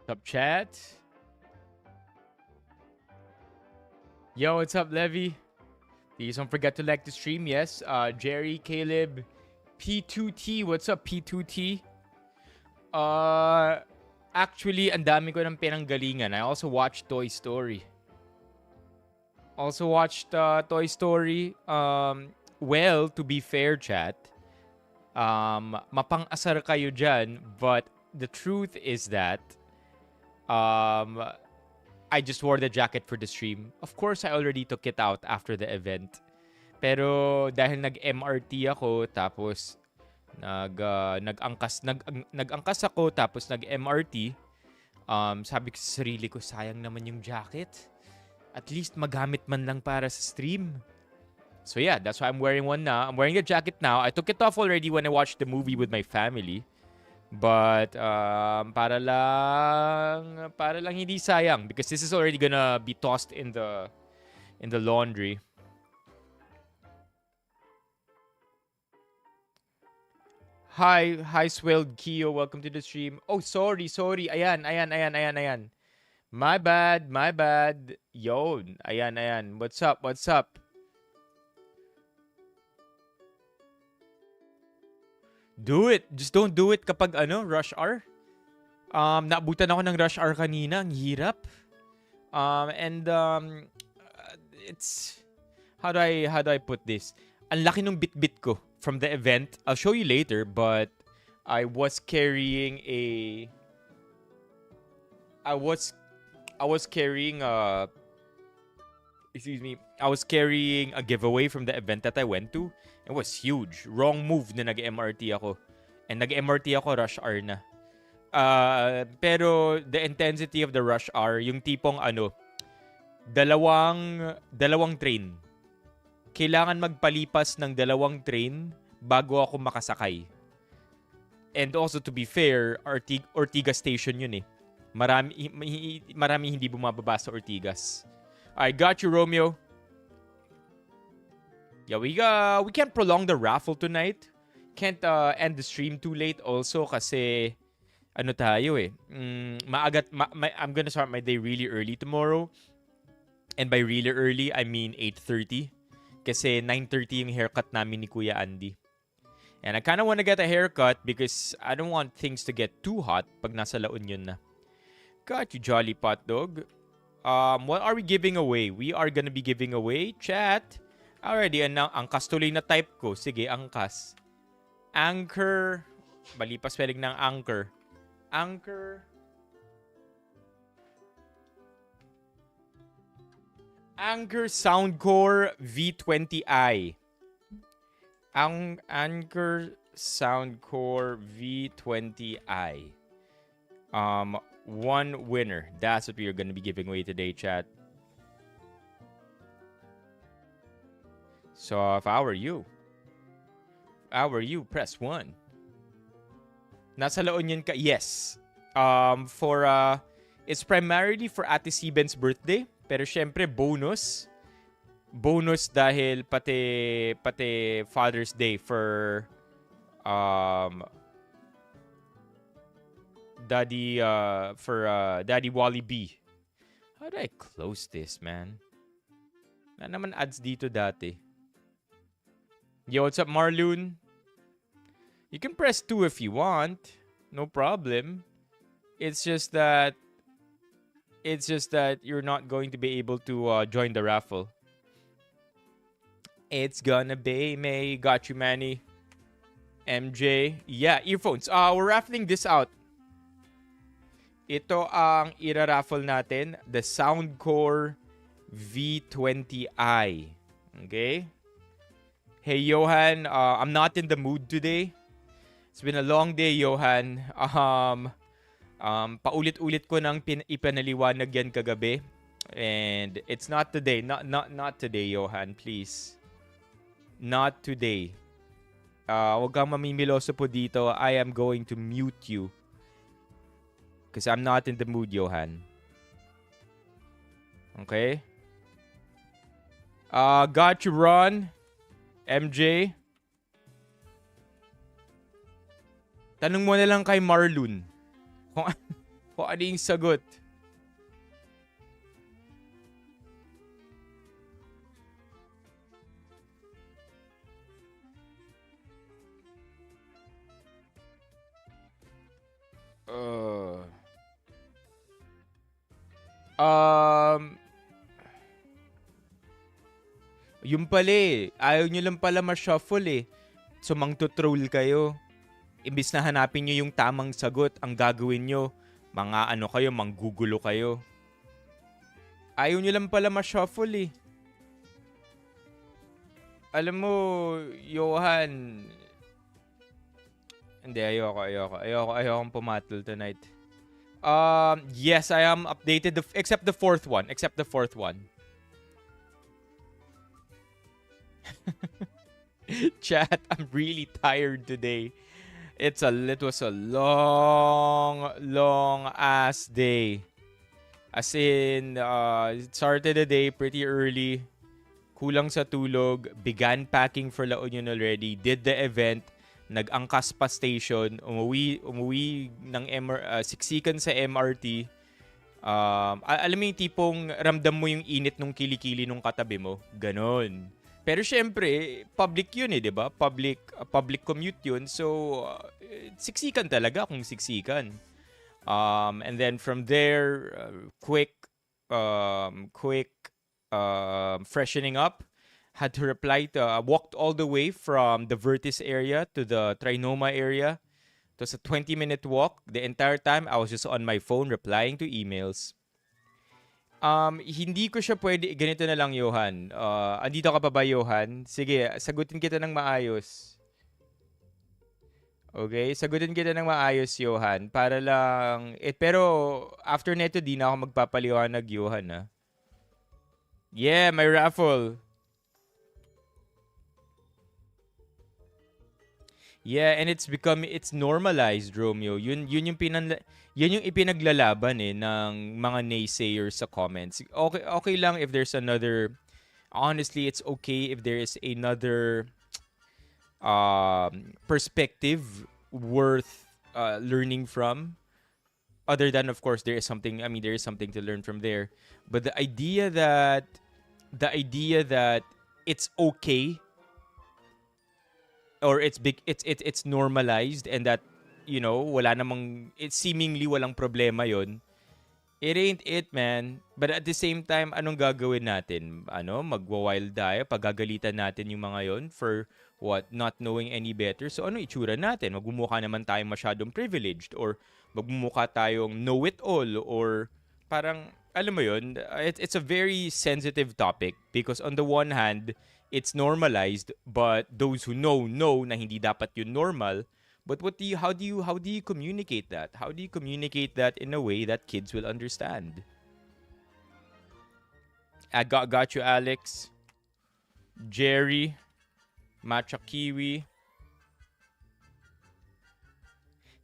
What's up, chat? Yo, what's up, Levy? Please don't forget to like the stream. Yes, Jerry, Caleb, P2T. What's up, P2T? Actually, ang dami ko ng pinanggalingan. I also watched Toy Story. Toy Story. Well, to be fair, chat, mapang-asar kayo dyan, but the truth is that I just wore the jacket for the stream. Of course, I already took it out after the event. Pero dahil nag-MRT ako, tapos nag-angkas ako, tapos nag-MRT, sabi ko sa sarili ko, sayang naman yung jacket. At least magamit man lang para sa stream. So yeah, that's why I'm wearing one now. I'm wearing the jacket now. I took it off already when I watched the movie with my family. But para lang hindi sayang, because this is already gonna be tossed in the laundry. Hi Swelled Keo, welcome to the stream. Oh, sorry. Ayan. My bad. Yon. Ayan. What's up? Do it. Just don't do it kapag rush hour. Naabutan ako ng rush hour kanina, ang hirap. It's how do I put this? Ang laki ng bit ko from the event. I'll show you later, but I was carrying a giveaway from the event that I went to. It was huge. Wrong move na nag-MRT ako. And nag-MRT ako, rush hour na. Pero the intensity of the rush hour, yung tipong dalawang train. Kailangan magpalipas ng dalawang train bago ako makasakay. And also, to be fair, Ortigas Station yun eh. Marami hindi bumababa sa Ortigas. I got you, Romeo. Yeah, we can't prolong the raffle tonight. Can't end the stream too late also kasi tayo eh. I'm gonna start my day really early tomorrow. And by really early, I mean 8:30. Kasi 9:30 yung haircut namin ni Kuya Andy. And I kind of want to get a haircut because I don't want things to get too hot pag nasa La Union na. Got you, Jolly Pot Dog. What are we giving away? We are gonna be giving away, chat. Already, angkas tuloy na type ko. Sige, angkas. Anker. Bali pa spelling ng Anker. Anker. Anker Soundcore V20i. Anker Soundcore V20i. One winner. That's what we are gonna be giving away today, chat. So if I were you, press 1. Nasa La Union ka? Yes. It's primarily for Ate Siben's birthday. Pero syempre, bonus. Bonus dahil pati Father's Day for Daddy Wally B. How do I close this, man? Na naman ads dito dati. Yo, what's up, Marloon? You can press 2 if you want. No problem. It's just that you're not going to be able to join the raffle. It's gonna be me. Got you, Manny. MJ. Yeah, earphones. We're raffling this out. Ito ang ira-raffle natin. The Soundcore V20i. Okay? Hey, Johan. I'm not in the mood today. It's been a long day, Johan. Paulit-ulit ko nang ipanaliwanag yan kagabi. And it's not today. Not today, Johan. Please. Not today. Huwag kang mamimiloso po dito. I am going to mute you. Because I'm not in the mood, Johan. Okay? Got you, Ron. MJ. Tanong mo na lang kay Marloon. Kung ano yung sagot. Uh, um, yung pala eh. Ayaw nyo lang pala ma-shuffle eh. So, mang-troll kayo. Imbis na hanapin nyo yung tamang sagot, ang gagawin nyo, mga ano kayo, manggugulo kayo. Ayaw nyo lang pala ma-shuffle eh. Alam mo, Johan, hindi, ayokong pumatol tonight. Yes, I am updated, except the fourth one. Chat, I'm really tired today. It was a long ass day. As in, it started the day pretty early. Kulang sa tulog. Began packing for La Union already. Did the event. Nag-angkas pa station. Umuwi ng siksikan sa MRT. Alam mo yung tipong ramdam mo yung init nung kilikili nung katabi mo. Ganon. Pero syempre, public yun eh, di ba? Public commute yun. So, siksikan talaga kung siksikan. And then from there, quick freshening up. Had to reply to, walked all the way from the Vertis area to the Trinoma area. It was a 20-minute walk. The entire time, I was just on my phone replying to emails. Hindi ko siya pwede, ganito na lang, Johan. Andito ka pa ba, Johan? Sige, sagutin kita ng maayos. Okay, sagutin kita ng maayos, Johan. Para lang, pero after neto, di na ako magpapaliwanag, Johan, ha? Yeah, may raffle. Yeah, and it's normalized, Romeo. Yun yung ipinaglalaban eh ng mga naysayers sa comments. Okay lang if there's another, honestly, it's okay if there is another perspective worth learning from. Other than, of course, there is something to learn from there. But the idea that it's okay, or it's normalized, and that, you know, wala namang, it's seemingly walang problema yon. It ain't it, man. But at the same time, anong gagawin natin? Magwa-wild tayo, pagagalitan natin yung mga yon for what? Not knowing any better. So ano itsura natin? Magmumukha naman tayong masyadong privileged, or magmumukha tayong know-it-all, or parang, alam mo yun, it's a very sensitive topic because on the one hand, it's normalized, but those who know na hindi dapat yun normal. But how do you communicate that? How do you communicate that in a way that kids will understand? I got you, Alex. Jerry, Matcha Kiwi.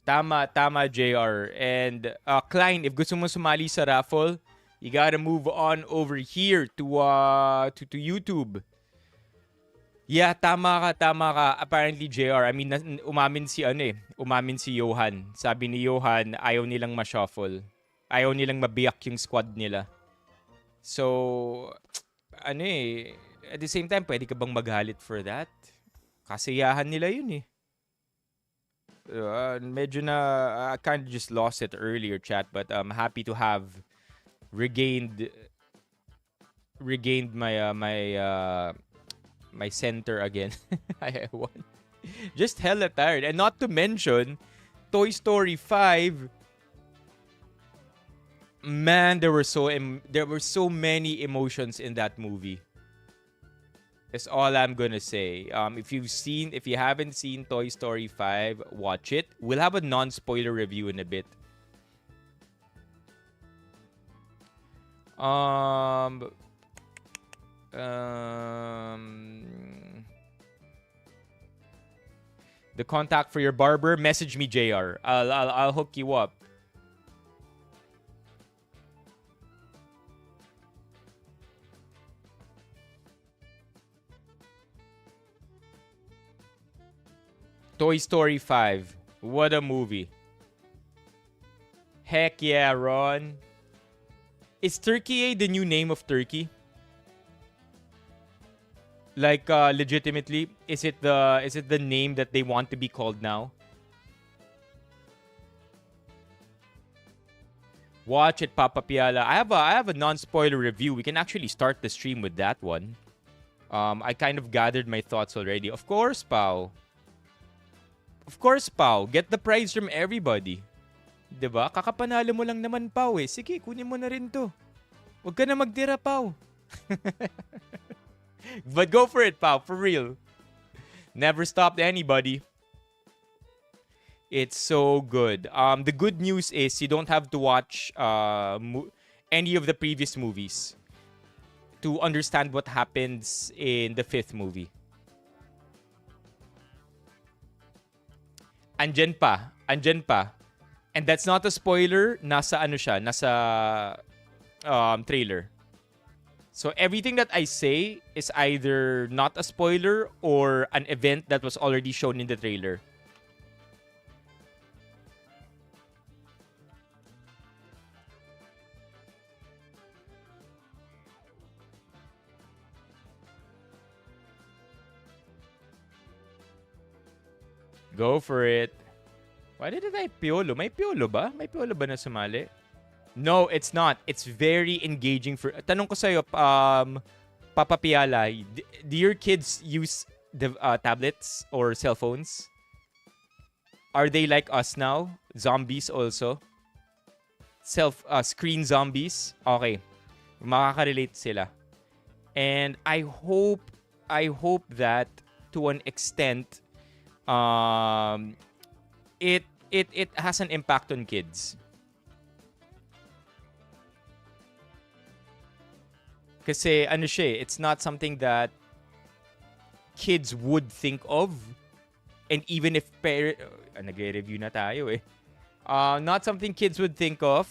Tama, JR. And Klein, if gusto mo sumali sa raffle, you gotta move on over here to YouTube. Yeah, tama ka. Apparently, JR, I mean, umamin si Johan. Sabi ni Johan, ayaw nilang ma-shuffle. Ayaw nilang mabiyak yung squad nila. So, at the same time, pwede ka bang maghalit for that? Kasiyahan nila yun eh. Medyo na, I kind of just lost it earlier, chat, but I'm happy to have regained my center again. I won. Just hella tired. And not to mention, Toy Story 5. Man, there were so many emotions in that movie. That's all I'm gonna say. If you haven't seen Toy Story 5, watch it. We'll have a non-spoiler review in a bit. The contact for your barber, message me, JR. I'll hook you up. Toy Story 5. What a movie. Heck yeah, Ron. Is Turkey the new name of Turkey? Like legitimately, is it the name that they want to be called now? Watch it, Papa Piala. I have a non-spoiler review. We can actually start the stream with that one. I kind of gathered my thoughts already. Of course, Pao. Of course, Pao. Get the prize from everybody. 'Di ba? Kakapanalo mo lang naman, Pao eh. Sige, kunin mo na rin 'to. Huwag ka na magtira, Pao. But go for it, Pao. For real. Never stopped anybody. It's so good. The good news is you don't have to watch any of the previous movies to understand what happens in the fifth movie. Andyan pa. Andyan pa. And that's not a spoiler. Nasa ano siya? Nasa trailer. So everything that I say is either not a spoiler or an event that was already shown in the trailer. Go for it. Why did I piolo? May piolo ba? May piolo ba na sumali? No, it's not. It's very engaging for... Tanong ko sa'yo, Papa Piala, do your kids use the tablets or cell phones? Are they like us now? Zombies also? Screen zombies? Okay. Makaka-relate sila. And I hope that to an extent, it has an impact on kids. Kasi ano siya, it's not something that kids would think of. And even if nagre-review na tayo eh. Not something kids would think of.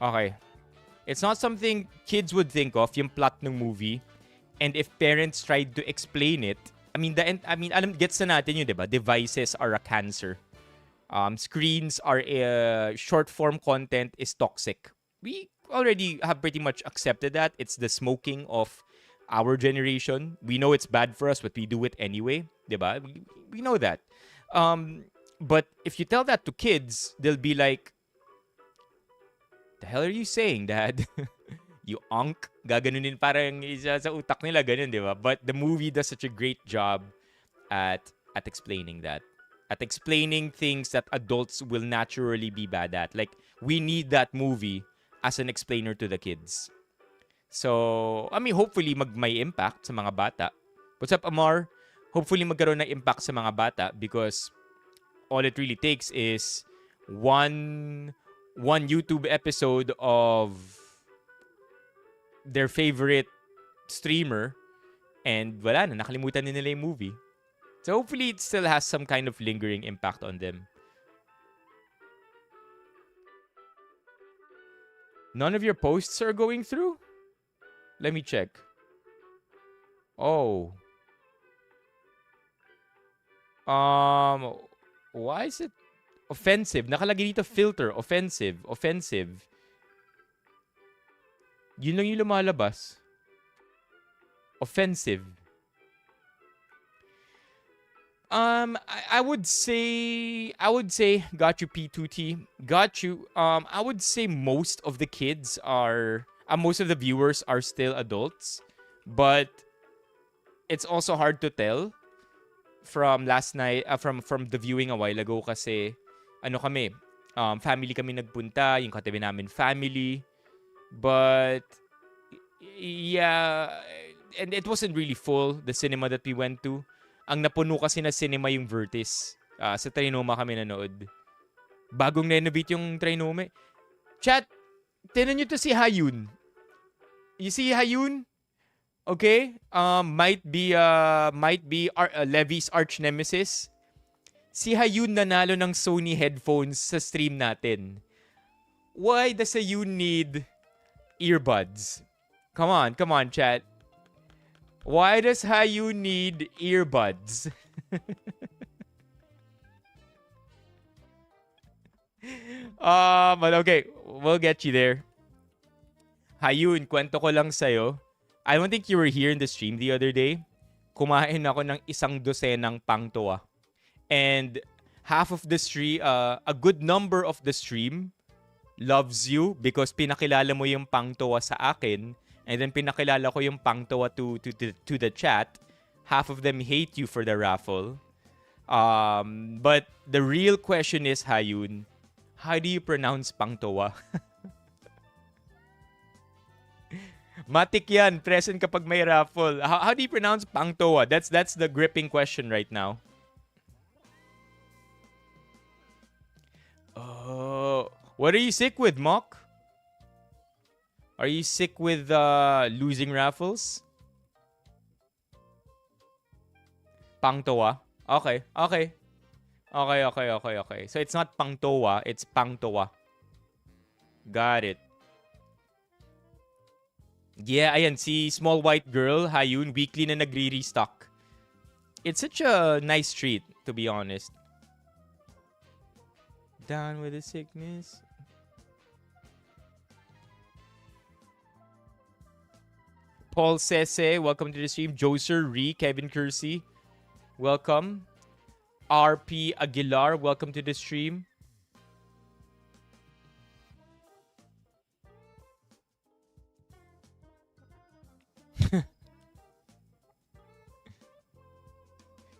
Okay. It's not something kids would think of, yung plot ng movie. And if parents tried to explain it, gets na natin yun, diba? Devices are a cancer. Screens are short form content is toxic. We already have pretty much accepted that. It's the smoking of our generation. We know it's bad for us, but we do it anyway, diba? We know that. But if you tell that to kids, they'll be like, "The hell are you saying, Dad?" You onk. Gaganunin parang isa sa utak nila, ganun, di ba? But the movie does such a great job at explaining that. At explaining things that adults will naturally be bad at. Like, we need that movie as an explainer to the kids. So, hopefully may impact sa mga bata. What's up, Amar? Hopefully magkaroon ng impact sa mga bata because all it really takes is one YouTube episode of their favorite streamer and wala na, nakalimutan nila yung movie. So hopefully it still has some kind of lingering impact on them. None of your posts are going through? Let me check. Oh. Why is it offensive? Nakalagay dito filter, offensive. Yun lang yung lumalabas. Offensive. I would say got you P2T. Got you. I would say most of the kids are most of the viewers are still adults, but it's also hard to tell from last night from the viewing a while ago kasi kami, family kami nagpunta, yung katabi namin family. But yeah, and it wasn't really full, the cinema that we went to. Ang napuno kasi na cinema yung Vertis. Sa Trinoma kami nanood. Bagong renovate yung Trinoma. Chat, tinan nyo to si Hayun. You see Hayun? Okay? Might be Levy's arch nemesis. Si Hayun nanalo ng Sony headphones sa stream natin. Why does Hayun need earbuds? Come on, chat. Why does Hayun need earbuds? But okay, we'll get you there. Hayun, kwento ko lang sa'yo. I don't think you were here in the stream the other day. Kumain ako ng isang dosenang pangtoa. And half of the stream, a good number of the stream loves you because pinakilala mo yung pangtoa sa akin. And then pinakilala ko yung pangtoa to the chat. Half of them hate you for the raffle. But the real question is, Hayun, how do you pronounce pangtoa? Matik yan, present kapag may raffle. How do you pronounce pangtoa? That's the gripping question right now. Oh, what are you sick with, Mock? Are you sick with losing raffles? Pangtoa? Okay, okay. Okay. So it's not pangtoa, it's pangtoa. Got it. Yeah, ayan, si Small White Girl, Hayun, weekly na nagre-restock. It's such a nice treat, to be honest. Down with the sickness. Paul Sese, welcome to the stream. Joser, Ree, Kevin Kersey, welcome. RP Aguilar, welcome to the stream.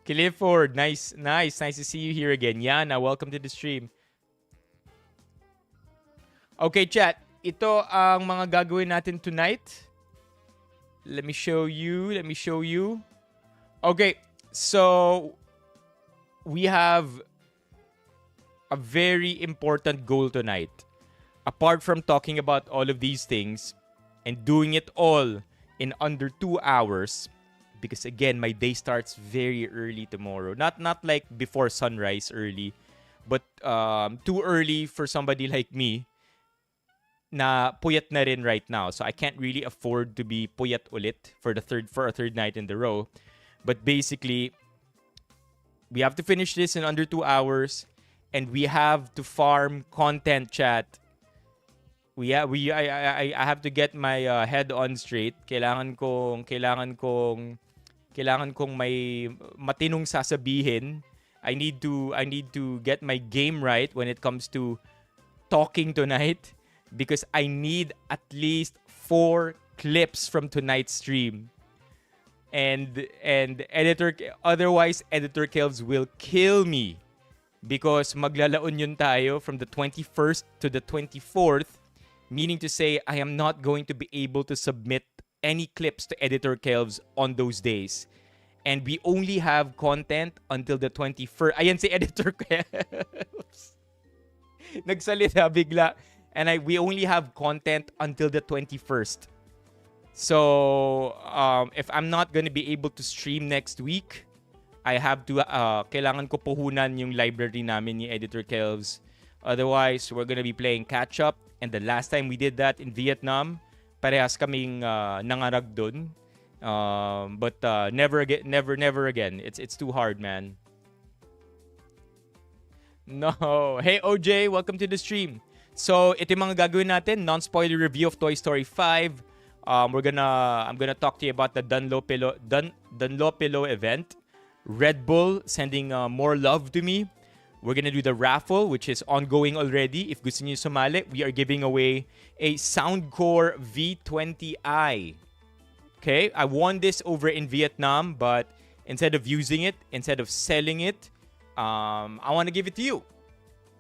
Clifford, nice to see you here again. Yana, welcome to the stream. Okay, chat. Ito ang mga gagawin natin tonight. Let me show you. Okay, so we have a very important goal tonight. Apart from talking about all of these things and doing it all in under 2 hours, because again, my day starts very early tomorrow. Not like before sunrise early, but too early for somebody like me na puyat na rin right now. So I can't really afford to be puyat ulit for a third night in the row. But basically, we have to finish this in under 2 hours, and we have to farm content, chat. I have to get my head on straight. Kailangan kong may matinong sasabihin. I need to get my game right when it comes to talking tonight, because I need at least 4 clips from tonight's stream. And otherwise Editor Kelvs will kill me, because maglalaon yun tayo from the 21st to the 24th, meaning to say I am not going to be able to submit any clips to Editor Kelvs on those days. And we only have content until the 21st. Ayan si Editor Kelvs. Nagsalita bigla. And we only have content until the 21st. So, if I'm not gonna be able to stream next week, I have to, kailangan ko puhunan yung library namin ni Editor Kelvs. Otherwise, we're gonna be playing catch-up. And the last time we did that in Vietnam, parehas kaming nangarag dun. But never again. It's too hard, man. No. Hey, OJ, welcome to the stream. So, ito yung mga gagawin natin. Non-spoiler review of Toy Story 5. I'm gonna talk to you about the Dunlopillo event. Red Bull sending more love to me. We're gonna do the raffle, which is ongoing already. If gusto niyo sumali, we are giving away a Soundcore V20i. Okay, I won this over in Vietnam, but instead of using it, instead of selling it, I want to give it to you.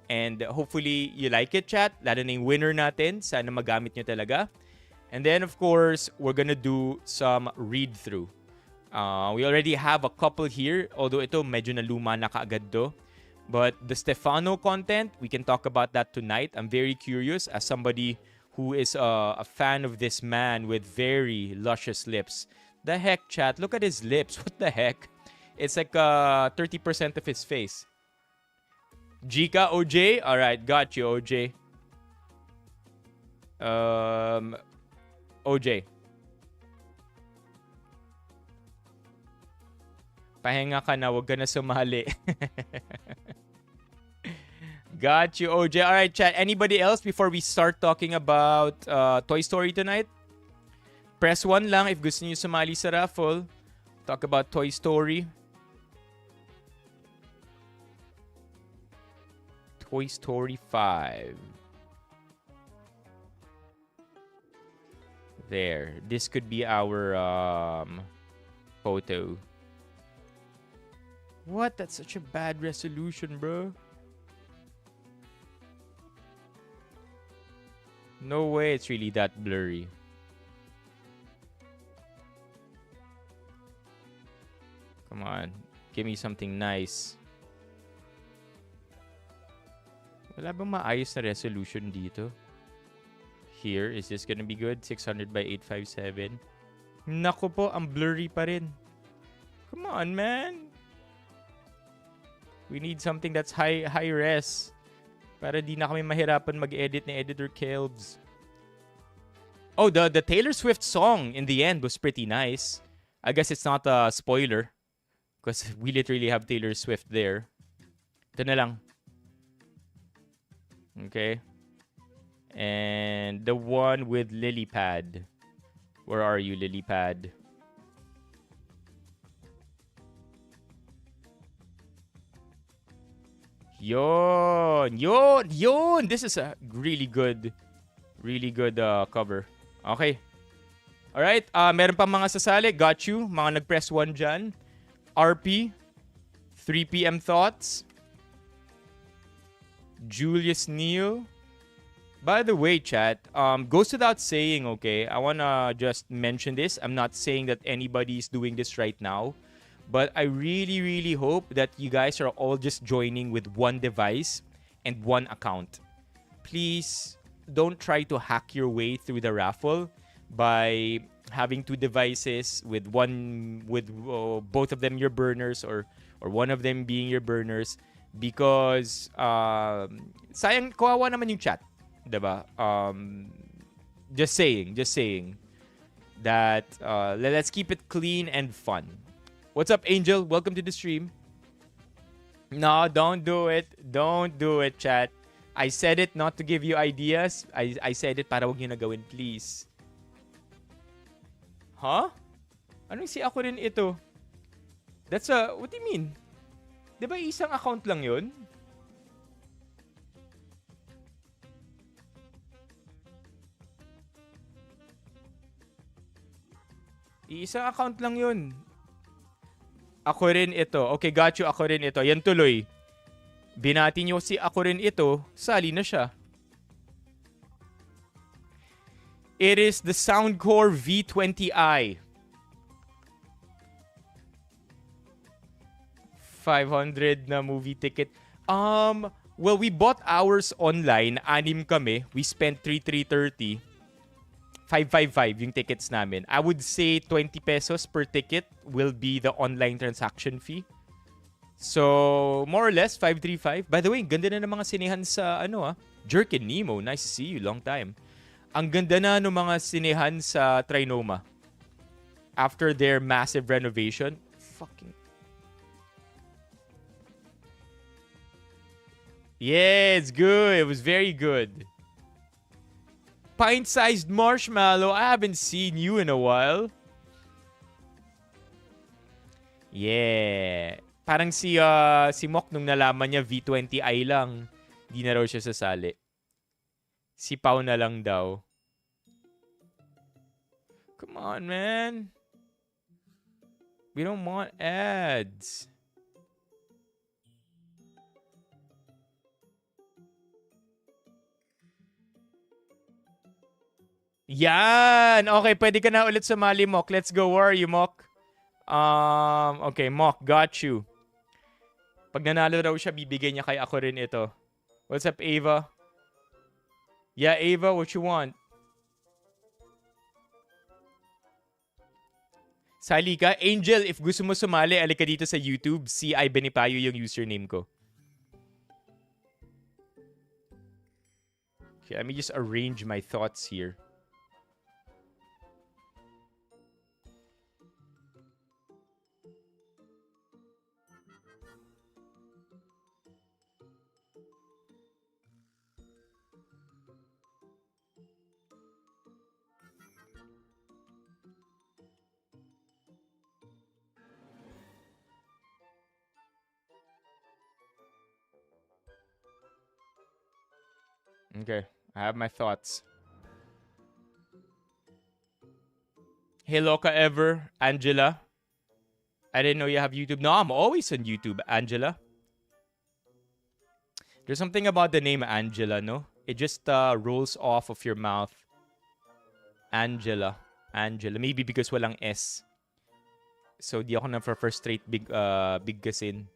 And hopefully you like it, chat. Lalo na yung winner natin. Sana magamit nyo talaga. And then, of course, we're gonna do some read-through. We already have a couple here, although ito medyo naluma na kaagad do. But the Stefano content, we can talk about that tonight. I'm very curious as somebody who is a fan of this man with very luscious lips. The heck, chat? Look at his lips. What the heck? It's like 30% of his face. Jika, OJ? Alright, got you, OJ. OJ. Pahinga ka na, wag ka na sumali. Got you, OJ. All right, chat. Anybody else before we start talking about Toy Story tonight? Press 1 lang if gusto niyo sumali sa raffle. Talk about Toy Story. Toy Story 5. There. This could be our photo. What? That's such a bad resolution, bro. No way it's really that blurry. Come on. Give me something nice. Wala bang maayos na resolution dito? Here, is this gonna be good? 600 by 857. Naku po, ang blurry pa rin. Come on, man. We need something that's high res. Para di na kami mahirapan mag-edit ni Editor Kelbs. Oh, the Taylor Swift song in the end was pretty nice. I guess it's not a spoiler. Because we literally have Taylor Swift there. Ito na lang. Okay. And the one with Lilypad. Where are you, Lilypad? Yon! This is a really good cover. Okay. Alright, meron pa mga sasali. Got you. Mga nag-press 1 dyan. RP. 3 PM Thoughts. Julius Neal. By the way, chat, goes without saying, okay? I wanna just mention this. I'm not saying that anybody's doing this right now. But I really hope that you guys are all just joining with one device and one account. Please don't try to hack your way through the raffle by having 2 devices with both of them your burners or one of them being your burners because sayang kawawa naman yung chat, diba? Just saying that let's keep it clean and fun. What's up, Angel? Welcome to the stream. No, don't do it. Don't do it, chat. I said it not to give you ideas. I said it para wag niyo na gawin, please. Huh? Anong si ako rin ito? That's a... What do you mean? Diba isang account lang yun? Isang account lang yun. Ako rin ito. Okay, got you. Ako rin ito. Yan tuloy. Binati nyo si ako rin ito. Sali na siya. It is the Soundcore V20i. 500 na movie ticket. Well, we bought ours online. 6 kami. We spent 3,330. 555 yung tickets namin. I would say 20 pesos per ticket will be the online transaction fee. So, more or less, 535. By the way, ganda na ng mga sinehan sa, Jerk and Nemo. Nice to see you. Long time. Ang ganda na ng mga sinehan sa Trinoma. After their massive renovation. Fucking... Yeah, it's good. It was very good. Pint-sized marshmallow. I haven't seen you in a while. Yeah. Parang si Mok nung nalaman niya V20i lang. Di na raw siya sasali. Si Pau na lang daw. Come on, man. We don't want ads. Yan! Okay, pwede ka na ulit sumali, Mok. Let's go. Where are you, Mok? Okay, Mok, got you. Pag nanalo raw siya, bibigay niya kay ako rin ito. What's up, Ava? Yeah, Ava, what you want? Sali ka? Angel, if gusto mo sumali, alika dito sa YouTube. CI Benipayo yung username ko. Okay, let me just arrange my thoughts here. Okay, I have my thoughts. Hey, Loka Ever, Angela. I didn't know you have YouTube. No, I'm always on YouTube, Angela. There's something about the name Angela, no? It just rolls off of your mouth. Angela. Angela. Maybe because walang S. So di ako na-frustrate big kasin.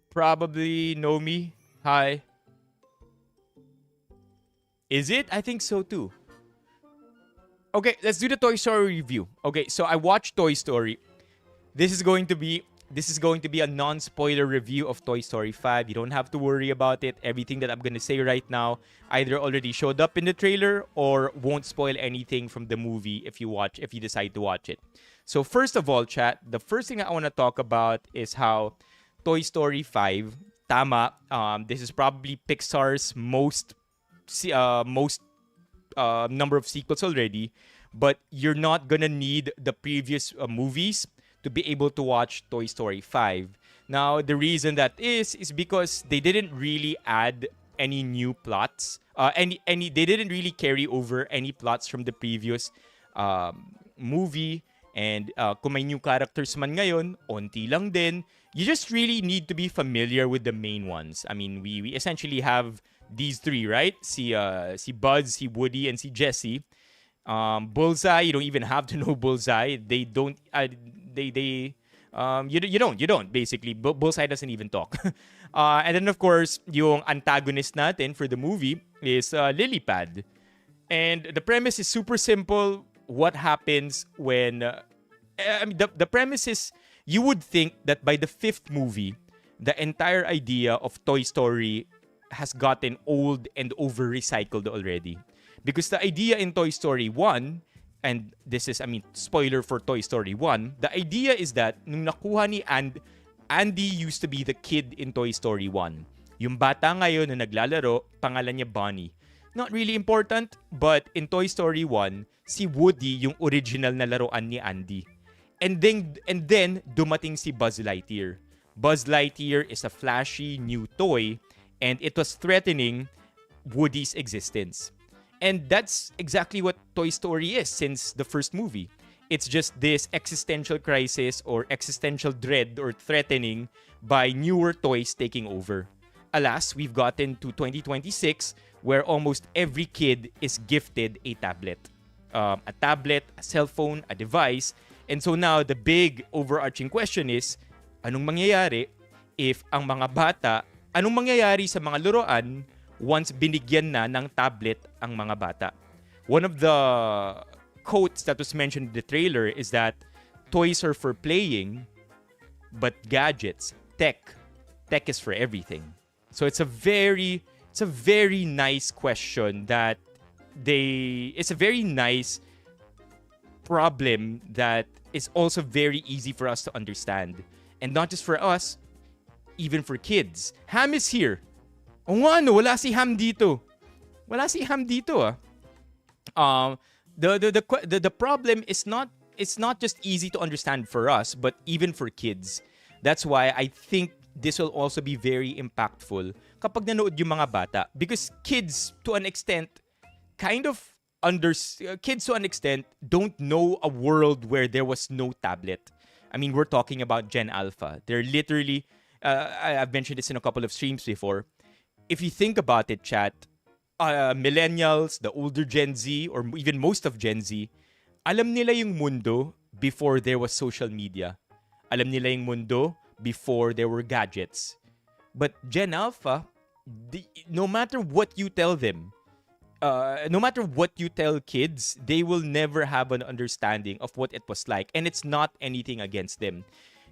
Probably know me. Hi. Is it? I think so too. Okay, let's do the Toy Story review. Okay, so I watched Toy Story. This is going to be a non-spoiler review of Toy Story 5. You don't have to worry about it. Everything that I'm going to say right now either already showed up in the trailer or won't spoil anything from the movie if you decide to watch it. So first of all, chat, the first thing I want to talk about is how Toy Story 5, tama, this is probably Pixar's most number of sequels already, but you're not gonna need the previous movies to be able to watch Toy Story 5. Now, the reason that is because they didn't really add any new plots. They didn't really carry over any plots from the previous movie. And kung may new characters man ngayon, onti lang din. You just really need to be familiar with the main ones. I mean, we essentially have these three, right? Si Buzz, si Woody, and si Jessie. Bullseye, you don't even have to know Bullseye. They don't. You don't basically. Bullseye doesn't even talk. And then of course, yung antagonist natin for the movie is Lilypad. And the premise is super simple. What happens when? The premise is you would think that by the fifth movie, the entire idea of Toy Story has gotten old and over recycled already. Because the idea in Toy Story 1, and this is, spoiler for Toy Story 1, the idea is that nung nakuha ni Andy used to be the kid in Toy Story 1. Yung bata ngayon na naglalaro, pangalan niya Bonnie. Not really important, but in Toy Story 1, si Woody yung original na laruan ni Andy. And then dumating si Buzz Lightyear. Buzz Lightyear is a flashy new toy, and it was threatening Woody's existence. And that's exactly what Toy Story is since the first movie. It's just this existential crisis or existential dread or threatening by newer toys taking over. Alas, we've gotten to 2026 where almost every kid is gifted a tablet. A tablet, a cell phone, a device. And so now the big overarching question is, anong mangyayari if ang mga bata, anong mangyayari sa mga laruan once binigyan na ng tablet ang mga bata? One of the quotes that was mentioned in the trailer is that toys are for playing, but gadgets, tech is for everything. So it's a very nice question that it's a very nice problem that is also very easy for us to understand. And not just for us, even for kids. Ham is here. O nga, no, wala si Ham dito. The problem is not, it's not just easy to understand for us, but even for kids. That's why I think this will also be very impactful kapag nanood yung mga bata, because kids to an extent don't know a world where there was no tablet. I mean, we're talking about Gen Alpha. They're literally I've mentioned this in a couple of streams before. If you think about it, chat, millennials, the older Gen Z, or even most of Gen Z, alam nila yung mundo before there was social media. Alam nila yung mundo before there were gadgets. But Gen Alpha, no matter what you tell them, no matter what you tell kids, they will never have an understanding of what it was like. And it's not anything against them.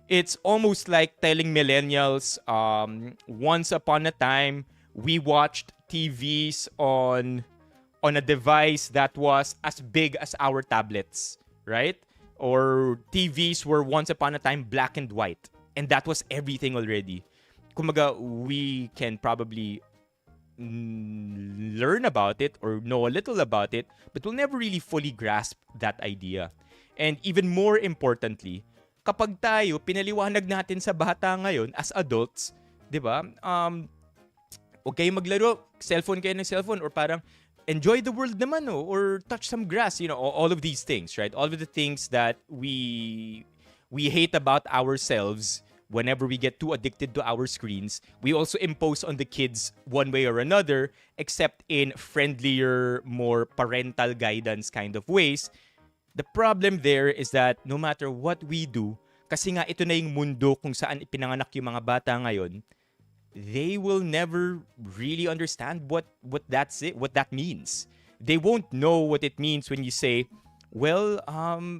It's almost like telling millennials, once upon a time, we watched TVs on a device that was as big as our tablets, right? Or TVs were once upon a time black and white. And that was everything already. Kumaga, we can probably learn about it or know a little about it, but we'll never really fully grasp that idea. And even more importantly, kapag tayo pinaliwanag natin sa bata ngayon as adults, 'di ba? Huwag kayong maglaro, cellphone kayo ng cellphone, or parang enjoy the world naman, no? Or touch some grass, all of these things, right? All of the things that we hate about ourselves whenever we get too addicted to our screens, we also impose on the kids one way or another, except in friendlier, more parental guidance kind of ways. The problem there is that no matter what we do, kasi nga ito na yung mundo kung saan ipinanganak yung mga bata ngayon, they will never really understand what that means. They won't know what it means when you say, well,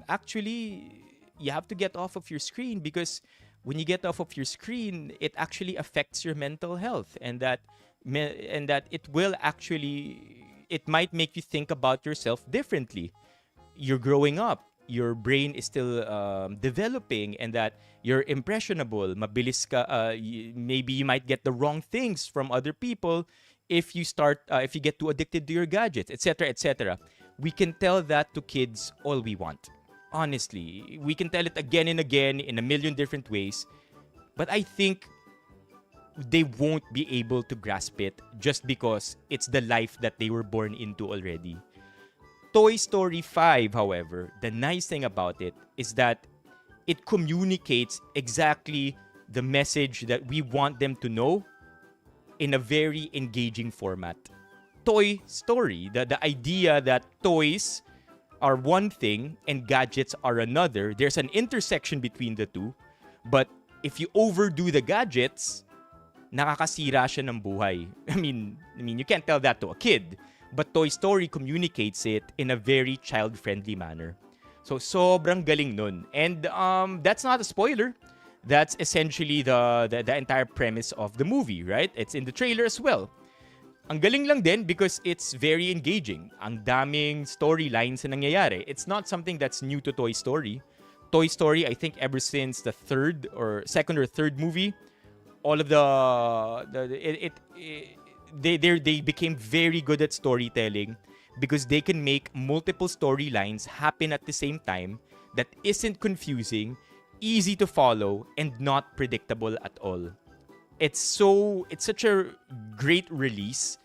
actually, you have to get off of your screen because when you get off of your screen, it actually affects your mental health, and that it will actually, it might make you think about yourself differently. You're growing up, your brain is still developing, and that you're impressionable, mabilis ka, maybe you might get the wrong things from other people if you get too addicted to your gadgets, etc., etc. We can tell that to kids all we want. Honestly, we can tell it again and again in a million different ways, but I think they won't be able to grasp it just because it's the life that they were born into already. Toy Story 5, however, the nice thing about it is that it communicates exactly the message that we want them to know in a very engaging format. Toy Story, the idea that toys are one thing and gadgets are another, there's an intersection between the two, but if you overdo the gadgets, nakakasira siya ng buhay. I mean, you can't tell that to a kid. But Toy Story communicates it in a very child-friendly manner. So, sobrang galing nun. And that's not a spoiler. That's essentially the entire premise of the movie, right? It's in the trailer as well. Ang galing lang din because it's very engaging. Ang daming storylines na nangyayari. It's not something that's new to Toy Story. Toy Story, I think ever since the second or third movie, all of they became very good at storytelling because they can make multiple storylines happen at the same time that isn't confusing, easy to follow, and not predictable at all. It's such a great release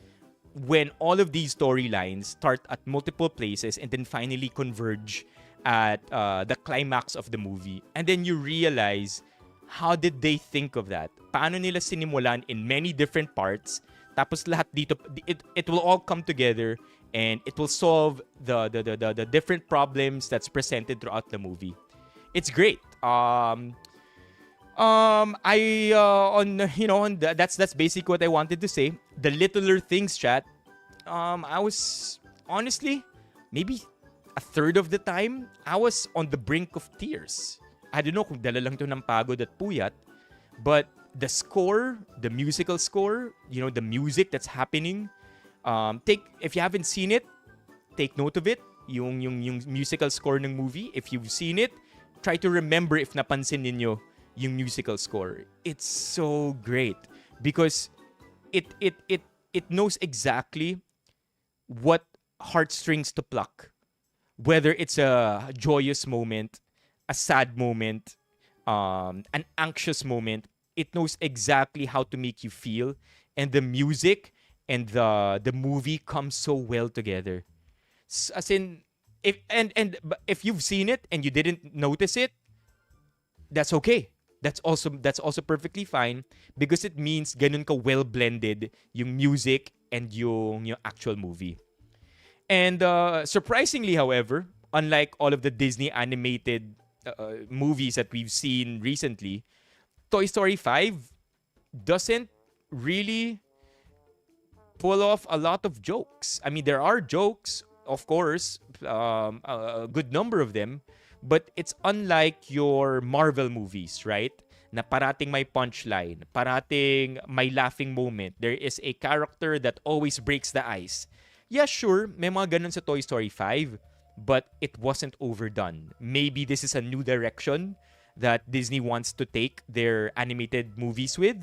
when all of these storylines start at multiple places and then finally converge at the climax of the movie. And then you realize, how did they think of that? Paano nila sinimulan in many different parts? Tapos lahat dito, it will all come together and it will solve the different problems that's presented throughout the movie. It's great. That's basically what I wanted to say. The littler things, chat. I was honestly maybe a third of the time I was on the brink of tears. I don't know kung dala lang to ng pagod at puyat, but the score, the musical score, the music that's happening. If you haven't seen it, take note of it. Yung musical score ng movie. If you've seen it, try to remember if napansin ninyo yung musical score. It's so great because it knows exactly what heartstrings to pluck. Whether it's a joyous moment, a sad moment, an anxious moment, it knows exactly how to make you feel, and the music and the movie come so well together. As in, if you've seen it and you didn't notice it, that's okay. That's also perfectly fine because it means ganun ka well blended yung music and yung actual movie. And surprisingly, however, unlike all of the Disney animated movies that we've seen recently, Toy Story 5 doesn't really pull off a lot of jokes. I mean, there are jokes, of course, a good number of them, but it's unlike your Marvel movies, right? Na parating may punchline, parating may laughing moment. There is a character that always breaks the ice. Yeah, sure, may mga ganun sa Toy Story 5, but it wasn't overdone. Maybe this is a new direction that Disney wants to take their animated movies with,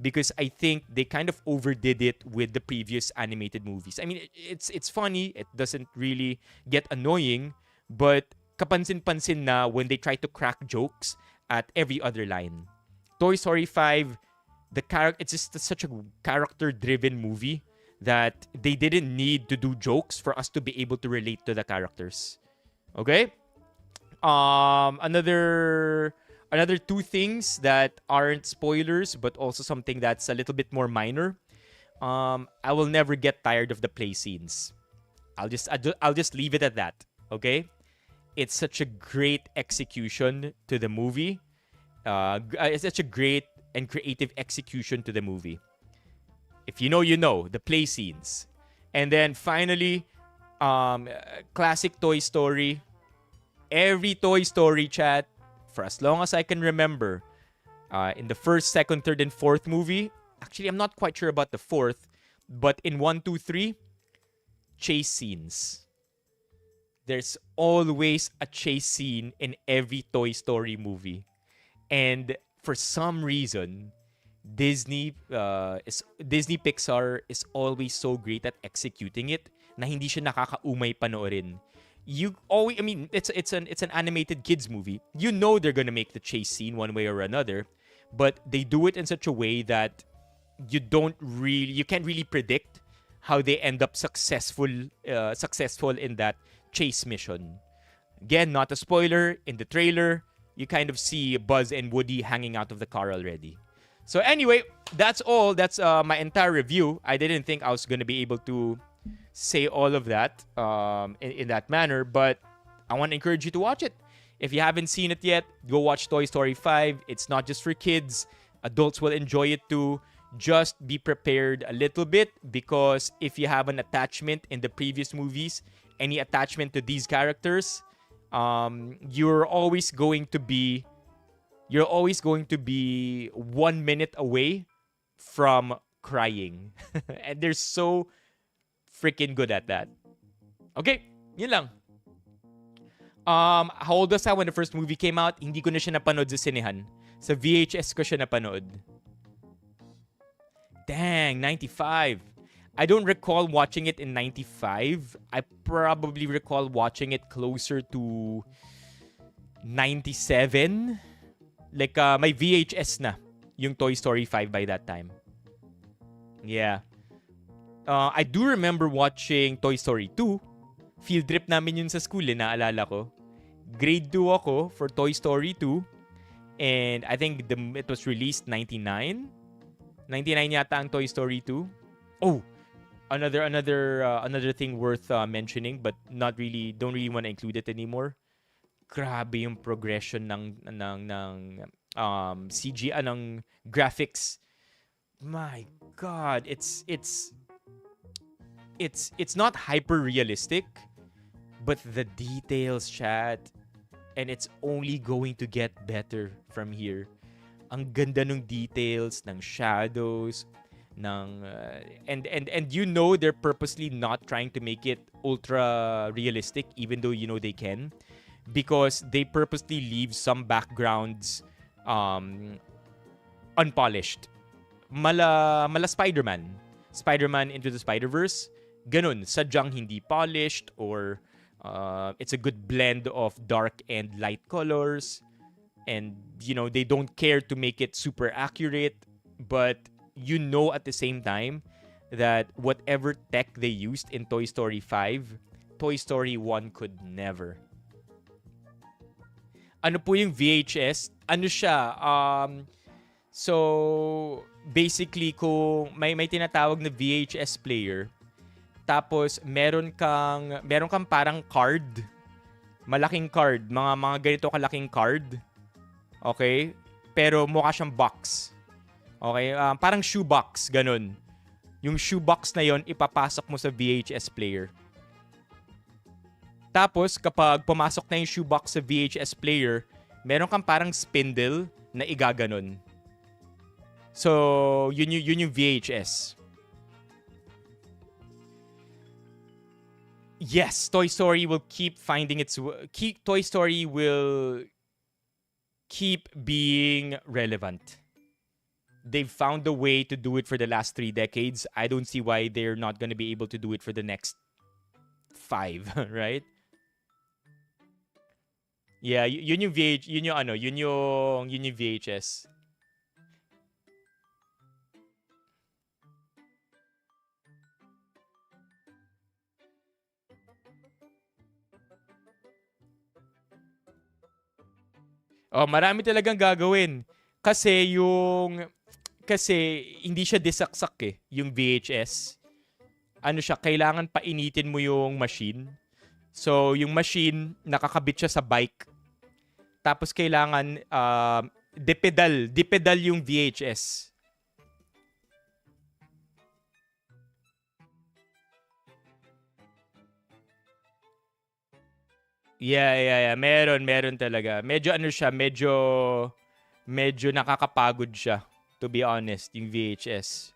because I think they kind of overdid it with the previous animated movies. I mean, it's funny, it doesn't really get annoying, but kapansin-pansin na when they try to crack jokes at every other line. Toy Story 5 It's just such a character-driven movie that they didn't need to do jokes for us to be able to relate to the characters. Okay? Another two things that aren't spoilers but also something that's a little bit more minor. I will never get tired of the play scenes. I'll just leave it at that. Okay? It's such a great execution to the movie. It's such a great and creative execution to the movie. If you know, you know the play scenes, and then finally, classic Toy Story. Every Toy Story chat, for as long as I can remember, in the first, second, third, and fourth movie. Actually, I'm not quite sure about the fourth, but in 1, 2, 3, chase scenes. There's always a chase scene in every Toy Story movie. And for some reason, Disney Pixar is always so great at executing it na hindi siya nakakaumay panoorin. You always, I mean, it's an animated kids movie. You know they're gonna make the chase scene one way or another, but they do it in such a way that you can't really predict how they end up successful in that chase mission. Again, not a spoiler. In the trailer, you kind of see Buzz and Woody hanging out of the car already. So anyway, that's all. That's my entire review. I didn't think I was going to be able to say all of that in that manner, but I want to encourage you to watch it. If you haven't seen it yet, go watch Toy Story 5. It's not just for kids. Adults will enjoy it too. Just be prepared a little bit, because if you have an attachment in the previous movies, any attachment to these characters, you're always going to be 1 minute away from crying. And they're so freaking good at that. Okay, yun lang. How old was I when the first movie came out? Hindi ko na siya napanood sa sinehan. Sa VHS ko siya napanood. Dang, 95. I don't recall watching it in 95. I probably recall watching it closer to 97. Like, may VHS na yung Toy Story 5 by that time. Yeah. I do remember watching Toy Story 2. Field trip namin yun sa school, naalala ko. Grade 2 ako for Toy Story 2. And I think it was released 99. 99 yata ang Toy Story 2. Oh, another thing worth mentioning, but don't really want to include it anymore. Grabe yung progression ng CG ng graphics. My God, it's not hyper realistic, but the details, chat, and it's only going to get better from here. Ang ganda ng details, ng shadows, and you know they're purposely not trying to make it ultra realistic, even though you know they can, because they purposely leave some backgrounds unpolished. Mala Spider-Man Into the Spider-Verse, ganun, sadyang hindi polished, or it's a good blend of dark and light colors. And, you know, they don't care to make it super accurate, but you know at the same time that whatever tech they used in Toy Story 5, Toy Story 1 could never. Ano po yung VHS? Ano siya? So, basically, kung may tinatawag na VHS player, tapos meron kang parang card, malaking card, mga ganito kalaking card. Okay? Pero mukha siyang box. Okay? Parang shoebox, ganun. Yung shoebox na yon ipapasok mo sa VHS player. Tapos, kapag pumasok na yung shoebox sa VHS player, meron kang parang spindle na igaganon. So, yun yung VHS. Yes, Toy Story will keep finding Toy Story will keep being relevant. They've found a way to do it for the last 3 decades. I don't see why they're not going to be able to do it for the next 5, right? Yeah, yun yung VHS. Oh, marami talagang gagawin. Kasi hindi siya disaksak eh, yung VHS. Ano siya, kailangan painitin mo yung machine. So, yung machine, nakakabit siya sa bike. Tapos kailangan dipedal yung VHS. Yeah. Meron talaga. Medyo ano siya, medyo nakakapagod siya, to be honest, yung VHS.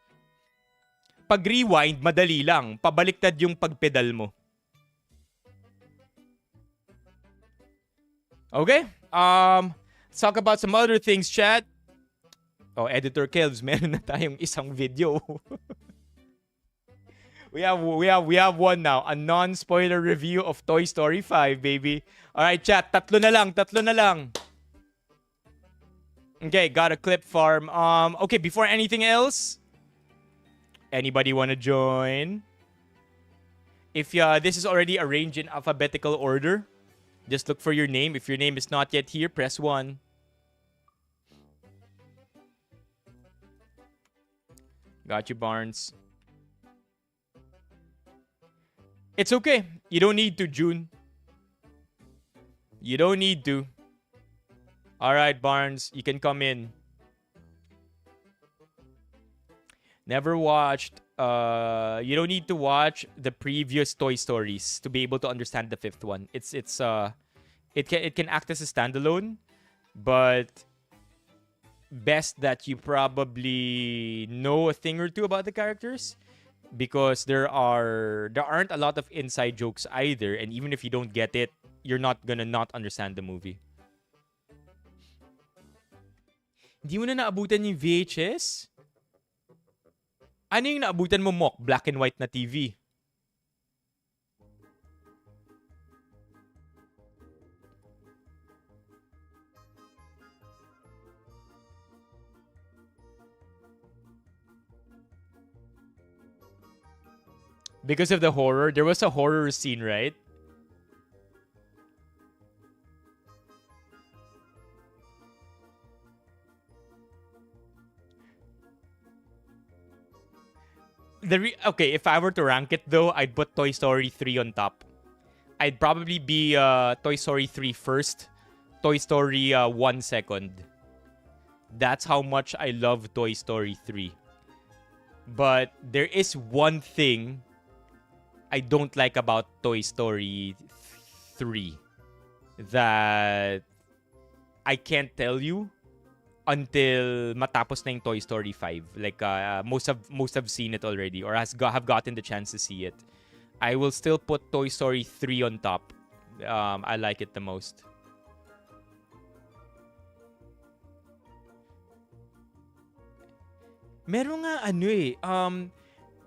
Pag rewind, madali lang. Pabaliktad yung pagpedal mo. Okay? Let's talk about some other things, chat. Oh, Editor Kelvs, meron na tayong isang video. we have one now. A non-spoiler review of Toy Story 5, baby. Alright, chat. Tatlo na lang. Okay, got a clip farm. Okay, before anything else, anybody wanna join? If this is already arranged in alphabetical order, just look for your name. If your name is not yet here, press 1. Got you, Barnes. It's okay. You don't need to, June. You don't need to. Alright, Barnes, you can come in. Never watched. You don't need to watch the previous Toy Stories to be able to understand the fifth one. It can act as a standalone, but best that you probably know a thing or two about the characters, because there aren't a lot of inside jokes either, and even if you don't get it, you're not gonna not understand the movie. Hindi mo na naabutan yung VHS? Ano yung naabutan mo, Mok? Black and white na TV. Because of the horror? There was a horror scene, right? Okay, if I were to rank it though, I'd put Toy Story 3 on top. I'd probably be Toy Story 3 first, Toy Story 1 second. That's how much I love Toy Story 3. But there is one thing I don't like about Toy Story 3 that I can't tell you until matapos na yung Toy Story 5. Like most have seen it already or have gotten the chance to see it. I will still put Toy Story 3 on top. I like it the most. Meron nga ano eh,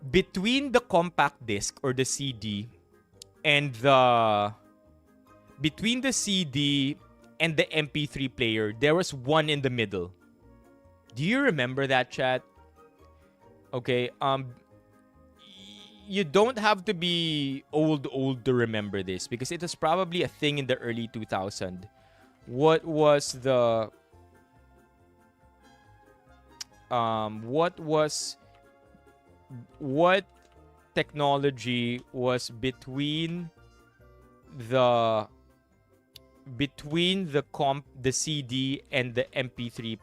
between the compact disc or the CD and between the CD and the MP3 player, there was one in the middle. Do you remember that, chat? Okay, you don't have to be old to remember this because it was probably a thing in the early 2000s. What technology was between the CD and the MP3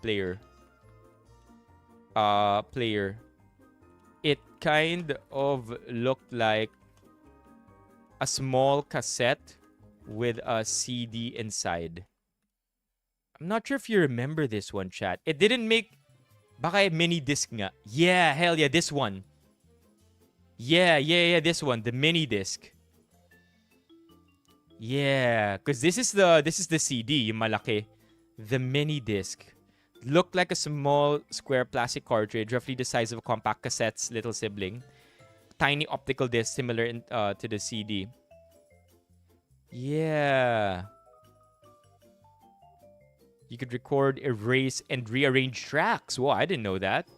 player? It kind of looked like a small cassette with a CD inside. I'm not sure if you remember this one, chat. It didn't make... Baka mini disc nga. Yeah, hell yeah, this one. Yeah, this one, the mini disc. Yeah, because this is the CD, yung malaki. The mini disc. Looked like a small square plastic cartridge, roughly the size of a compact cassette's little sibling. Tiny optical disc similar to the CD. Yeah. You could record, erase, and rearrange tracks. Whoa, I didn't know that.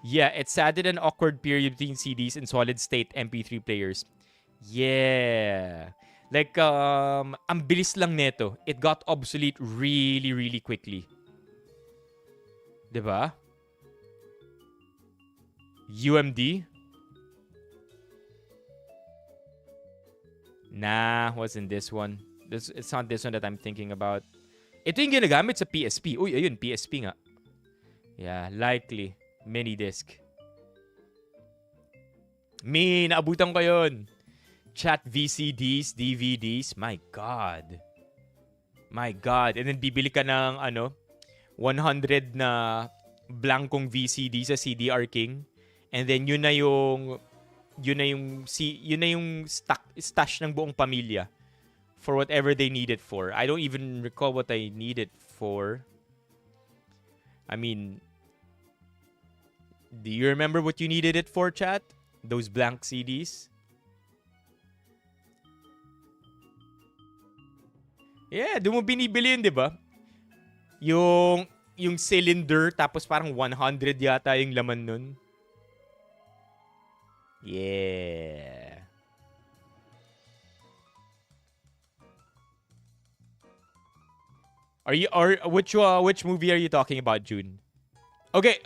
Yeah, it's added an awkward period between CDs and solid-state MP3 players. Yeah. Like, ang bilis lang neto. It got obsolete really, really quickly. Diba? UMD? Nah, wasn't this one. It's not this one that I'm thinking about. Ito yung ginagamit sa PSP. Uy, ayun, PSP nga. Yeah, likely. Mini disc. Naabutan ko yun. Chat VCDs, DVDs. My God. My God. And then bibili ka ng 100 na blankong VCD sa CDR King. And then yun na yung stash ng buong pamilya for whatever they need it for. I don't even recall what I need it for. I mean, do you remember what you needed it for, chat? Those blank CDs? Yeah, doon mo binibili yun, di ba? Yung cylinder, tapos parang 100 yata yung laman nun. Yeah. Which movie are you talking about, June? Okay,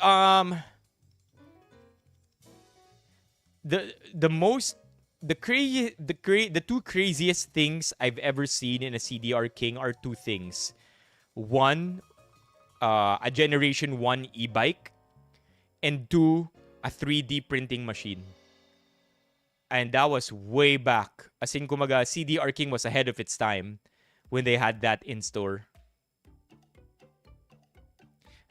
the two craziest things I've ever seen in a CDR King are two things. One, a Generation 1 e-bike, and two, a 3D printing machine. And that was way back. As in, kumaga, CDR King was ahead of its time when they had that in store.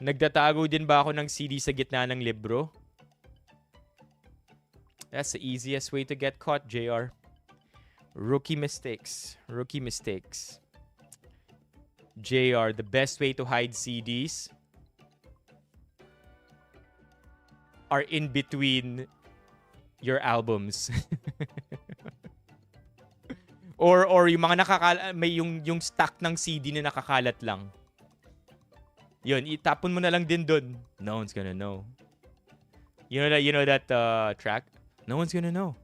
Nagtatago din ba ako ng CD sa gitna ng libro? That's the easiest way to get caught, JR. Rookie mistakes. Rookie mistakes. JR, the best way to hide CDs are in between your albums. or yung mga may yung stack ng CD na nakakalat lang. Yun, itapon mo na lang din dun. No one's gonna know. You know that track? No one's gonna know.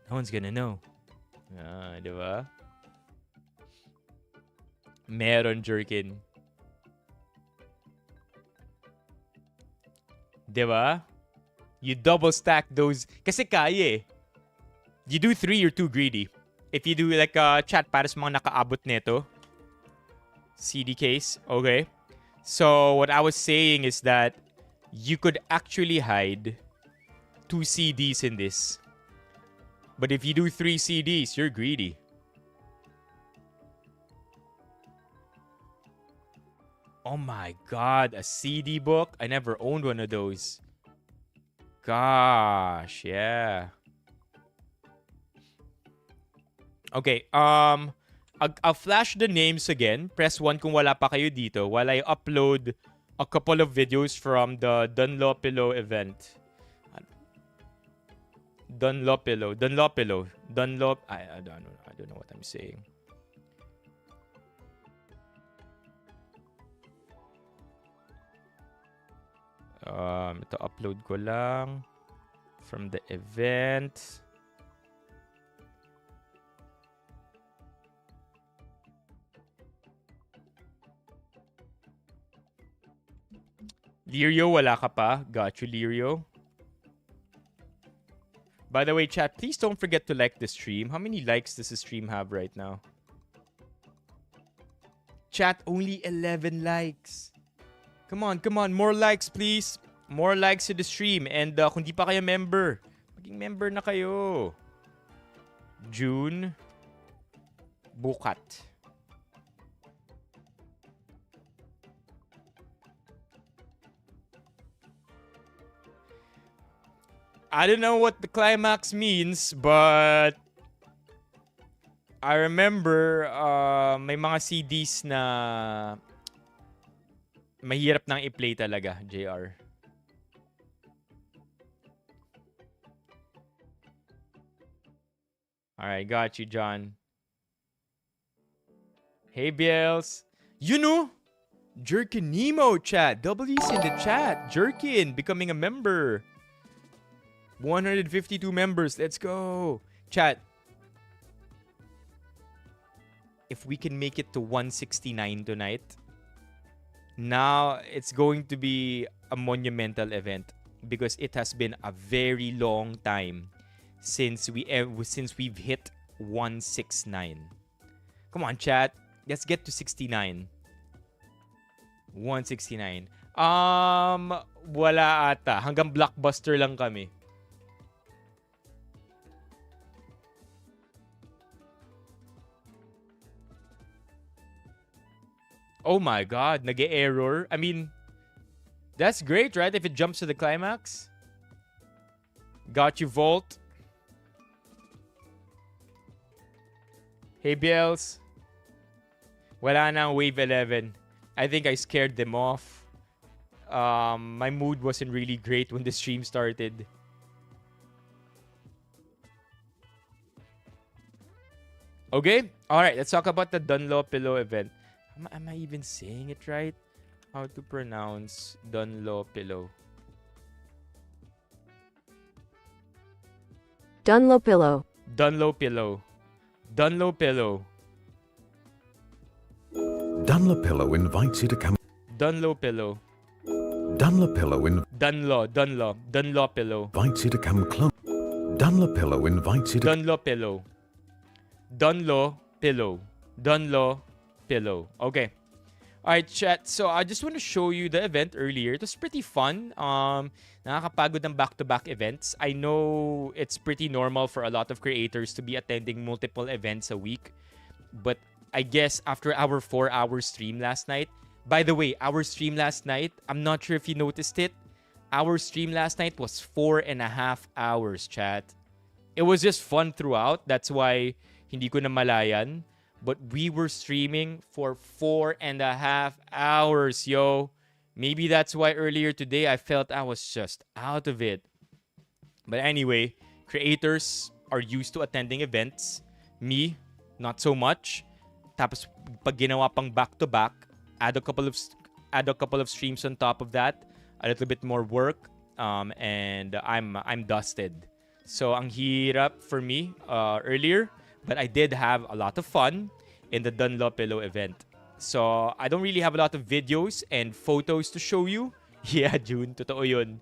No one's gonna know. Ah, di ba? Meron, Jerkin. Di ba? You double stack those. Kasi kaya eh. You do 3, you're too greedy. If you do like chat para sa mga nakaabot neto. CD case, okay. So what I was saying is that you could actually hide 2 CDs in this. But if you do 3 CDs, you're greedy. Oh my God, a CD book? I never owned one of those. Gosh, yeah. Okay, I'll flash the names again. Press 1 kung wala pa kayo dito while I upload a couple of videos from the Dunlopilo event. Dunlopilo. I don't know what I'm saying. Ito upload ko lang from the event. Lirio, wala ka pa? Got you, Lirio. By the way, chat, please don't forget to like the stream. How many likes does the stream have right now? Chat, only 11 likes. Come on. More likes, please. More likes to the stream. And kung di pa kayo member, maging member na kayo. June Bukat. I don't know what the climax means, but I remember may mga CDs na mahirap nang i-play talaga, JR. Alright, got you, John. Hey, Biels. You know, Jerkin Nemo, chat. Double E's in the chat. Jerkin becoming a member. 152 members. Let's go. Chat. if we can make it to 169 tonight, now it's going to be a monumental event because it has been a very long time since we've hit 169. Come on, chat. Let's get to 69. 169. Wala ata. Hanggang blockbuster lang kami. Oh my God, nag-error. I mean, that's great, right? If it jumps to the climax. Got you, Volt. Hey, Biels. Wala na ang Wave 11. I think I scared them off. My mood wasn't really great when the stream started. Okay? Alright, let's talk about the Dunlopillow event. Am I even saying it right? How to pronounce Dunlopillow? Dunlopillow. Dunlopillow. Dunlopillow. Dunlopillow invites you to come. Dunlopillow. Dunlopillow Dunlopillow. Invites you to come close. Dunlopillow invites you to. Dunlopillow. Dunlopillow. Okay. Alright, chat. So, I just want to show you the event earlier. It was pretty fun. Nakakapagod ng back-to-back events. I know it's pretty normal for a lot of creators to be attending multiple events a week. But I guess after our 4-hour stream last night, by the way, our stream last night, I'm not sure if you noticed it. Our stream last night was 4.5 hours, chat. It was just fun throughout. That's why hindi ko na malayan. But we were streaming for 4.5 hours, yo. Maybe that's why earlier today I felt I was just out of it. But anyway, creators are used to attending events. Me, not so much. Tapos pag ginawa pang back-to-back, add a couple of streams on top of that, a little bit more work, and I'm dusted. So ang hirap for me earlier, but I did have a lot of fun in the Dunlopillow event. So I don't really have a lot of videos and photos to show you. Yeah, June, totoo yun.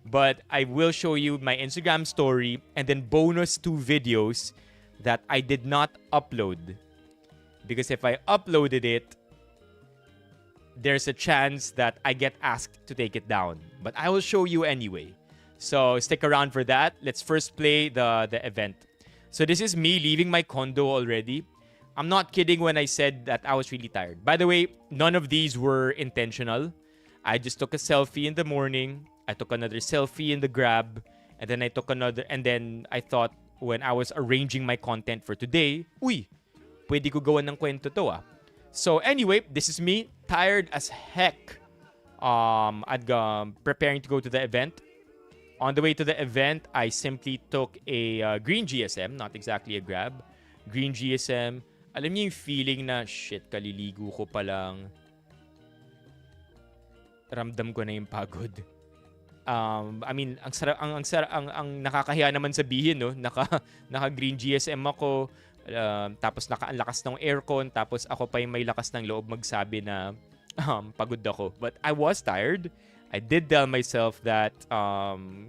But I will show you my Instagram story and then bonus 2 videos that I did not upload. Because if I uploaded it, there's a chance that I get asked to take it down. But I will show you anyway. So stick around for that. Let's first play the event. So this is me leaving my condo already. I'm not kidding when I said that I was really tired. By the way, none of these were intentional. I just took a selfie in the morning. I took another selfie in the Grab. And then I took another. And then I thought when I was arranging my content for today, uy, pwede ko gawan ng kwento to ah. So anyway, this is me, tired as heck. Preparing to go to the event. On the way to the event, I simply took a green GSM, not exactly a Grab. Green GSM. Alam niyo yung feeling na, shit, kaliligo ko pa lang. Ramdam ko na yung pagod. I mean, ang nakakahiya naman sabihin, no? Naka green GSM ako. Tapos ang lakas ng aircon, tapos ako pa yung may lakas ng loob magsabi na pagod ako. But I was tired. I did tell myself that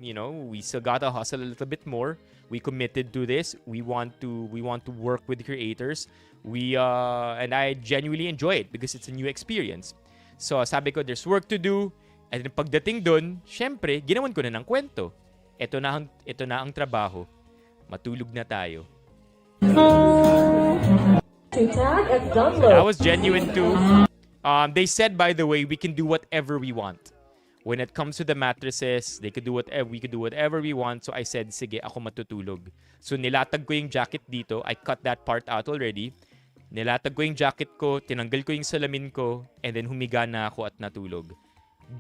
we still gotta hustle a little bit more. We committed to this. We want to work with creators. And I genuinely enjoy it because it's a new experience. So sabi ko, there's work to do. And pagdating dun, syempre, ginawan ko na ng kwento. Ito na ang trabaho. Matulog na tayo. That was genuine too. They said, by the way, we can do whatever we want. When it comes to the mattresses, we could do whatever we want. So I said, sige, ako matutulog. So nilatag ko yung jacket dito. I cut that part out already. Nilatag ko yung jacket ko, tinanggal ko yung salamin ko, and then humiga na ako at natulog.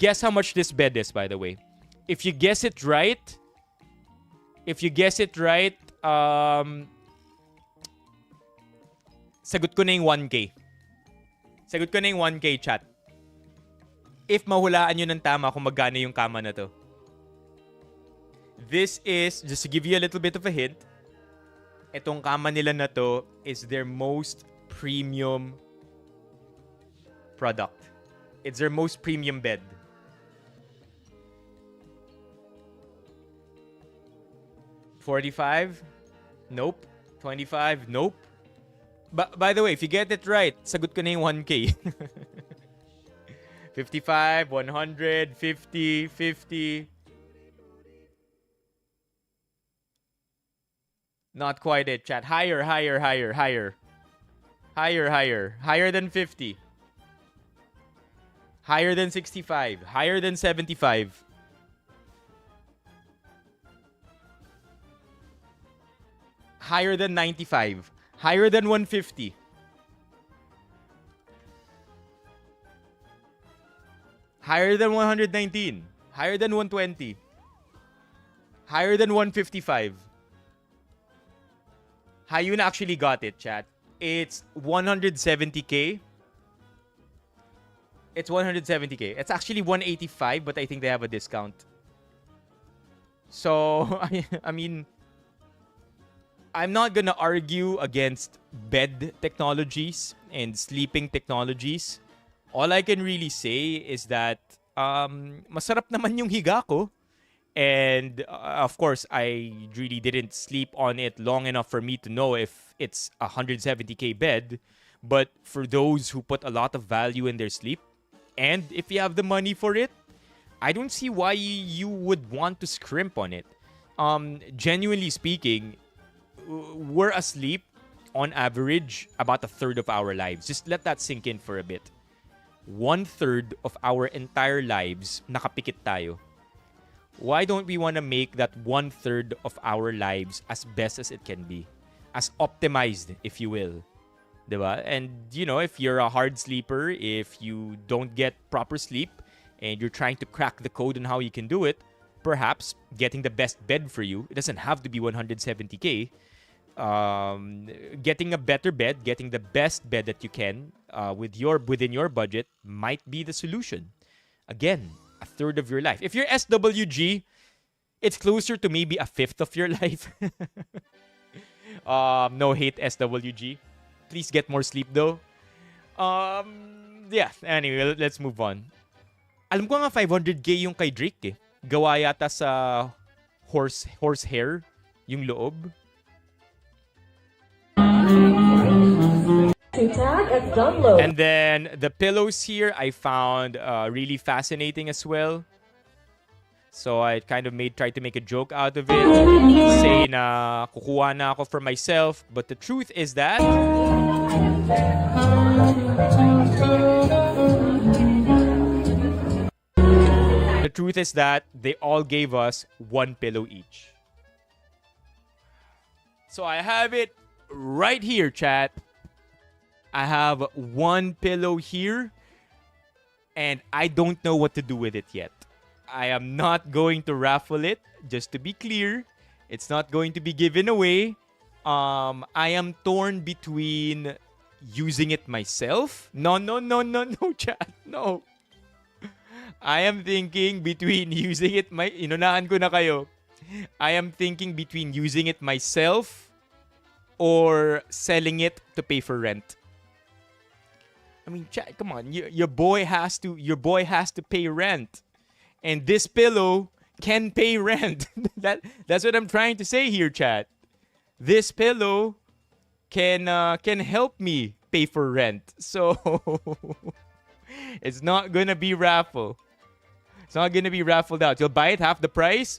Guess how much this bed is, by the way. If you guess it right, sagot ko na yung 1K. Sagot ko na yung 1K, chat. If mahulaan nyo ng tama kung magkano yung kama na to. This is, just to give you a little bit of a hint, itong kama nila na to is their most premium product. It's their most premium bed. $45? Nope. $25? Nope. By the way, if you get it right, sagot ko na yung 1K. 55, 100, 50, 50. Not quite it, chat. Higher, higher, higher, higher. Higher, higher. Higher than 50. Higher than 65. Higher than 75. Higher than 95. Higher than 150. Higher than 119. Higher than 120. Higher than 155. Hayun actually got it, chat. It's 170k. It's 170k. It's actually 185, but I think they have a discount. So, I mean, I'm not gonna argue against bed technologies and sleeping technologies. All I can really say is that masarap naman yung higa ko. And of course, I really didn't sleep on it long enough for me to know if it's a 170k bed. But for those who put a lot of value in their sleep, and if you have the money for it, I don't see why you would want to scrimp on it. Genuinely speaking, we're asleep on average about a third of our lives. Just let that sink in for a bit. 1/3 of our entire lives, nakapikit tayo. Why don't we want to make that 1/3 of our lives as best as it can be? As optimized, if you will. Diba? And, you know, if you're a hard sleeper, if you don't get proper sleep, and you're trying to crack the code on how you can do it, perhaps getting the best bed for you, it doesn't have to be 170k. Getting a better bed, getting the best bed that you can within your budget might be the solution. Again, a third of your life. If you're SWG, it's closer to maybe a fifth of your life. No hate, SWG. Please get more sleep though. Yeah, anyway, let's move on. Alam ko nga 500k yung kay Drake eh. Gawa yata sa horse hair yung loob. And then the pillows here I found really fascinating as well. So I kind of tried to make a joke out of it. Say na kukuha na ako for myself. But the truth is that they all gave us one pillow each. So I have it right here, chat. I have one pillow here, and I don't know what to do with it yet. I am not going to raffle it, just to be clear. It's not going to be given away. I am torn between using it myself. No, chat. No. I am thinking between using it inunahan ko na kayo. I am thinking between using it myself or selling it to pay for rent. I mean, chat, come on. Your boy has to pay rent. And this pillow can pay rent. That's what I'm trying to say here, chat. This pillow can help me pay for rent. So it's not gonna be raffle. It's not gonna be raffled out. You'll buy it half the price.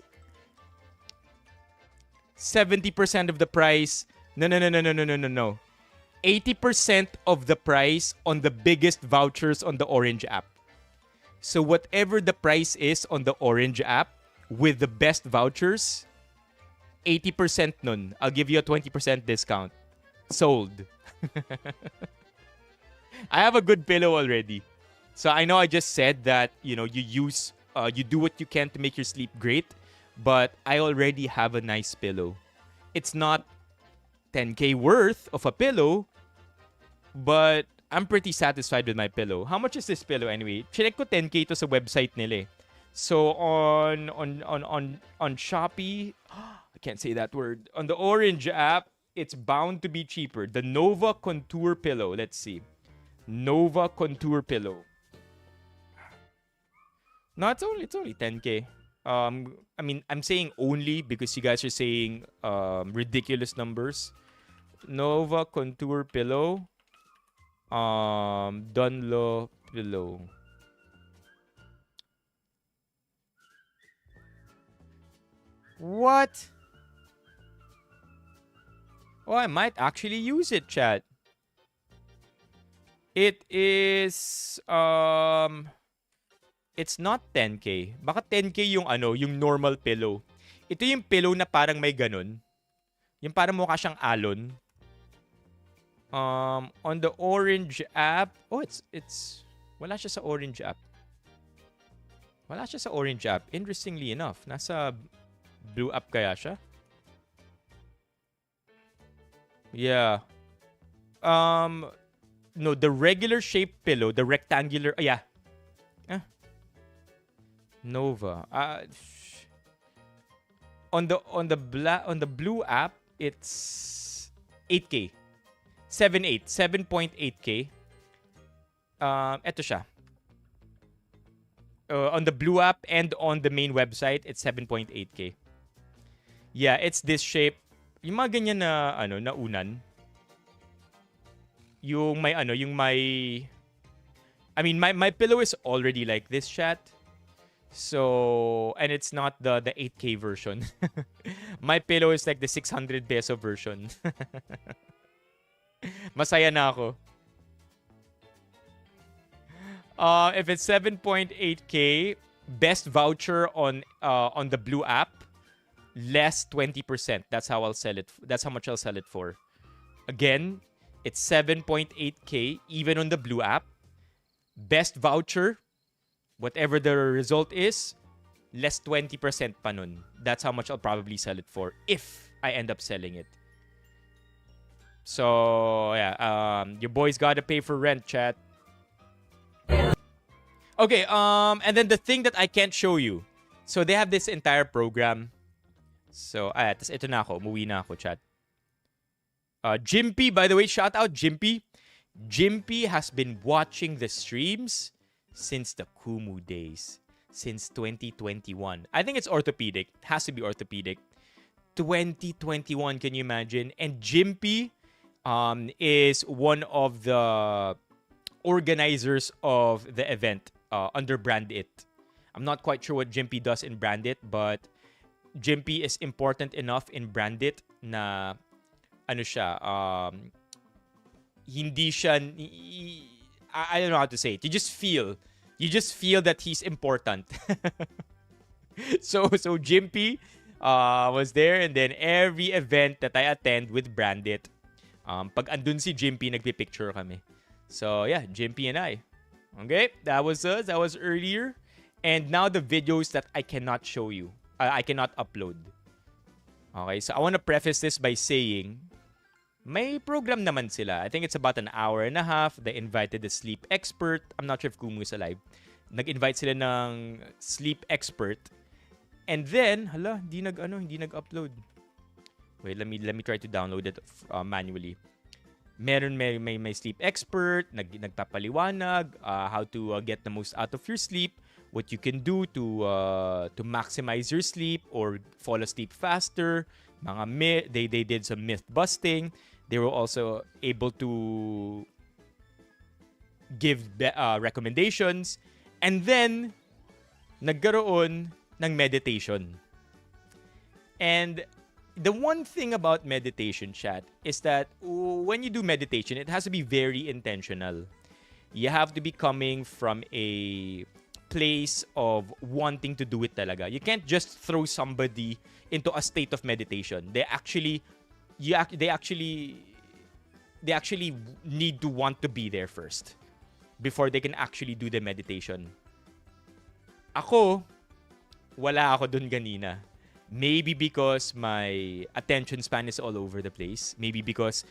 70% of the price. No. 80% of the price on the biggest vouchers on the Orange app. So whatever the price is on the Orange app with the best vouchers, 80% nun. I'll give you a 20% discount. Sold. I have a good pillow already. So I know I just said that, you do what you can to make your sleep great, but I already have a nice pillow. It's not 10k worth of a pillow, but I'm pretty satisfied with my pillow. How much is this pillow anyway? Check ko 10k to sa website nila. So on Shopee, I can't say that word. On the Orange app, it's bound to be cheaper. The Nova Contour Pillow. Let's see. Nova Contour Pillow. No, it's only 10K. I mean, I'm saying only because you guys are saying ridiculous numbers. Nova Contour Pillow. Dunlop Pillow. What? Oh, I might actually use it, chat. It is it's not 10K. Baka 10K yung yung normal pillow. Ito yung pillow na parang may ganun. Yung parang mukha siyang alon. On the Orange app, it's wala siya sa Orange app. Wala siya sa Orange app. Interestingly enough, nasa Blue app kaya siya? Yeah. No, the regular shaped pillow, the rectangular, yeah. Nova. On the Blue app, it's 8K. 7.8K. Eto siya. On the Blue app and on the main website, it's 7.8K. Yeah, it's this shape. Yung mga ganyan na na unan. Yung may I mean, my pillow is already like this, chat. So, and it's not the 8K version. My pillow is like the 600 peso version. Masaya na ako. If it's 7.8K, best voucher on the Blue app, less 20%. That's how I'll sell it. That's how much I'll sell it for. Again, it's 7.8K even on the Blue app. Best voucher, whatever the result is, less 20% pa nun. That's how much I'll probably sell it for if I end up selling it. So, yeah, your boys gotta pay for rent, chat. Okay, and then the thing that I can't show you. So, they have this entire program. So, tas ito na ako. Umuwi na ako, chat. Jimpy, by the way, shout out Jimpy. Jimpy has been watching the streams since the Kumu days. Since 2021. I think it's orthopedic. It has to be orthopedic. 2021, can you imagine? And Jimpy is one of the organizers of the event under Brand It. I'm not quite sure what Jimpy does in Brand It, but Jimpy is important enough in Brand It na siya, hindi siya, I don't know how to say it. You just feel that he's important. So Jimpy was there, and then every event that I attend with Brand It, pag andun si Jimpy, nagpipicture kami. So yeah, Jimpy and I. Okay, that was us. That was earlier. And now the videos that I cannot show you. I cannot upload. Okay, so I want to preface this by saying, may program naman sila. I think it's about an hour and a half. They invited a sleep expert. I'm not sure if Kumu is alive. Nag-invite sila ng sleep expert. And then, hindi nag-upload. Wait, let me try to download it manually. May sleep expert, nagpapaliwanag how to get the most out of your sleep, what you can do to maximize your sleep or fall asleep faster. They did some myth busting. They were also able to give recommendations, and then nagkaroon ng meditation. And the one thing about meditation, chat, is that when you do meditation, it has to be very intentional. You have to be coming from a place of wanting to do it talaga. You can't just throw somebody into a state of meditation. They actually need to want to be there first before they can actually do the meditation. Ako, wala ako dun ganina. Maybe because my attention span is all over the place. Maybe because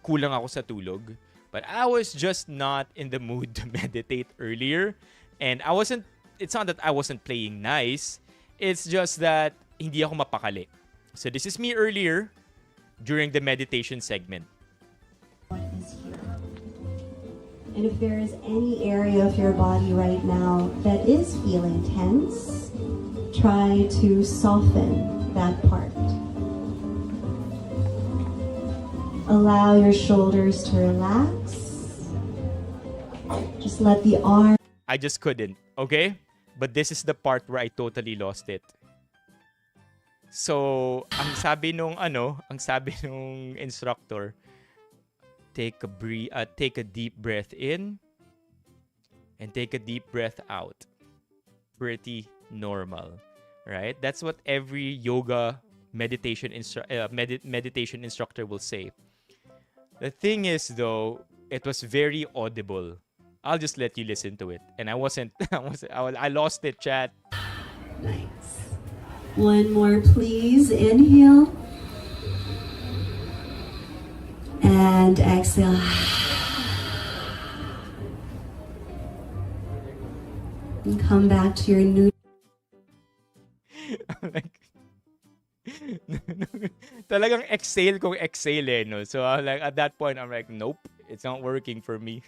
kulang ako sa tulog. But I was just not in the mood to meditate earlier. And it's not that I wasn't playing nice. It's just that hindi ako mapakali. So this is me earlier. during the meditation segment. What is here? And if there is any area of your body right now that is feeling tense, try to soften that part. Allow your shoulders to relax. Just let the arm. I just couldn't, okay? But this is the part where I totally lost it. So, ang sabi nung instructor, take a deep breath in and take a deep breath out. Pretty normal, right? That's what every yoga meditation instructor will say. The thing is, though, it was very audible. I'll just let you listen to it. And I lost it, chat. Nice. One more, please. Inhale. And exhale. And come back to your new. Talagang exhale kung exhale eh, no? So like at that point I'm like, nope, it's not working for me.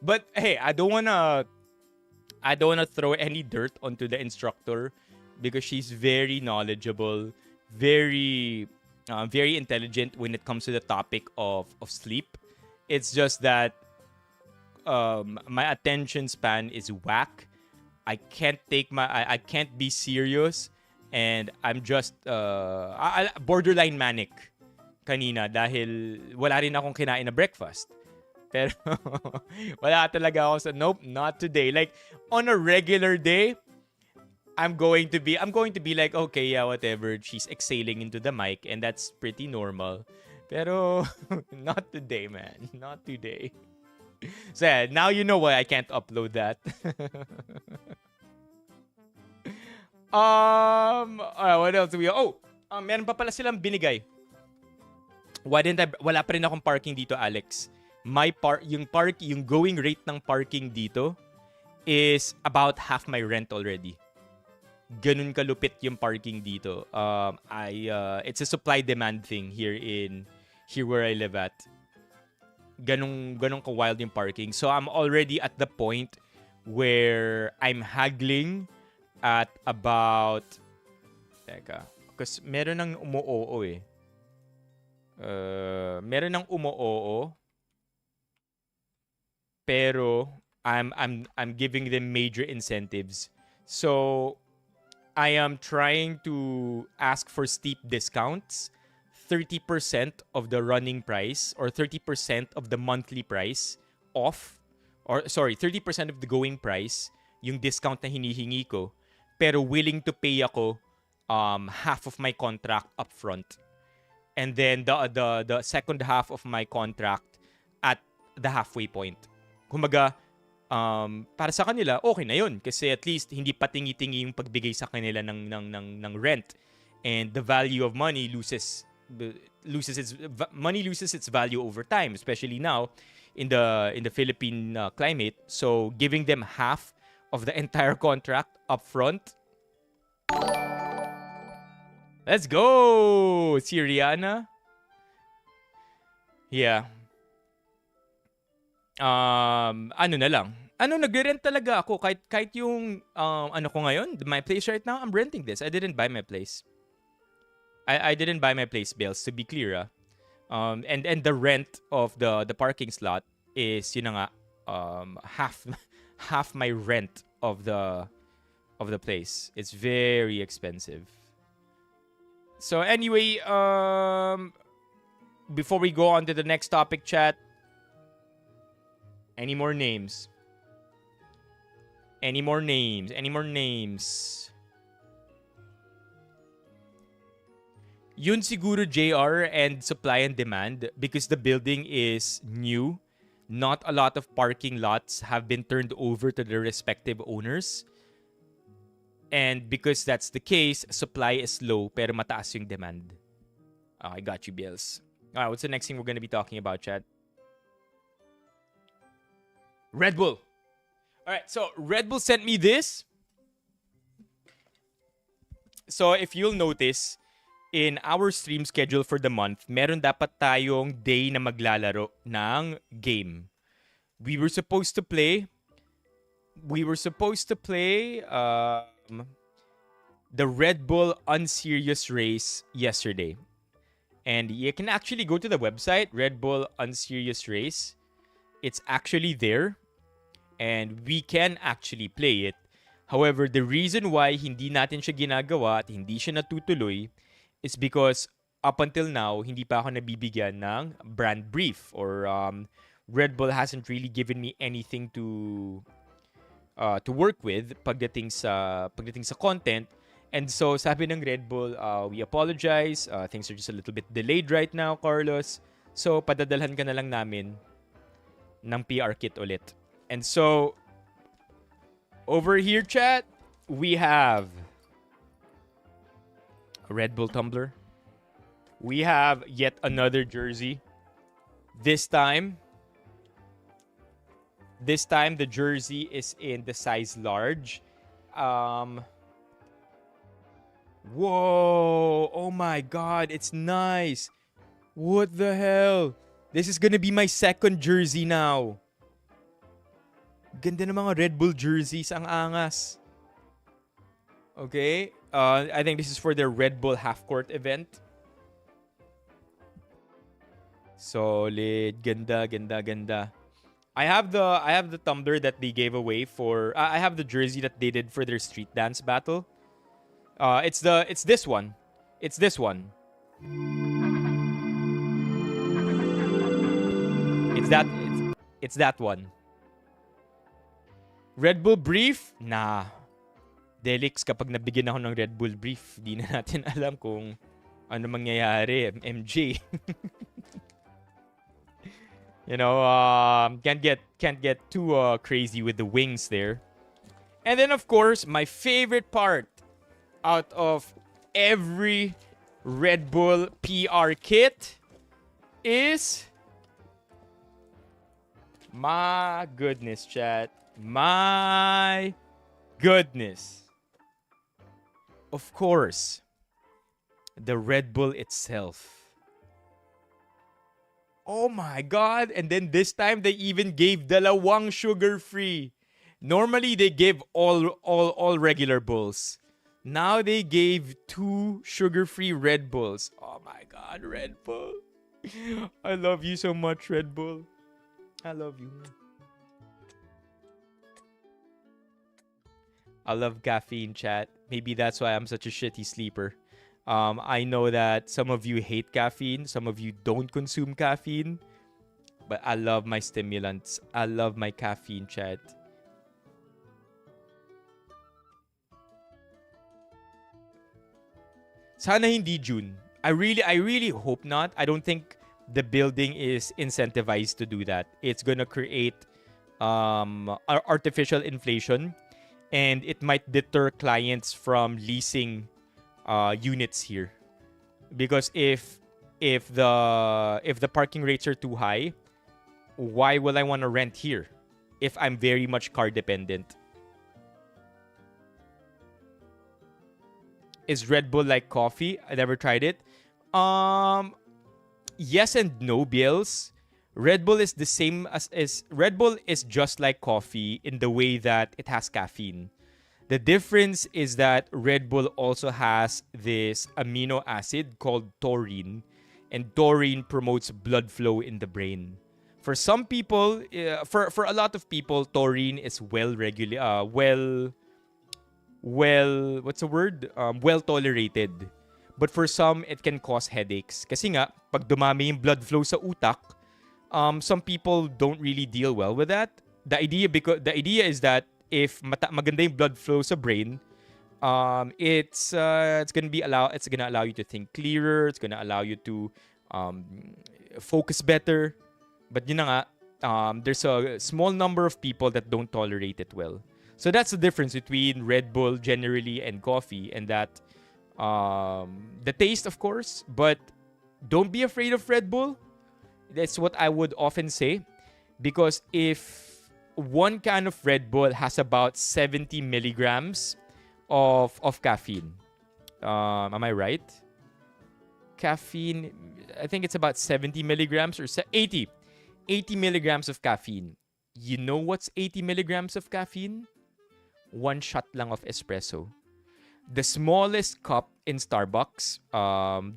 But hey, I don't wanna throw any dirt onto the instructor because she's very knowledgeable, very intelligent when it comes to the topic of sleep. It's just that my attention span is whack. I can't be serious, and I'm just borderline manic kanina dahil wala rin akong kinain na breakfast. Pero wala talaga ako sa nope, not today. Like on a regular day, I'm going to be like, okay, yeah, whatever. She's exhaling into the mic and that's pretty normal. Pero not today, man. Not today. So yeah, now you know why I can't upload that. What else do we... meron pa pala silang binigay. Wala pa rin akong parking dito, Alex. Yung going rate ng parking dito is about half my rent already. Ganun kalupit yung parking dito. It's a supply demand thing here where I live at. Ganun ka wild yung parking. So I'm already at the point where I'm haggling at about kasi meron ng umu-oo eh. Meron ng umu-oo. Pero I'm giving them major incentives. So I am trying to ask for steep discounts. 30% of the running price or 30% of the monthly price off, or sorry, 30% of the going price yung discount na hinihingi ko, pero willing to pay ako half of my contract upfront, and then the second half of my contract at the halfway point. Kumaga, para sa kanila okay na yun kasi at least hindi patingi-tingi yung pagbigay sa kanila ng rent, and the value of money loses its value over time, especially now in the Philippine climate. So giving them half of the entire contract up front. Let's go, Siriana. Yeah. Nagre-rent talaga ako kahit yung ko ngayon, my place right now, I'm renting this. I didn't buy my place. I didn't buy my place, Bells, to be clear. And the rent of the parking slot is yun na nga, half my rent of the place. It's very expensive. So anyway, before we go on to the next topic, chat, any more names? Any more names? Yun siguro, JR, and supply and demand, because the building is new. Not a lot of parking lots have been turned over to their respective owners. And because that's the case, supply is low pero mataas yung demand. I got you, Bills. Alright, what's the next thing we're going to be talking about, chat? Red Bull. Alright, so Red Bull sent me this. So if you'll notice, in our stream schedule for the month, meron dapat tayong day na maglalaro ng game. We were supposed to play the Red Bull Unserious Race yesterday. And you can actually go to the website, Red Bull Unserious Race. It's actually there. And we can actually play it. However, the reason why hindi natin siya ginagawa at hindi siya natutuloy is because up until now, hindi pa ako nabibigyan ng brand brief or Red Bull hasn't really given me anything to work with pagdating sa content. And so, sabi ng Red Bull, we apologize. Things are just a little bit delayed right now, Carlos. So, padadalhan ka na lang namin ng PR kit ulit. And so, over here, chat, we have a Red Bull tumbler. We have yet another jersey. This time, the jersey is in the size large. Whoa! Oh my God, it's nice. What the hell? This is gonna be my second jersey now. Ganda ng mga Red Bull jerseys, ang angas. Okay, I think this is for their Red Bull half-court event. Solid, ganda. I have the tumbler that they gave away for. I have the jersey that they did for their street dance battle. It's this one. It's this one. It's that one. Red Bull brief? Nah. Delix, kapag nabigyan ako ng Red Bull brief, di na natin alam kung ano mangyayari. MJ. You know, can't get too crazy with the wings there. And then, of course, my favorite part out of every Red Bull PR kit is... My goodness, chat. My goodness. Of course, the Red Bull itself. Oh my God. And then this time, they even gave dalawang sugar-free. Normally, they give all regular Bulls. Now they gave 2 sugar-free Red Bulls. Oh my God, Red Bull. I love you so much, Red Bull. I love you. I love caffeine, chat. Maybe that's why I'm such a shitty sleeper. I know that some of you hate caffeine. Some of you don't consume caffeine. But I love my stimulants. I love my caffeine, chat. Sana hindi June. I really hope not. I don't think the building is incentivized to do that. It's gonna create artificial inflation, and it might deter clients from leasing units here. Because if the parking rates are too high, why will I want to rent here if I'm very much car dependent? Is Red Bull like coffee? I never tried it. Yes and no, Bills. Red Bull is the same as Red Bull is just like coffee in the way that it has caffeine. The difference is that Red Bull also has this amino acid called taurine, and taurine promotes blood flow in the brain. For some people, for a lot of people, taurine is well tolerated. But for some, it can cause headaches. Kasi nga, pag dumami yung blood flow sa utak, some people don't really deal well with that. The idea is that if maganda yung blood flow sa brain, it's gonna allow you to think clearer. It's gonna allow you to focus better. But yun na nga, there's a small number of people that don't tolerate it well. So that's the difference between Red Bull generally and coffee, and that the taste, of course, but don't be afraid of Red Bull. That's what I would often say, because if one can of Red Bull has about 70 milligrams of caffeine, am I right? caffeine. I think it's about 70 milligrams or 80. 80 milligrams of caffeine. You know what's 80 milligrams of caffeine? One shot lang of espresso. The smallest cup in Starbucks, a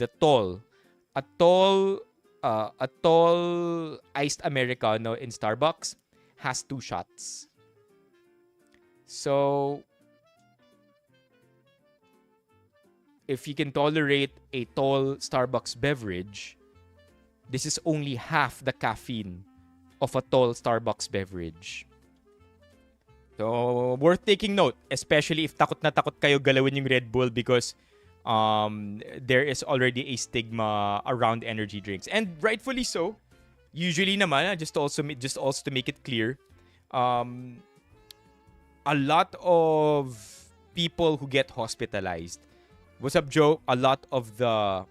tall iced Americano in Starbucks has 2 shots. So, if you can tolerate a tall Starbucks beverage, this is only half the caffeine of a tall Starbucks beverage. So, worth taking note, especially if takot na takot kayo galawin yung Red Bull because there is already a stigma around energy drinks. And rightfully so. Usually naman, just also to make it clear, a lot of people who get hospitalized, what's up, Joe? A lot of the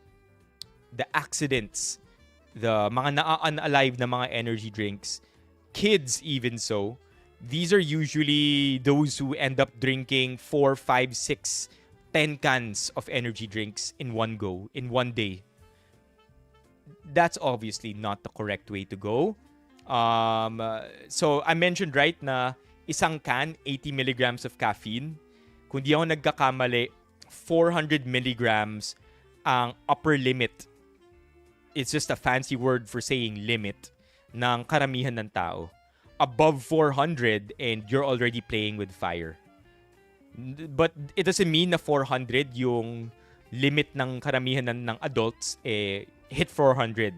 accidents, the mga na-unalive na mga energy drinks, kids even so, these are usually those who end up drinking 4, 5, 6, 10 cans of energy drinks in one go, in one day. That's obviously not the correct way to go. So I mentioned right na isang can, 80 milligrams of caffeine. Kung di ako nagkakamali, 400 milligrams ang upper limit. It's just a fancy word for saying limit ng karamihan ng tao. Above 400 and you're already playing with fire. But it doesn't mean na 400 yung limit ng karamihan ng adults hit 400.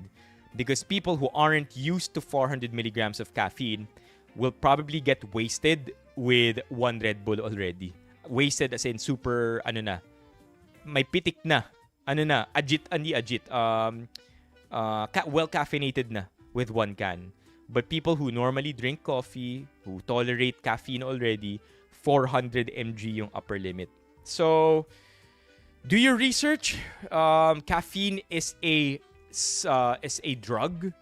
Because people who aren't used to 400 milligrams of caffeine will probably get wasted with one Red Bull already. Wasted as in super, may pitik na. Well caffeinated na with one can. But people who normally drink coffee, who tolerate caffeine already, 400 mg yung upper limit. So, do your research. Caffeine is a drug,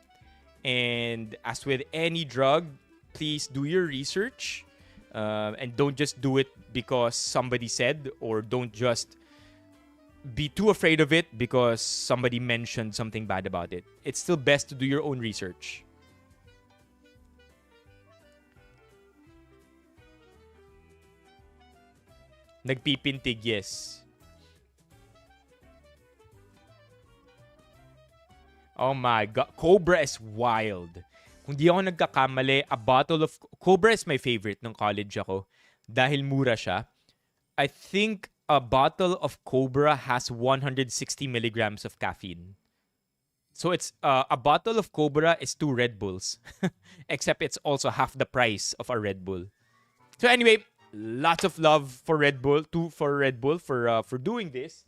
and as with any drug, please do your research, and don't just do it because somebody said, or don't just be too afraid of it because somebody mentioned something bad about it. It's still best to do your own research. Nagpipintig, yes. Oh my God. Cobra is wild. Kung di ako nagkakamali, a bottle of... Cobra is my favorite nung college ako. Dahil mura siya. I think a bottle of Cobra has 160 milligrams of caffeine. So it's a bottle of Cobra is 2 Red Bulls. Except it's also half the price of a Red Bull. So anyway, lots of love for Red Bull, for doing this.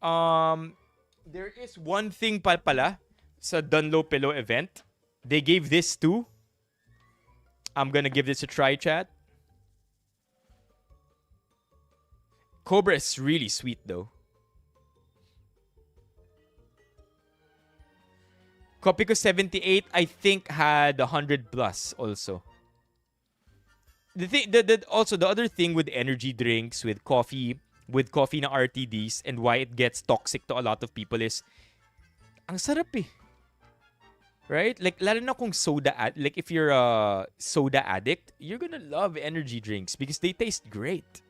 There is one thing pala sa Dunlopillow event. They gave this too. I'm gonna give this a try, chat. Cobra is really sweet though. Copico 78, I think, had 100 plus also. The other thing with energy drinks, with coffee na RTDs, and why it gets toxic to a lot of people is, ang sarap eh. Right? Like, lalo na kung like if you're a soda addict, you're gonna love energy drinks because they taste great.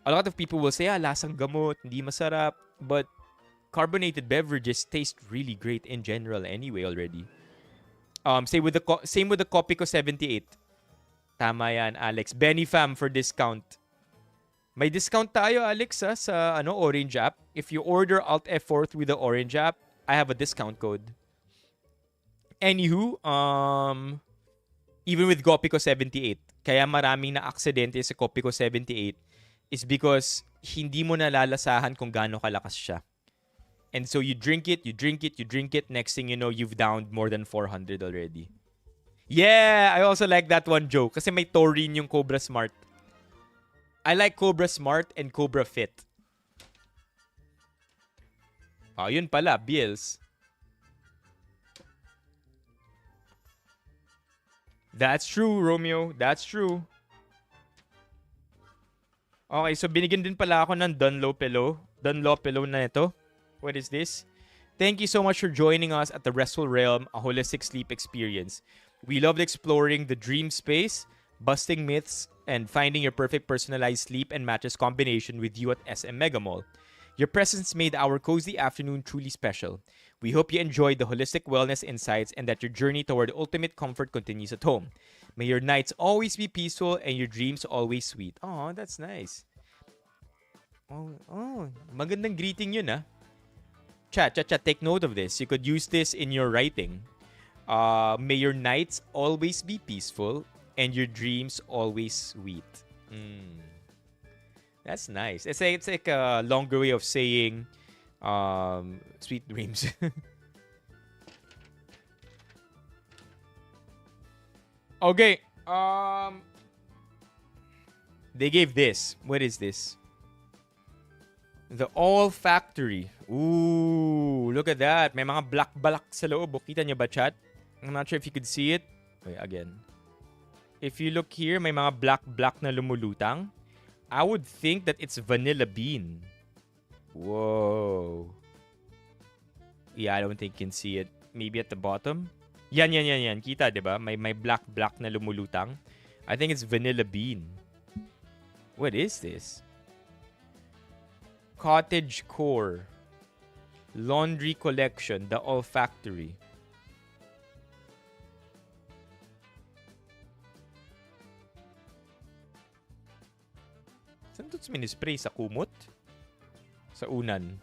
A lot of people will say, lasang gamot, hindi masarap, but carbonated beverages taste really great in general anyway already. Same with the Copico 78. Tama yan, Alex. Benifam for discount. May discount tayo, Alex, sa Orange app. If you order Alt F4 through the Orange app, I have a discount code. Anywho, even with Copico 78, kaya maraming na-aksidente sa Copico 78 is because hindi mo nalalasahan kung gaano kalakas siya. And so you drink it, next thing you know, you've downed more than 400 already. Yeah, I also like that one, Joe. Kasi may taurine yung Cobra Smart. I like Cobra Smart and Cobra Fit. Yun pala, Bills. That's true, Romeo. That's true. Okay, so binigyan din pala ako ng Dunlopillow na ito. What is this? Thank you so much for joining us at the Restful Realm, a holistic sleep experience. We loved exploring the dream space, busting myths, and finding your perfect personalized sleep and mattress combination with you at SM Mega Mall. Your presence made our cozy afternoon truly special. We hope you enjoyed the holistic wellness insights and that your journey toward ultimate comfort continues at home. May your nights always be peaceful and your dreams always sweet. Oh, that's nice. Oh, magandang greeting yun, ah. Chat, take note of this. You could use this in your writing. May your nights always be peaceful and your dreams always sweet. That's nice. It's like a longer way of saying sweet dreams. Okay. They gave this. What is this? The All Factory. Ooh, look at that. May mga black sa loob. Kita niyo ba, chat? I'm not sure if you could see it. Wait, again. If you look here, may mga black na lumulutang. I would think that it's vanilla bean. Whoa. Yeah, I don't think you can see it. Maybe at the bottom. Yan. Kita, diba? May black na lumulutang. I think it's vanilla bean. What is this? Cottage Core. Laundry Collection. The All Factory. Saan ito minispray? Sa kumot? Sa unan.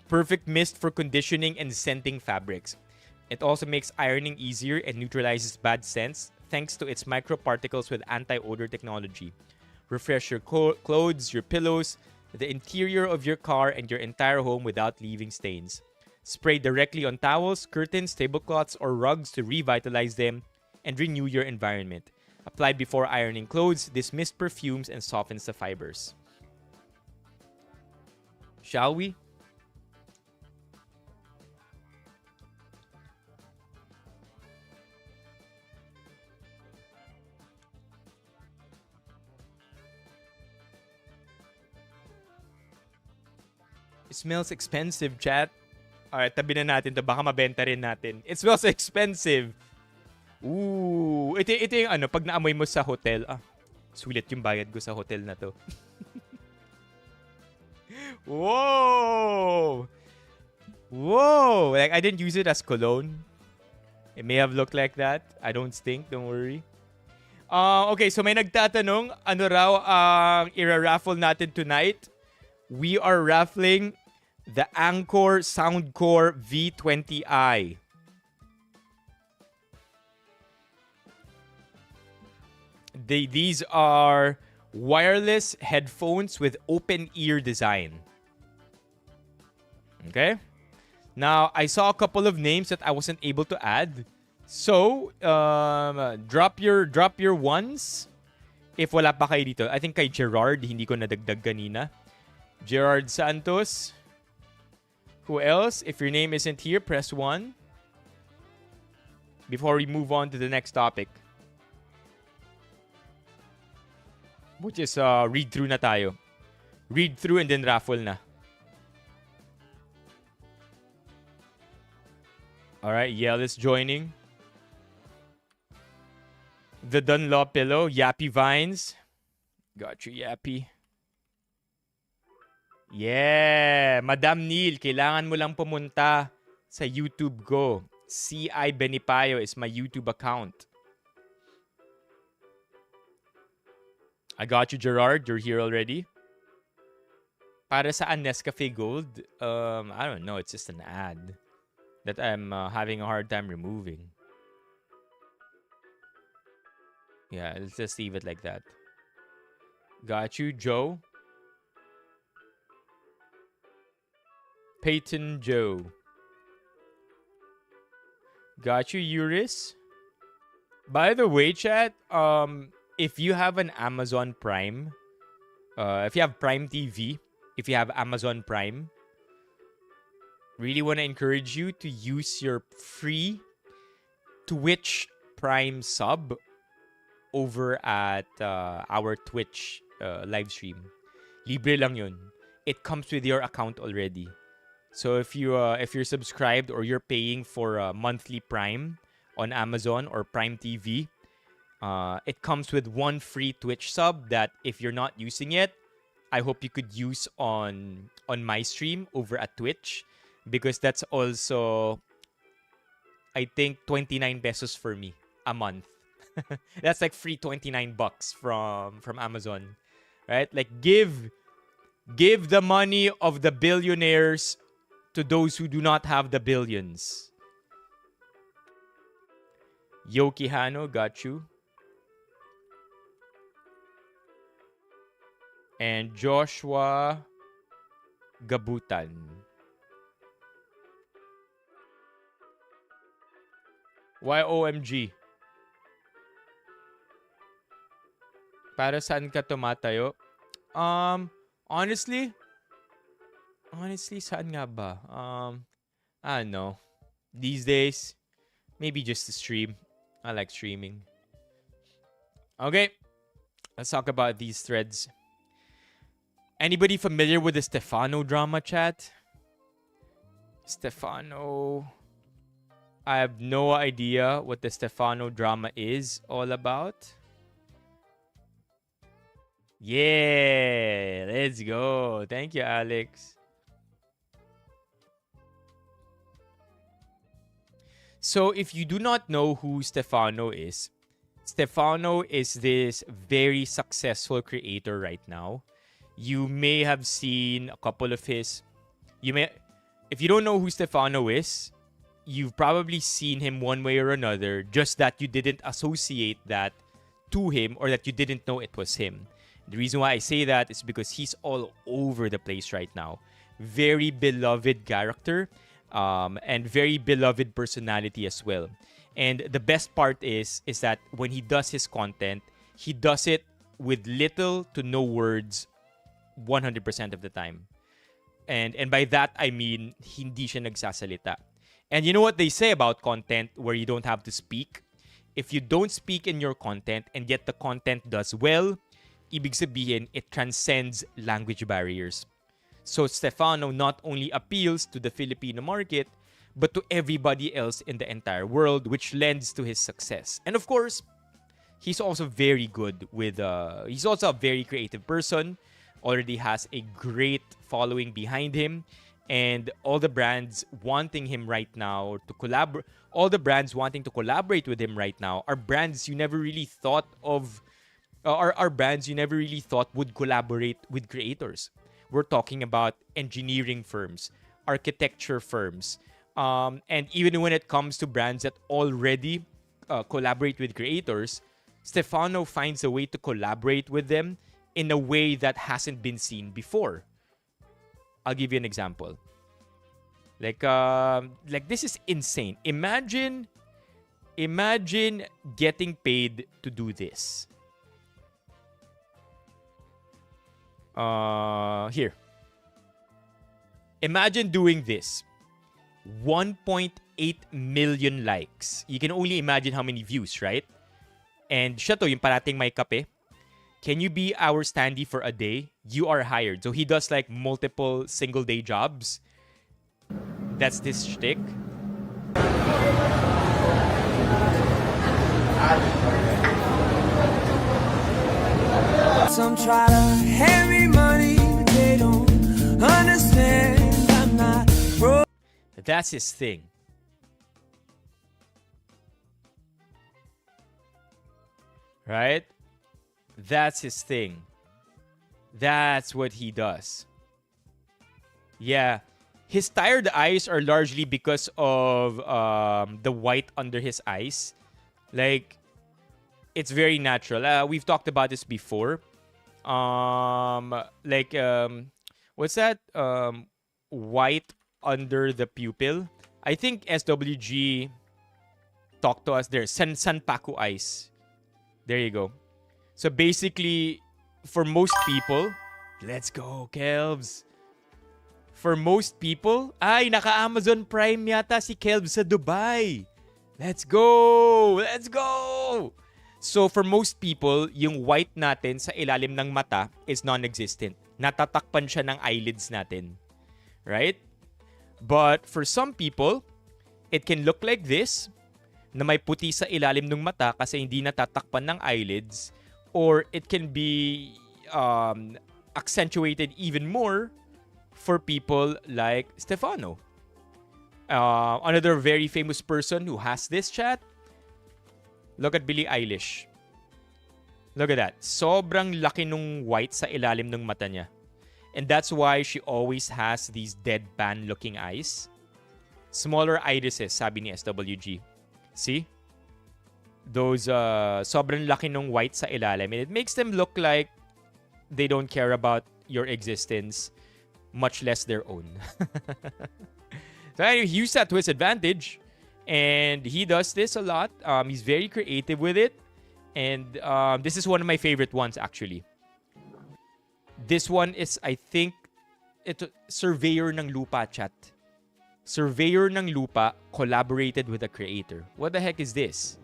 Perfect mist for conditioning and scenting fabrics. It also makes ironing easier and neutralizes bad scents thanks to its microparticles with anti-odor technology. Refresh your clothes, your pillows, the interior of your car, and your entire home without leaving stains. Spray directly on towels, curtains, tablecloths, or rugs to revitalize them and renew your environment. Applied before ironing clothes, this mist perfumes and softens the fibers. Shall we? It smells expensive, chat. Alright, tabi na natin to. Baka mabenta rin natin. It smells expensive. Ooh. Ito yung ano, pag naamoy mo sa hotel. Sulit yung bayad ko sa hotel na to. Whoa! Whoa! Like, I didn't use it as cologne. It may have looked like that. I don't stink, don't worry. Okay, so may nagtatanong, ano raw ang ira-raffle natin tonight? We are raffling the Anker Soundcore V20i. These are wireless headphones with open ear design. Okay? Now, I saw a couple of names that I wasn't able to add. So, drop your ones if wala pa kayo dito. I think kay Gerard, hindi ko nadagdag kanina. Gerard Santos. Who else? If your name isn't here, press 1. Before we move on to the next topic. Which is read through na tayo. Read through and then raffle na. Alright, Yell is joining. The Dunlop Pillow. Yappy Vines. Got you, Yappy. Yeah! Madam Neil, kailangan mo lang pumunta sa YouTube ko. CI Benipayo is my YouTube account. I got you, Gerard. You're here already. Para saan Nescafe Gold? I don't know. It's just an ad that I'm having a hard time removing. Yeah, let's just leave it like that. Got you, Joe. Peyton Joe. Got you, Euris. By the way, chat, if you have an Amazon Prime, if you have Prime TV, if you have Amazon Prime, really want to encourage you to use your free Twitch Prime sub over at our Twitch live stream. Libre lang yun. it comes with your account already. So if you're subscribed or you're paying for a monthly Prime on Amazon or Prime TV, it comes with one free Twitch sub that if you're not using it, I hope you could use on my stream over at Twitch, because that's also, I think, 29 pesos for me a month. That's like free 29 bucks from Amazon, right? Like give the money of the billionaires to those who do not have the billions. Yoki Hano, got you. And Joshua Gabutan. Why OMG? Para saan ka tumatayo? Honestly, saan nga ba? I don't know. These days, maybe just to stream. I like streaming. Okay, let's talk about these threads. Anybody familiar with the Stefano drama, chat? Stefano. I have no idea what the Stefano drama is all about. Yeah, let's go. Thank you, Alex. So if you do not know who Stefano is this very successful creator right now. You may have seen a couple of his... If you don't know who Stefano is, you've probably seen him one way or another, just that you didn't associate that to him or that you didn't know it was him. The reason why I say that is because he's all over the place right now. Very beloved character, and very beloved personality as well. And the best part is that when he does his content, he does it with little to no words 100% of the time. And by that, I mean, hindi siya nagsasalita. And you know what they say about content where you don't have to speak? If you don't speak in your content and yet the content does well, ibig sabihin, it transcends language barriers. So Stefano not only appeals to the Filipino market, but to everybody else in the entire world, which lends to his success. And of course, he's also very good with... he's also a very creative person, already has a great following behind him, and all the brands wanting him right now to collaborate... All the brands wanting to collaborate with him right now are brands you never really thought of... are brands you never really thought would collaborate with creators. We're talking about engineering firms, architecture firms, and even when it comes to brands that already collaborate with creators, Stefano finds a way to collaborate with them in a way that hasn't been seen before. I'll give you an example. Like this is insane. Imagine getting paid to do this. Here. Imagine doing this. 1.8 million likes. You can only imagine how many views, right? And siya to, yung parating may kape. Can you be our standee for a day? You are hired. So he does like multiple single day jobs. That's this shtick. Some try to hand me money, but they don't understand I'm not broke. That's his thing. Right? That's his thing. That's what he does. Yeah. His tired eyes are largely because of the white under his eyes. Like, it's very natural. We've talked about this before. What's that? White under the pupil. I think SWG talked to us there. Sanpaku eyes. There you go. So basically, for most people, let's go, Kelvs. For most people, ay, naka-Amazon Prime yata si Kelvs sa Dubai. Let's go! Let's go! So for most people, yung white natin sa ilalim ng mata is non-existent. Natatakpan siya ng eyelids natin. Right? But for some people, it can look like this, na may puti sa ilalim ng mata kasi hindi natatakpan ng eyelids, or it can be accentuated even more for people like Stefano. Another very famous person who has this, chat. Look at Billie Eilish. Look at that. Sobrang laki nung white sa ilalim ng mata niya. And that's why she always has these deadpan-looking eyes. Smaller irises, sabi ni SWG. See? Those sobrang laki nung white sa ilalim. And it makes them look like they don't care about your existence, much less their own. So anyway, he used that to his advantage. And he does this a lot. He's very creative with it. And this is one of my favorite ones, actually. This one is, I think, ito, Surveyor ng Lupa, chat. Surveyor ng Lupa collaborated with a creator. What the heck is this?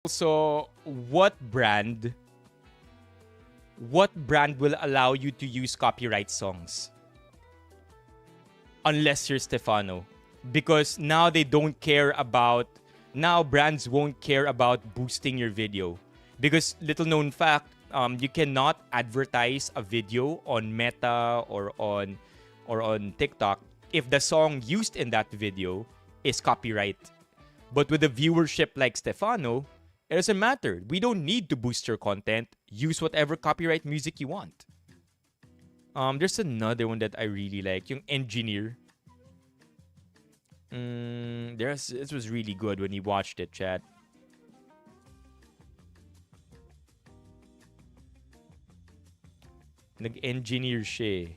Also, what brand will allow you to use copyright songs? Unless you're Stefano. Because now they don't care about, now brands won't care about boosting your video. Because little known fact, you cannot advertise a video on Meta or on TikTok if the song used in that video is copyright. But with a viewership like Stefano, it doesn't matter. We don't need to boost your content. Use whatever copyright music you want. There's another one that I really like. Yung Engineer. This was really good when you watched it, chat. Nag-engineer siya.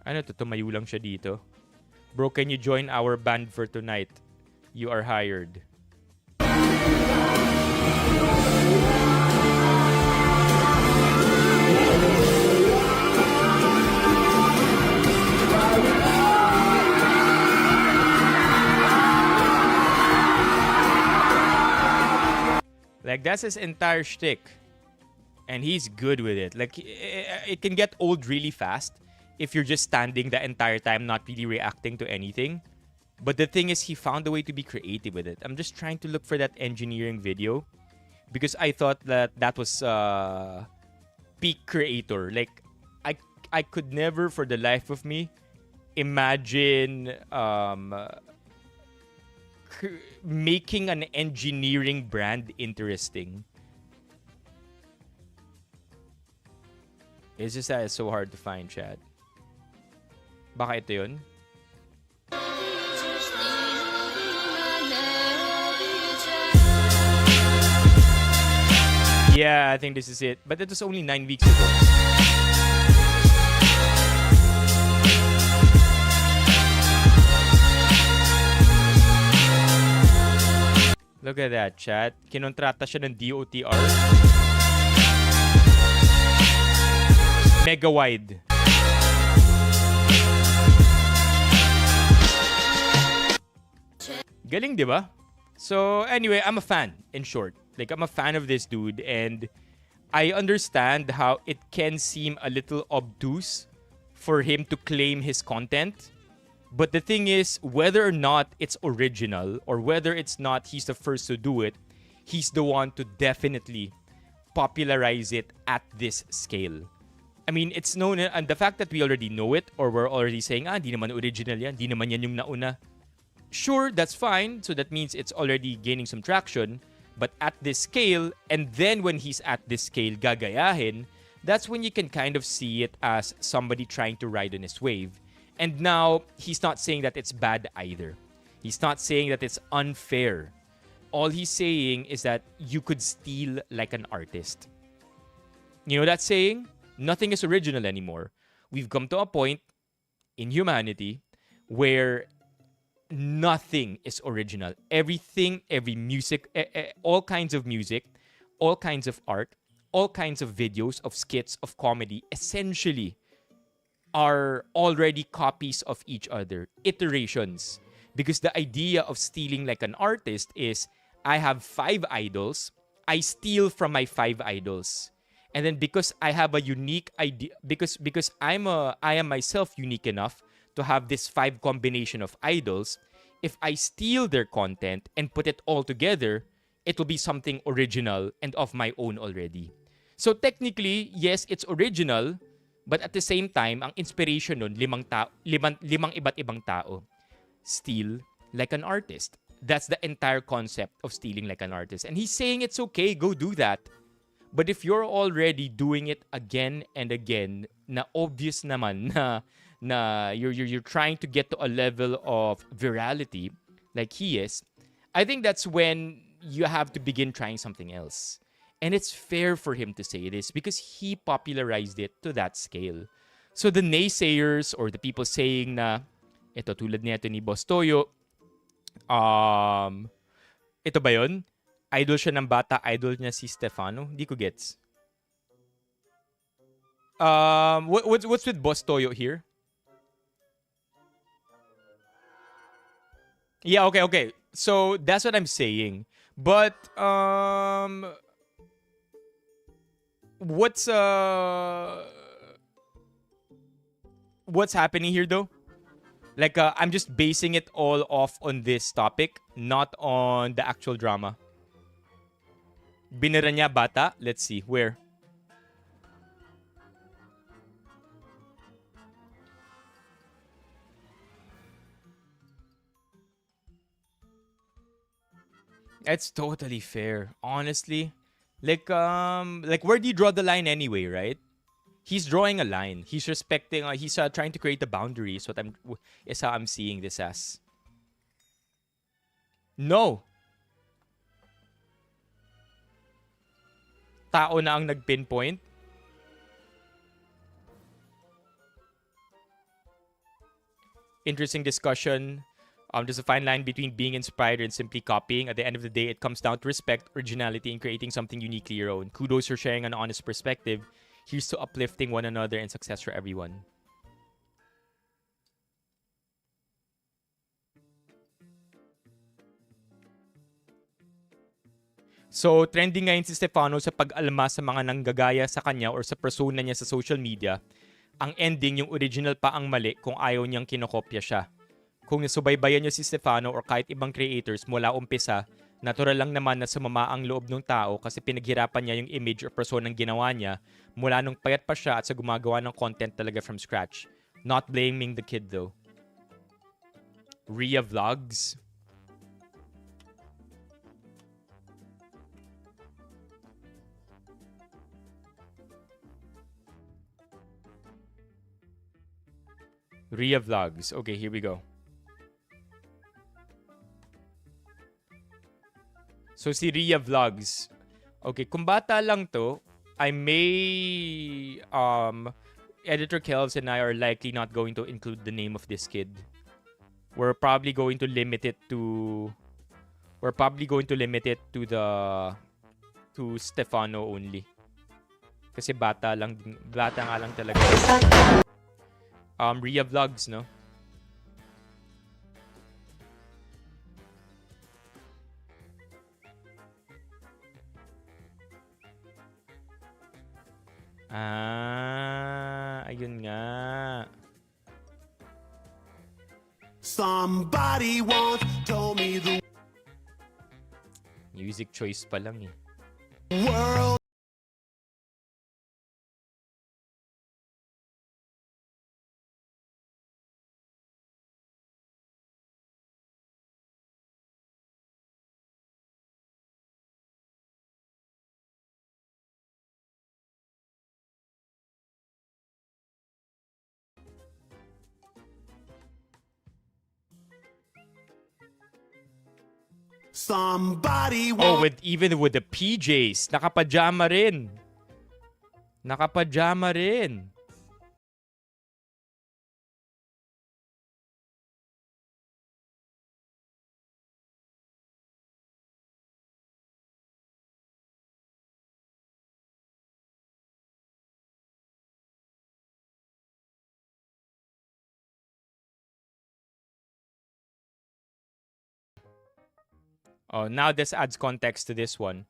Ano to? Tumayo lang siya dito. Bro, can you join our band for tonight? You are hired. Like, that's his entire shtick. And he's good with it. Like, it can get old really fast if you're just standing the entire time, not really reacting to anything. But the thing is, he found a way to be creative with it. I'm just trying to look for that engineering video because I thought that was peak creator. Like, I could never, for the life of me, imagine making an engineering brand interesting. It's just that it's so hard to find, chat. Baka ito yun? Yeah, I think this is it. But it was only 9 weeks ago. Look at that, chat. Kinontrata siya ng DOTR. Mega wide. Galing, di ba? So, anyway, I'm a fan, in short. Like, I'm a fan of this dude, and I understand how it can seem a little obtuse for him to claim his content. But the thing is, whether or not it's original, or whether it's not he's the first to do it, he's the one to definitely popularize it at this scale. I mean, it's known, and the fact that we already know it, or we're already saying, di naman original yan, di naman yan yung nauna. Sure, that's fine. So that means it's already gaining some traction. But at this scale, and then when he's at this scale, gagayahin, that's when you can kind of see it as somebody trying to ride on his wave. And now, he's not saying that it's bad either. He's not saying that it's unfair. All he's saying is that you could steal like an artist. You know that saying? Nothing is original anymore. We've come to a point in humanity where nothing is original. Everything, every music, all kinds of music, all kinds of art, all kinds of videos, of skits, of comedy, essentially are already copies of each other, iterations. Because the idea of stealing like an artist is, I have 5 idols, I steal from my 5 idols. And then because I have a unique idea, because I am myself unique enough to have this 5 combination of idols, if I steal their content and put it all together, it will be something original and of my own already. So technically, yes, it's original, but at the same time, ang inspiration nun, limang iba't ibang tao. Steal like an artist. That's the entire concept of stealing like an artist. And he's saying it's okay, go do that. But if you're already doing it again and again, na obvious naman na you're trying to get to a level of virality like he is, I think that's when you have to begin trying something else. And it's fair for him to say this because he popularized it to that scale. So the naysayers or the people saying na ito tulad nito ni Boss Toyo, ito ba yun? Idol siya ng bata, idol niya si Stefano? Hindi ko gets. What's with Boss Toyo here? Yeah, okay. So that's what I'm saying. But what's happening here though? Like I'm just basing it all off on this topic, not on the actual drama. Binira niya bata? Let's see. Where? It's totally fair. Honestly. Like where do you draw the line anyway, right? He's drawing a line. He's respecting, he's trying to create a boundary. Is how I'm seeing this as. No. Tao na ang nag-pinpoint. Interesting discussion. There's a fine line between being inspired and simply copying. At the end of the day, it comes down to respect, originality, and creating something uniquely your own. Kudos for sharing an honest perspective. Here's to uplifting one another and success for everyone. So, trending ngayon si Stefano sa pag-alma sa mga nanggagaya sa kanya or sa persona niya sa social media. Ang ending, yung original pa ang mali kung ayaw niyang kinokopya siya. Kung nasubaybayan niyo si Stefano or kahit ibang creators mula umpisa, natural lang naman na sumama ang loob ng tao kasi pinaghirapan niya yung image or personang ginawa niya mula nung payat pa siya at sa gumagawa ng content talaga from scratch. Not blaming the kid though. Rhea Vlogs. Rhea Vlogs. Okay, here we go. So si Rhea Vlogs. Okay, kung bata lang to, I may Editor Kelvs and I are likely not going to include the name of this kid. We're probably going to limit it to Stefano only. Kasi bata nga lang talaga. Rhea Vlogs, no? Ayun nga. Somebody once told me the Music choice pa lang eh. world Somebody Oh, wants even with the PJs, nakapajama rin. Nakapajama rin. Oh, now this adds context to this one.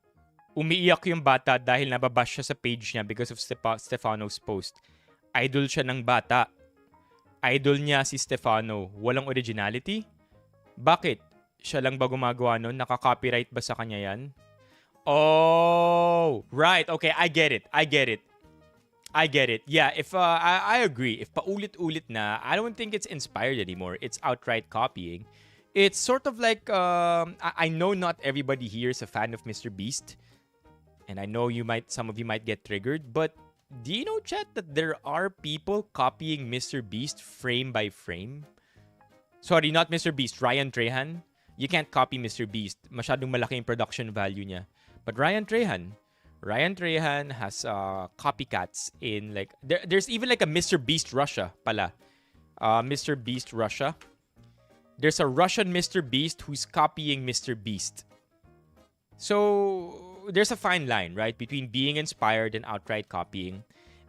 Umiiyak yung bata dahil nababash siya sa page niya because of Stefano's post. Idol siya ng bata. Idol niya si Stefano. Walang originality? Bakit? Siya lang ba gumagawa nun? Naka-copyright ba sa kanya yan? Oh, right. Okay, I get it. Yeah, if I agree. If paulit-ulit na, I don't think it's inspired anymore. It's outright copying. It's sort of like I know not everybody here is a fan of Mr. Beast, and I know some of you might get triggered, but do you know, chat, that there are people copying Mr. Beast frame by frame? Sorry, not Mr. Beast, Ryan Trehan. You can't copy Mr. Beast. Masyadong malaki yung production value niya. But Ryan Trehan has copycats in like there's even like a Mr. Beast Russia pala. Mr. Beast Russia. There's a Russian Mr. Beast who's copying Mr. Beast. So there's a fine line, right, between being inspired and outright copying.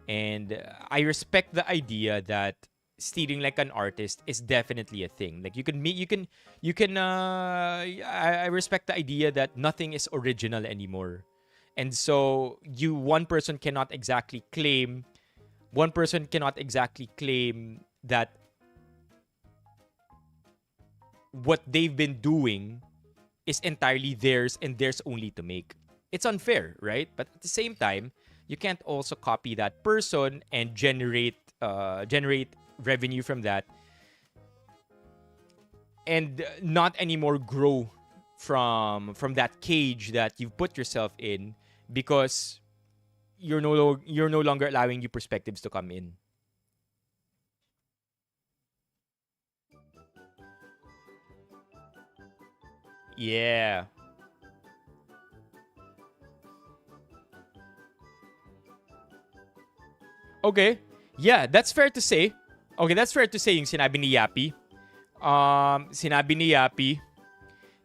And I respect the idea that stealing like an artist is definitely a thing. Like I respect the idea that nothing is original anymore. And so one person cannot exactly claim that what they've been doing is entirely theirs and theirs only to make. It's unfair, right? But at the same time, you can't also copy that person and generate revenue from that and not anymore grow from that cage that you've put yourself in because you're no longer allowing new perspectives to come in. Yeah. Okay. Yeah, that's fair to say. Okay, that's fair to say yung sinabi ni Yappy. Sinabi ni Yappy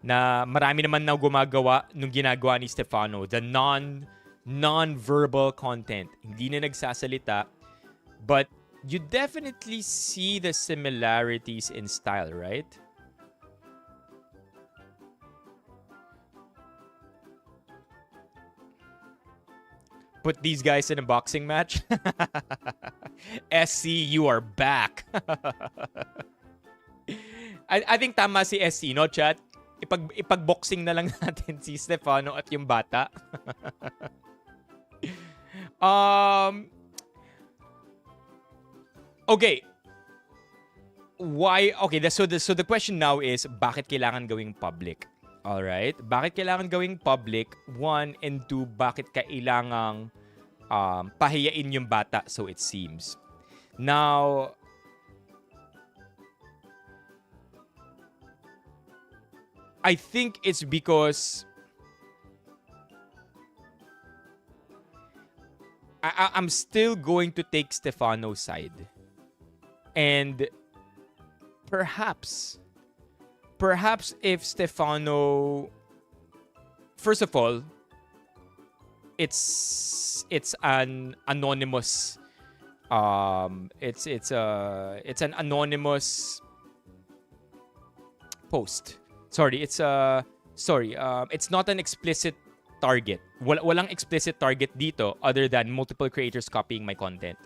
na marami naman na gumagawa nung ginagawa ni Stefano. The non-verbal content. Hindi na nagsasalita. But you definitely see the similarities in style, right? Put these guys in a boxing match. SC, you are back. I think tama si SC, no, chat? Ipag-boxing na lang natin si Stefano at yung bata. Okay. Why? Okay, so the question now is, bakit kailangan gawing public? Alright? Bakit kailangan gawing public? 1 and 2, bakit kailangang pahiyain yung bata, so it seems. Now, I think it's because I'm still going to take Stefano's side. And perhaps if Stefano, first of all, it's an anonymous it's an anonymous post. It's not an explicit target. Walang explicit target dito other than multiple creators copying my content.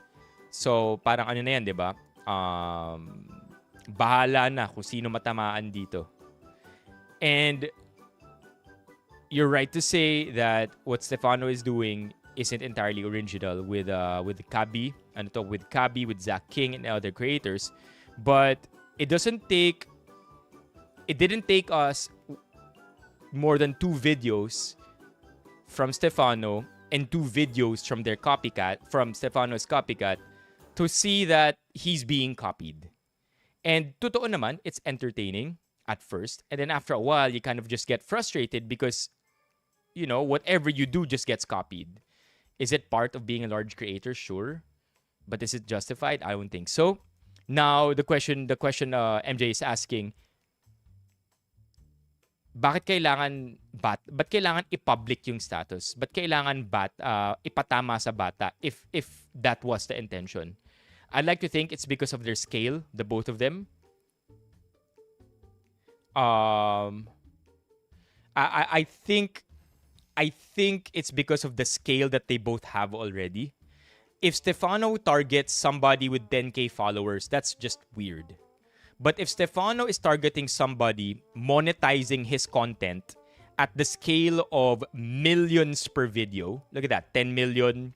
So parang ano na yan, 'di ba? Bahala na kung sino matamaan dito. And you're right to say that what Stefano is doing isn't entirely original with Kabi, with Kabi, with Zach King and other creators, but it didn't take us more than 2 videos from Stefano and 2 videos from Stefano's copycat to see that he's being copied. And totoo naman, it's entertaining. at first. And then after a while, you kind of just get frustrated because, whatever you do just gets copied. Is it part of being a large creator? Sure. But is it justified? I don't think so. Now, the question MJ is asking, ba't kailangan i-public yung status? Ba't kailangan ipatama sa bata if that was the intention? I'd like to think it's because of their scale, the both of them. I think it's because of the scale that they both have already. If Stefano targets somebody with 10K followers, that's just weird. But if Stefano is targeting somebody monetizing his content at the scale of millions per video, look at that, 10 million,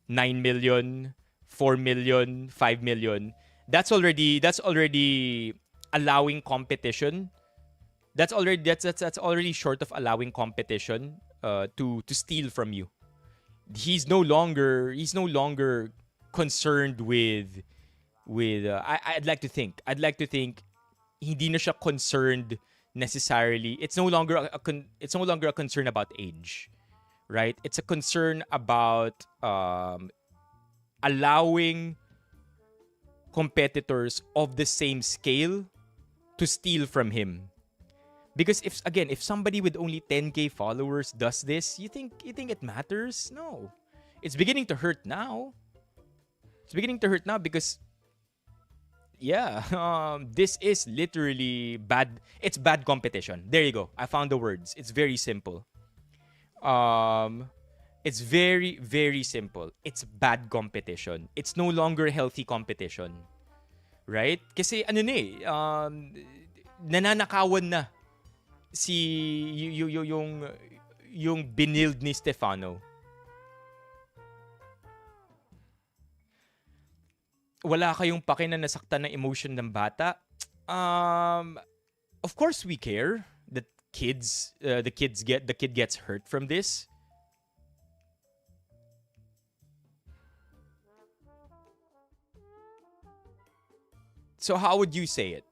9 million, 4 million, 5 million, that's already allowing competition. That's already short of allowing competition to steal from you. He's no longer concerned with I'd like to think hindi na siya concerned necessarily. It's no longer a concern about age, right? It's a concern about allowing competitors of the same scale to steal from him. Because if somebody with only 10K followers does this, you think it matters? No. It's beginning to hurt now. Because this is literally bad. It's bad competition. There you go. I found the words. It's very simple. It's very, very simple. It's bad competition. It's no longer healthy competition. Right? Kasi nananakawan na yung binild ni Stefano. Wala kayong pake na nasaktan ng emotion ng bata? Of course we care that the kid gets hurt from this. So how would you say it?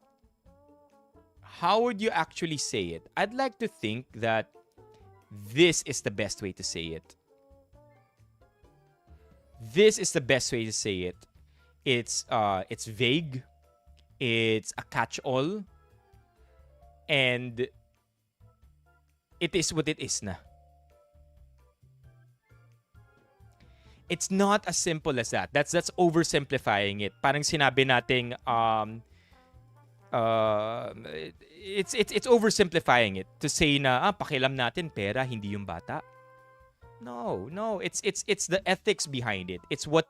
How would you actually say it? I'd like to think that this is the best way to say it. This is the best way to say it. It's vague. It's a catch-all. And it is what it is na. It's not as simple as that. That's oversimplifying it. Parang sinabi nating it's oversimplifying it to say na pakialam natin pera, hindi yung bata. No, it's the ethics behind it. It's what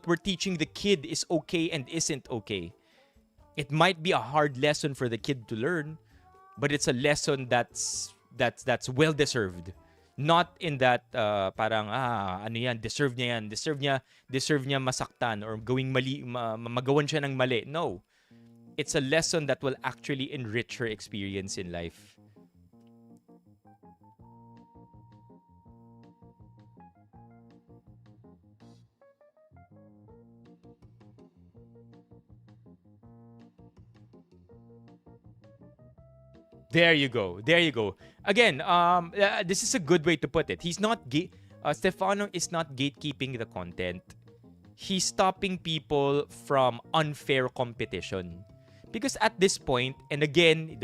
we're teaching the kid is okay and isn't okay. It might be a hard lesson for the kid to learn, but it's a lesson that's well deserved. Not in that parang ano yan, deserve niya masaktan or magawan siya ng mali. No. It's a lesson that will actually enrich her experience in life. There you go. Again, this is a good way to put it. Stefano is not gatekeeping the content. He's stopping people from unfair competition. Because at this point, and again,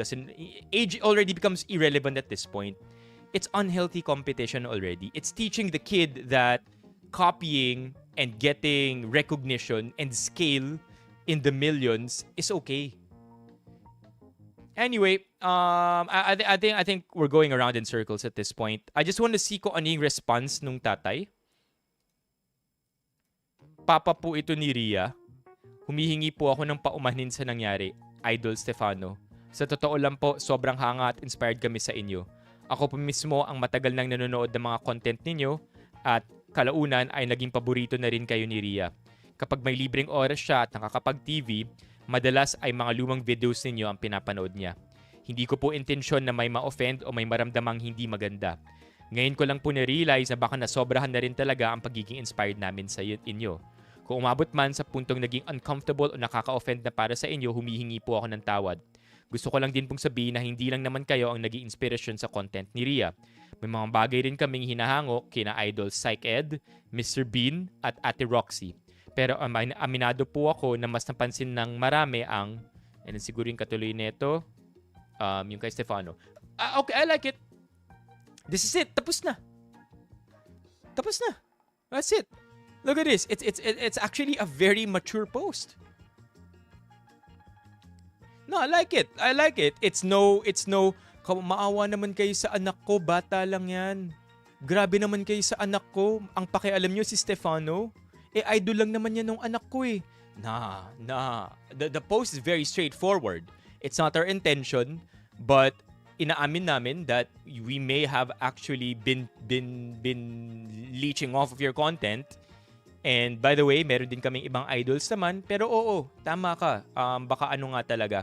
age already becomes irrelevant at this point. It's unhealthy competition already. It's teaching the kid that copying and getting recognition and scale in the millions is okay. Anyway, I think we're going around in circles at this point. I just want to see kung ano yung response nung tatay. Papa po ito ni Ria. Humihingi po ako ng paumanhin sa nangyari. Idol Stefano. Sa totoo lang po, sobrang hanga at inspired kami sa inyo. Ako po mismo ang matagal nang nanonood ng mga content ninyo at kalaunan ay naging paborito na rin kayo ni Ria. Kapag may libreng oras siya at nakakapag-TV, madalas ay mga lumang videos ninyo ang pinapanood niya. Hindi ko po intensyon na may ma-offend o may maramdamang hindi maganda. Ngayon ko lang po na-realize na baka nasobrahan na rin talaga ang pagiging inspired namin sa inyo. Kung umabot man sa puntong naging uncomfortable o nakaka-offend na para sa inyo, humihingi po ako ng tawad. Gusto ko lang din pong sabihin na hindi lang naman kayo ang naging inspirasyon sa content ni Ria. May mga bagay rin kaming hinahango kina Idol Psych Ed, Mr. Bean at Ate Roxy. Pero aminado po ako na mas napansin ng marami ang, and siguro yung katuloy nito, yung kay Stefano. Okay, I like it. This is it. Tapos na. That's it. Look at this. It's actually a very mature post. No, I like it. It's no maawa naman kayo sa anak ko, bata lang 'yan. Grabe naman kayo sa anak ko. Ang pakialam niyo si Stefano, idol lang naman 'yan ng anak ko eh. Nah. The post is very straightforward. It's not our intention, but inaamin namin that we may have actually been leeching off of your content. And by the way, meron din kaming ibang idols naman. Pero oo, tama ka. Baka ano nga talaga.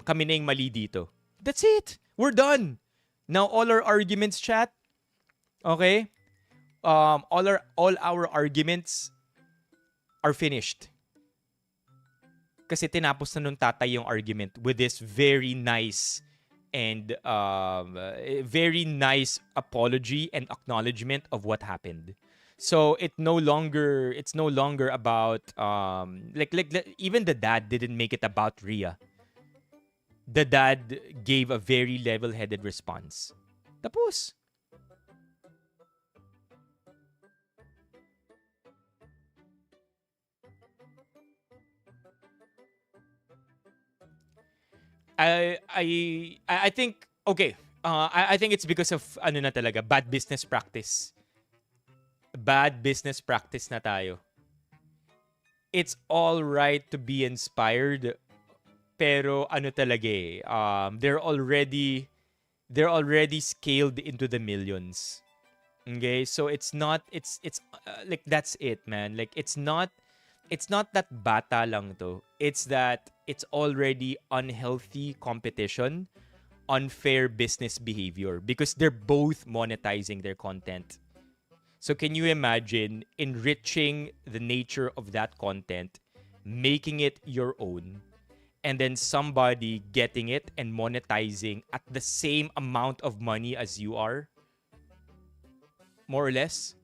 Kami na yung mali dito. That's it. We're done. Now, all our arguments, chat. Okay? All our arguments are finished. Kasi tinapos na nung tatay yung argument with this very nice and very nice apology and acknowledgement of what happened. So it's no longer about like even the dad didn't make it about Ria. The dad gave a very level-headed response. Tapos. I think okay. I think it's because of ano na talaga, bad business practice. Bad business practice na tayo. It's all right to be inspired, pero ano talaga eh, they're already scaled into the millions. Okay? So it's like that's it, man. Like it's not that bata lang to. It's that it's already unhealthy competition, unfair business behavior because they're both monetizing their content. So can you imagine enriching the nature of that content, making it your own, and then somebody getting it and monetizing at the same amount of money as you are? More or less.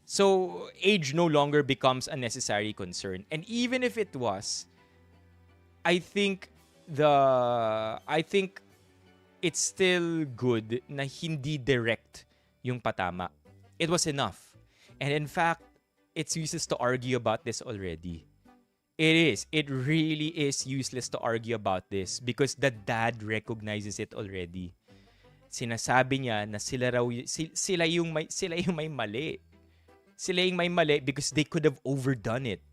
So age no longer becomes a necessary concern. And even if it was, I think it's still good na hindi direct yung patama. It was enough. And in fact, it's useless to argue about this already. It is. It really is useless to argue about this because the dad recognizes it already. Sinasabi niya na sila yung may mali. Sila yung may mali because they could have overdone it.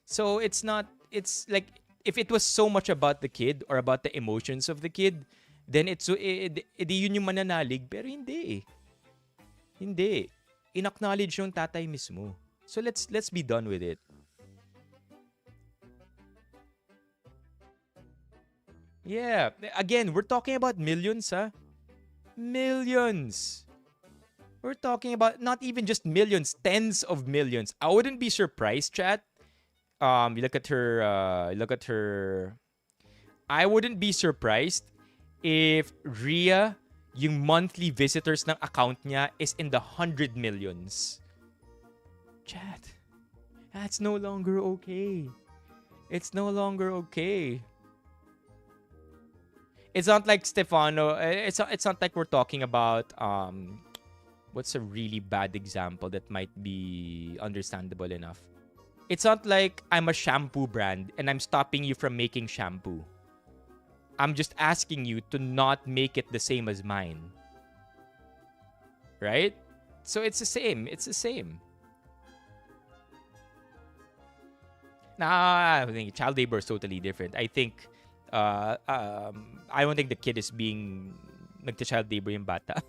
So it's like if it was so much about the kid or about the emotions of the kid, then yun yung mananalig, pero hindi eh. Hindi. In-acknowledge yung tatay mismo. So let's be done with it. Yeah. Again, we're talking about millions, huh? Millions. We're talking about not even just millions, tens of millions. I wouldn't be surprised, chat. You look at her. I wouldn't be surprised if Ria, yung monthly visitors ng account niya is in the 100 millions. Chat. That's no longer okay. It's no longer okay. It's not like Stefano. It's not like we're talking about what's a really bad example that might be understandable enough. It's not like I'm a shampoo brand and I'm stopping you from making shampoo. I'm just asking you to not make it the same as mine. Right? So it's the same. It's the same. Nah, I think child labor is totally different. I think I don't think the kid is being nagta-child labor yung bata.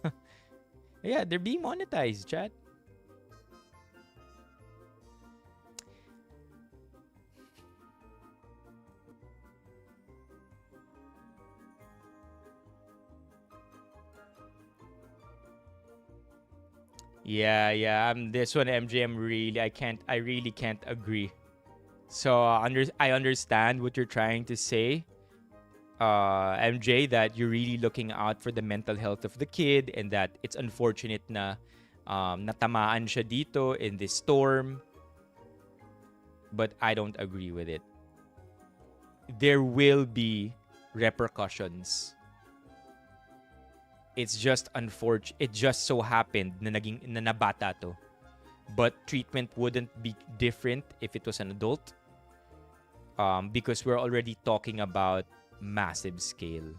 Yeah, they're being monetized, chat. Yeah. This one, MJ, I really can't agree. So I understand what you're trying to say. MJ, that you're really looking out for the mental health of the kid and that it's unfortunate na natamaan siya dito in this storm. But I don't agree with it. There will be repercussions. It's just unfortunate. It just so happened na nabata to. But treatment wouldn't be different if it was an adult. Because we're already talking about massive scale.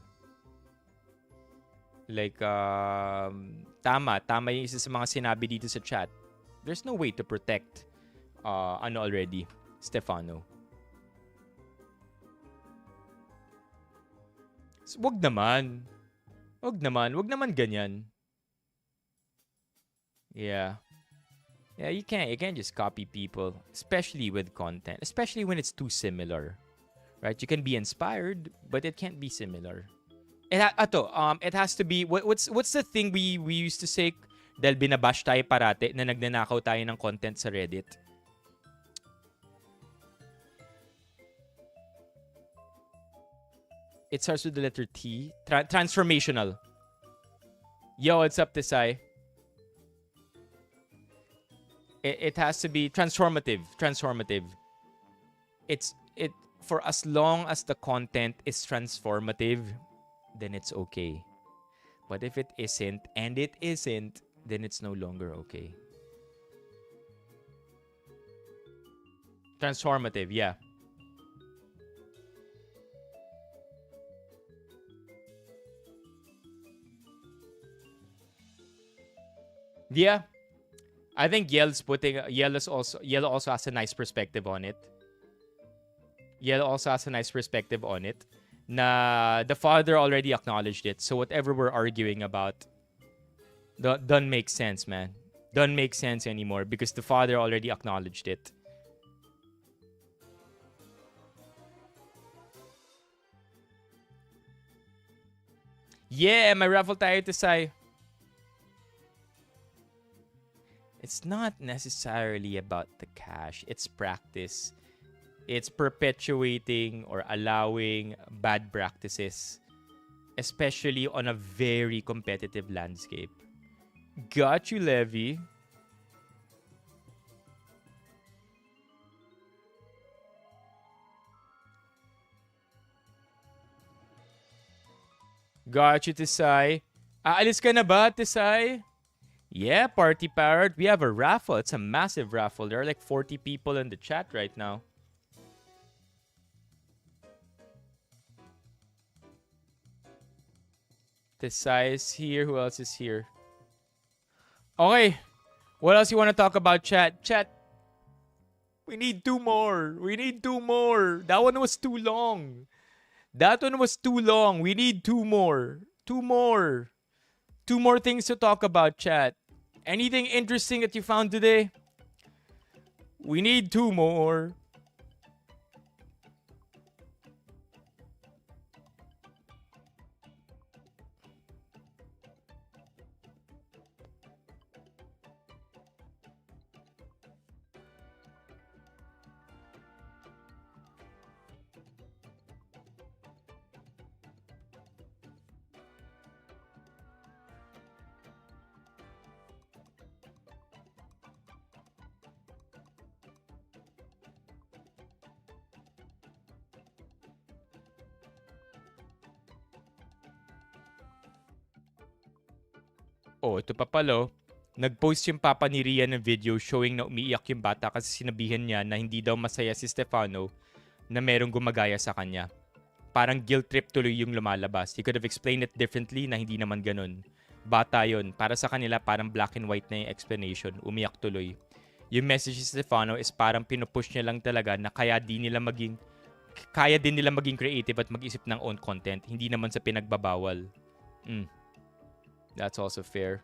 Like, tama yung isa sa mga sinabi dito sa chat. There's no way to protect already, Stefano. So, wag naman ganyan. Yeah, you can't just copy people, especially with content, especially when it's too similar. Right? You can be inspired, but it can't be similar. It has to be what's the thing we used to say dahil binabash tayo parate na nagnanakaw tayo ng content sa Reddit. It starts with the letter T. Transformational. Yo, what's up, Tisai? It has to be transformative. It's for as long as the content is transformative, then it's okay. But if it isn't, then it's no longer okay. Transformative, yeah. Yeah. I think Yellow also has a nice perspective on it. Na the father already acknowledged it. So whatever we're arguing about doesn't make sense, man. Doesn't make sense anymore because the father already acknowledged it. Yeah, may raffle tayo to say. It's not necessarily about the cash. It's practice. It's perpetuating or allowing bad practices, especially on a very competitive landscape. Got you, Levy. Got you, Tisay. Aalis ka na ba, Tisay? Yeah, Party Parrot. We have a raffle. It's a massive raffle. There are like 40 people in the chat right now. Tisay is here. Who else is here? Okay. What else you want to talk about, chat? Chat. We need 2 more. That one was too long. We need 2 more. 2 more. 2 more things to talk about, chat. Anything interesting that you found today? We need 2 more. Oh, ito pa pala. Nag-post yung papa ni Rian ng video showing na umiiyak yung bata kasi sinabihan niya na hindi daw masaya si Stefano na merong gumagaya sa kanya. Parang guilt trip tuloy yung lumalabas. He could have explained it differently na hindi naman ganun. Bata yon. Para sa kanila parang black and white na yung explanation. Umiyak tuloy. Yung message ni Stefano is parang pinupush niya lang talaga na kaya din nila maging creative at mag-isip ng own content. Hindi naman sa pinagbabawal. That's also fair.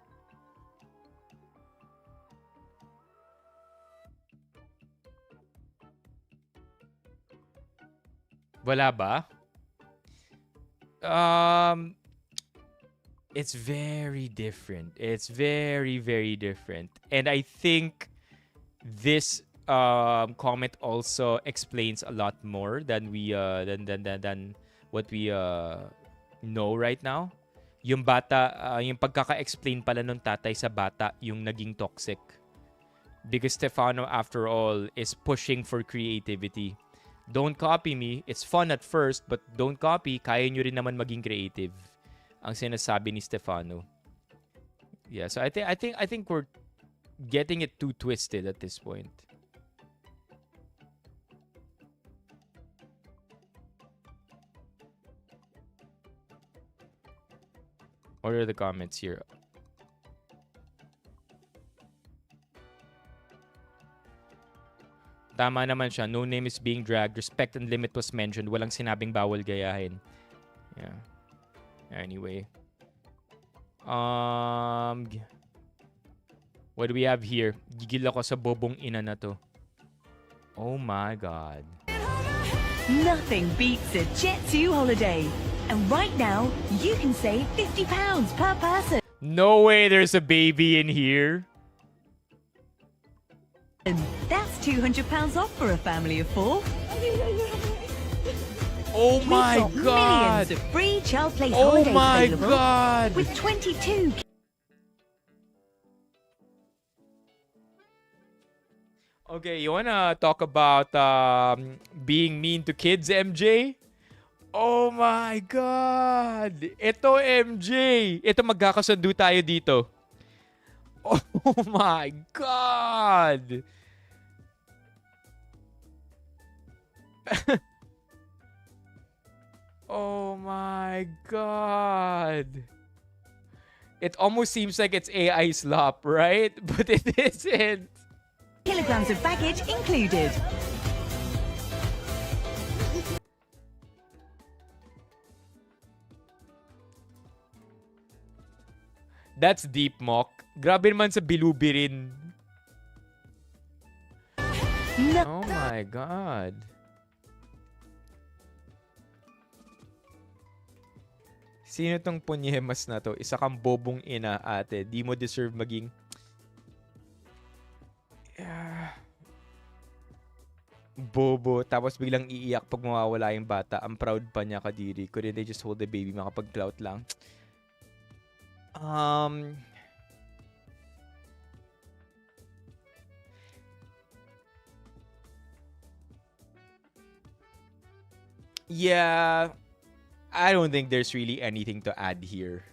Wala ba? It's very different. It's very, very different. And I think this comment also explains a lot more than we than know right now. Yung bata, yung pagkaka-explain pala nung tatay sa bata yung naging toxic. Because Stefano, after all, is pushing for creativity. Don't copy me. It's fun at first, but don't copy. Kaya nyo rin naman maging creative. Ang sinasabi ni Stefano. Yeah, so I think we're getting it too twisted at this point. What are the comments here? Tama naman siya. No name is being dragged. Respect and limit was mentioned. Walang sinabing bawal gayahin. Yeah. Anyway. What do we have here? Gigil ako sa bobong ina na to. Oh my God. Nothing beats a Jet2 holiday. And right now, you can save £50 per person. No way there's a baby in here. And that's £200 off for a family of 4. Oh my We've got God. millions of free child place Oh holidays my available God. with 22. Okay, you wanna talk about being mean to kids, MJ? Oh my God! Ito, MJ! Ito, magkakasundo tayo dito. Oh my God! Oh my God! It almost seems like it's AI slop, right? But it isn't. Kilograms of baggage included. That's deep, Mock. Grabe naman sa bilubi rin. Oh my God. Sino tong punyemas na to? Isa kang bobong ina, ate. Di mo deserve maging... bobo. Tapos biglang iiyak pag mawawala yung bata. Ang proud pa niya, Kadiri. Couldn't they just hold the baby? Makapag-clout lang. Yeah, I don't think there's really anything to add here.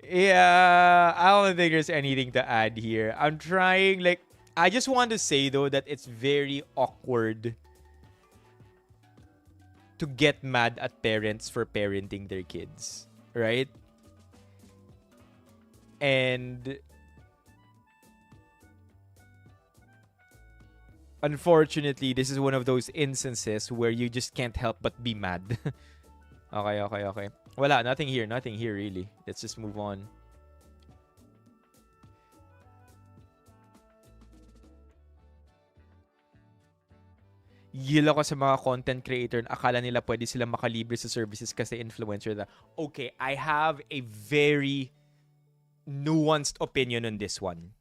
Yeah, I don't think there's anything to add here. I'm trying, like, I just want to say, though, that it's very awkward to get mad at parents for parenting their kids, right? And unfortunately, this is one of those instances where you just can't help but be mad. Okay. Wala, nothing here really. Let's just move on. Gila ko sa mga content creator na akala nila pwede silang makalibre sa services kasi influencer na. Okay, I have a very nuanced opinion on this one.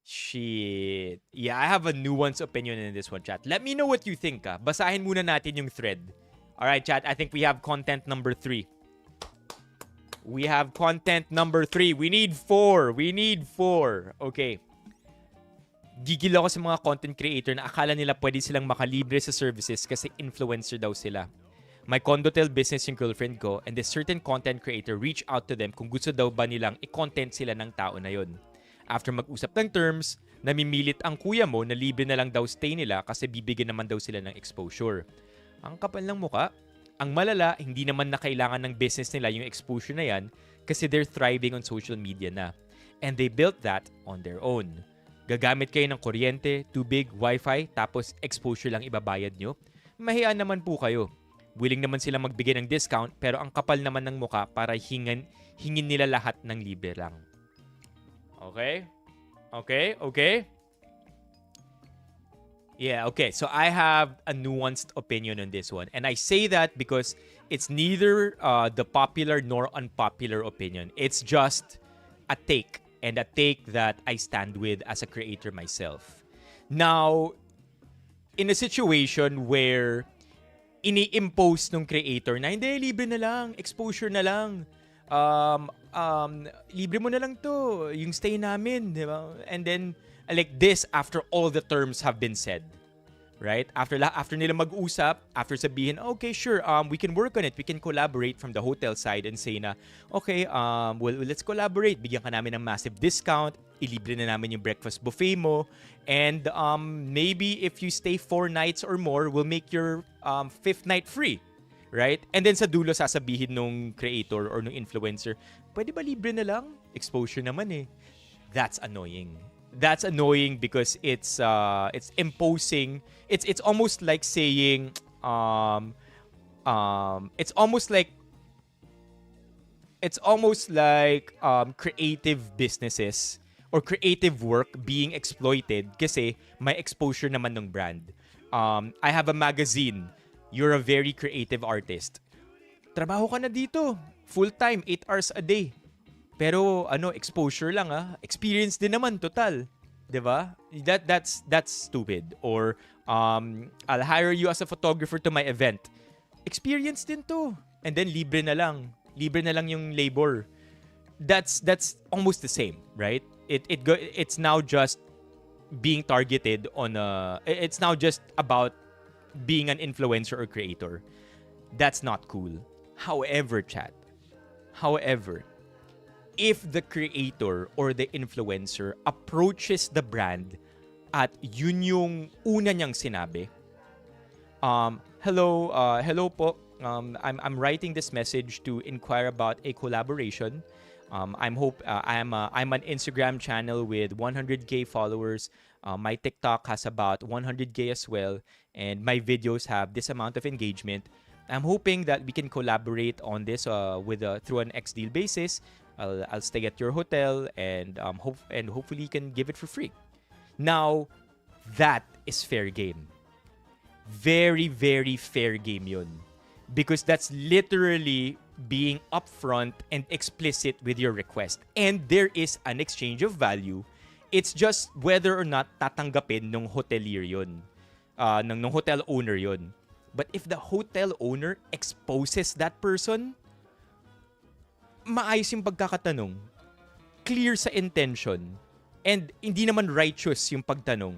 Shit. Yeah, I have a nuanced opinion in this one, chat. Let me know what you think, ah. Basahin muna natin yung thread. Alright, chat. I think we have content number 3. We have content number 3. We need 4. Okay. Gigil ako sa mga content creator na akala nila pwede silang makalibre sa services kasi influencer daw sila. My condotel business yung girlfriend ko and this certain content creator reach out to them kung gusto daw ba nilang i-content sila ng tao na yon. After mag-usap ng terms, namimilit ang kuya mo na libre na lang daw stay nila kasi bibigyan naman daw sila ng exposure. Ang kapal ng muka. Ang malala, hindi naman na kailangan ng business nila yung exposure na yan kasi they're thriving on social media na. And they built that on their own. Gagamit kayo ng kuryente, tubig, wifi, tapos exposure lang ibabayad nyo. Mahiyaan naman po kayo. Willing naman sila magbigay ng discount pero ang kapal naman ng muka para hingin nila lahat ng libre lang. Okay? Yeah, okay. So I have a nuanced opinion on this one. And I say that because it's neither the popular nor unpopular opinion. It's just a take. And a take that I stand with as a creator myself. Now, in a situation where ini-impose nung creator na hindi, libre na lang, exposure na lang. Libre mo na lang to, yung stay namin, di ba? And then, like this, after all the terms have been said. Right? After nila mag-usap, after sabihin, okay, sure, we can work on it. We can collaborate from the hotel side and say na, okay, well, let's collaborate. Bigyan ka namin ng massive discount. Ilibre na namin yung breakfast buffet mo. And maybe if you stay 4 nights or more, we'll make your 5th night free. Right? And then sa dulo, sasabihin nung creator or nung influencer, pwede ba libre na lang? Exposure naman eh. That's annoying. That's annoying because it's imposing. It's almost like saying it's almost like creative businesses or creative work being exploited kasi may exposure naman ng brand. I have a magazine. You're a very creative artist. Trabaho ka na dito. Full-time, 8 hours a day. Pero exposure lang experience din naman total, 'di ba? That's stupid. Or I'll hire you as a photographer to my event. Experience din to. And then libre na lang. Libre na lang yung labor. That's almost the same, right? It's now just being targeted on it's now just about being an influencer or creator. That's not cool. However, if the creator or the influencer approaches the brand at yun yung una niyang sinabi, hello po, I'm writing this message to inquire about a collaboration. I'm an Instagram channel with 100k followers. My TikTok has about 100k as well, and my videos have this amount of engagement. I'm hoping that we can collaborate on this through an X deal basis. I'll stay at your hotel and hopefully you can give it for free. Now, that is fair game. Very, very fair game yun. Because that's literally being upfront and explicit with your request. And there is an exchange of value. It's just whether or not tatanggapin ng hotelier yun. Ng hotel owner yun. But if the hotel owner exposes that person, maayos yung pagkakatanong, clear sa intention, and hindi naman righteous yung pagtanong,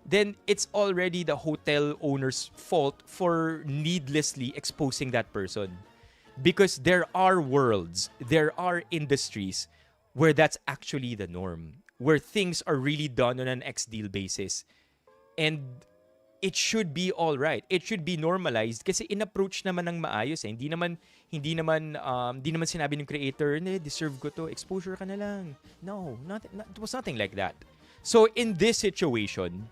then it's already the hotel owner's fault for needlessly exposing that person. Because there are worlds, there are industries where that's actually the norm, where things are really done on an ex-deal basis. And it should be all right. It should be normalized kasi in-approach naman ng maayos eh. Hindi naman sinabi ng creator, deserve ko to, exposure ka na lang. No, it was nothing like that. So in this situation,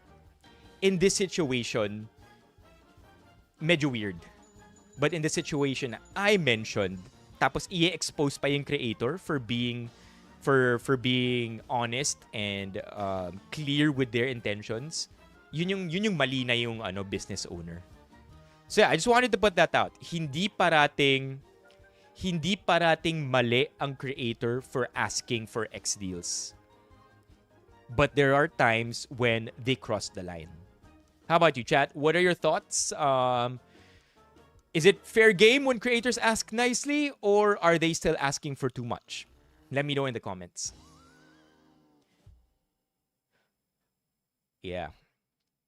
medyo weird. But in the situation I mentioned, tapos i-expose pa yung creator for being honest and clear with their intentions, yun yung mali na yung business owner. So yeah, I just wanted to put that out. Hindi parating mali ang creator for asking for X deals. But there are times when they cross the line. How about you, chat? What are your thoughts? Is it fair game when creators ask nicely, or are they still asking for too much? Let me know in the comments. Yeah.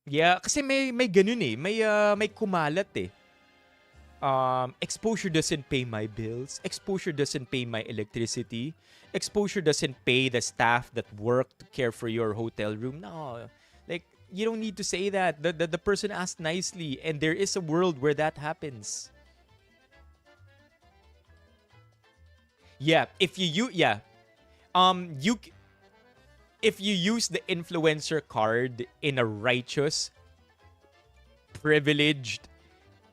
Yeah, kasi may ganun eh. May kumalat eh. Exposure doesn't pay my bills. Exposure doesn't pay my electricity. Exposure doesn't pay the staff that work to care for your hotel room. No. Like, you don't need to say that. The person asked nicely, and there is a world where that happens. Yeah, if you use the influencer card in a righteous, privileged,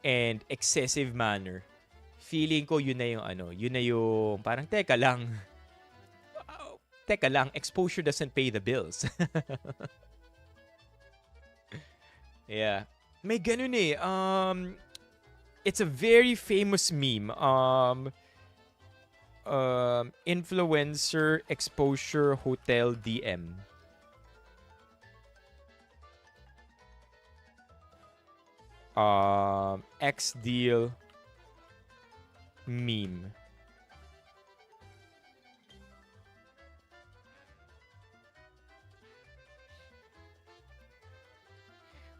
and excessive manner, feeling ko yun na yung parang teka lang, exposure doesn't pay the bills. Yeah. May ganun eh. It's a very famous meme. Influencer exposure hotel DM. X deal meme.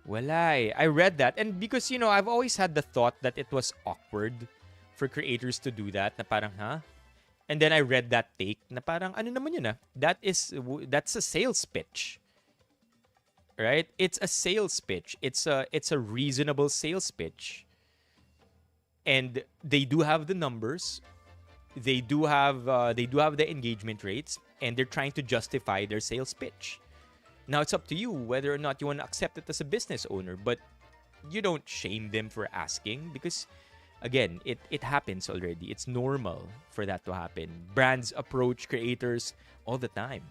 Wala eh. I read that. And because, I've always had the thought that it was awkward for creators to do that. Na parang, huh? And then I read that take na parang, ano naman yun ah? That's a sales pitch. Right? It's a sales pitch. It's a reasonable sales pitch. And they do have the numbers. They do have the engagement rates, and they're trying to justify their sales pitch. Now it's up to you whether or not you want to accept it as a business owner, but you don't shame them for asking because again, it happens already. It's normal for that to happen. Brands approach creators all the time.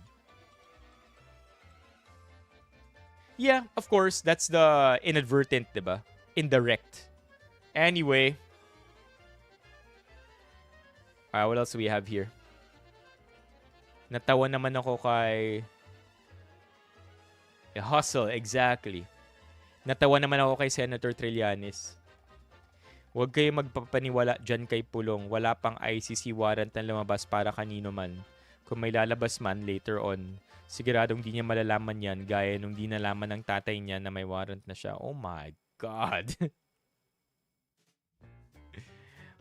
Yeah, of course, that's the inadvertent, diba? Indirect. Anyway, what else do we have here? Natawa naman ako kay Hustle, exactly. Natawa naman ako kay Senator Trillanes. Huwag kayo magpapaniwala dyan kay Pulong. Wala pang ICC warrant na lumabas para kanino man. Kung may lalabas man later on, siguradong di niya malalaman yan gaya nung di nalaman ng tatay niya na may warrant na siya. Oh my God.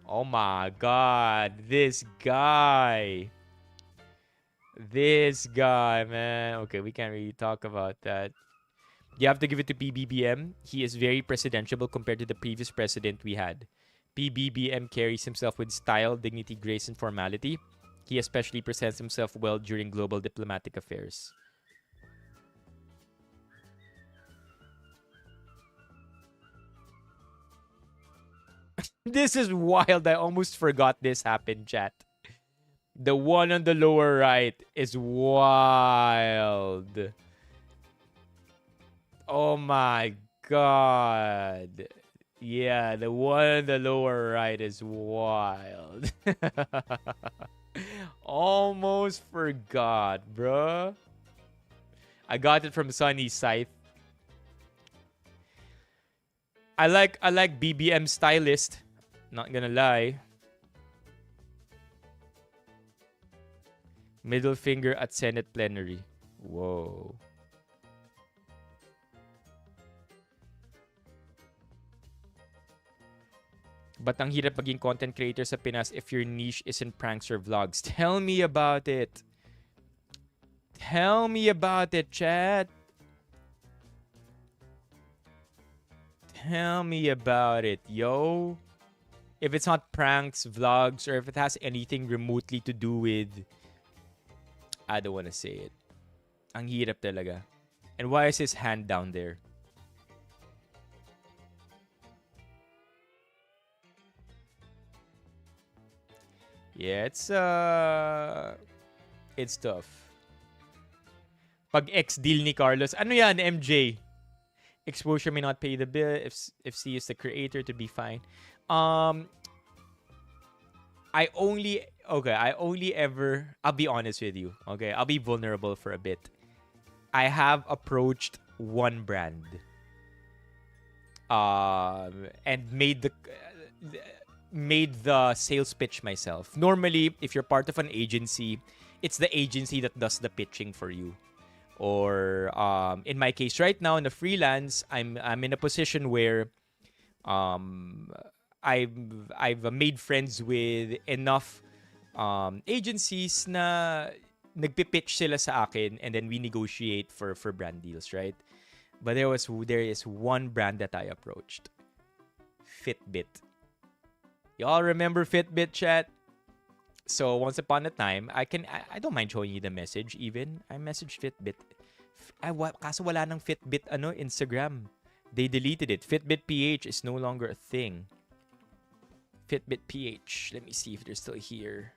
Oh my God. This guy. This guy, man. Okay, we can't really talk about that. You have to give it to PBBM. He is very presidentiable compared to the previous president we had. PBBM carries himself with style, dignity, grace, and formality. He especially presents himself well during global diplomatic affairs. This is wild. I almost forgot this happened, chat. The one on the lower right is wild. Oh my God. Yeah, the one on the lower right is wild. Almost forgot, bro. I got it from Sunny Scythe. I like BBM stylist. Not gonna lie. Middle finger at Senate plenary. Whoa. But ang hirap maging content creator sa Pinas if your niche isn't pranks or vlogs. Tell me about it. Tell me about it, chat. Tell me about it, yo. If it's not pranks, vlogs, or if it has anything remotely to do with... I don't want to say it. Ang hirap talaga. And why is his hand down there? Yeah, it's tough. Pag ex-deal ni Carlos, ano yan, MJ? Exposure may not pay the bill if C is the creator to be fine. I'll be honest with you. Okay, I'll be vulnerable for a bit. I have approached one brand. And made the sales pitch myself. Normally, if you're part of an agency, it's the agency that does the pitching for you. Or in my case, right now in the freelance, I'm in a position where I've made friends with enough agencies na nagpipitch sila sa akin and then we negotiate for brand deals, right? But there is one brand that I approached. Fitbit. Y'all remember Fitbit, chat? So once upon a time, I don't mind showing you the message even. I messaged Fitbit. Kaso wala ng Fitbit Instagram. They deleted it. Fitbit PH is no longer a thing. Fitbit PH. Let me see if they're still here.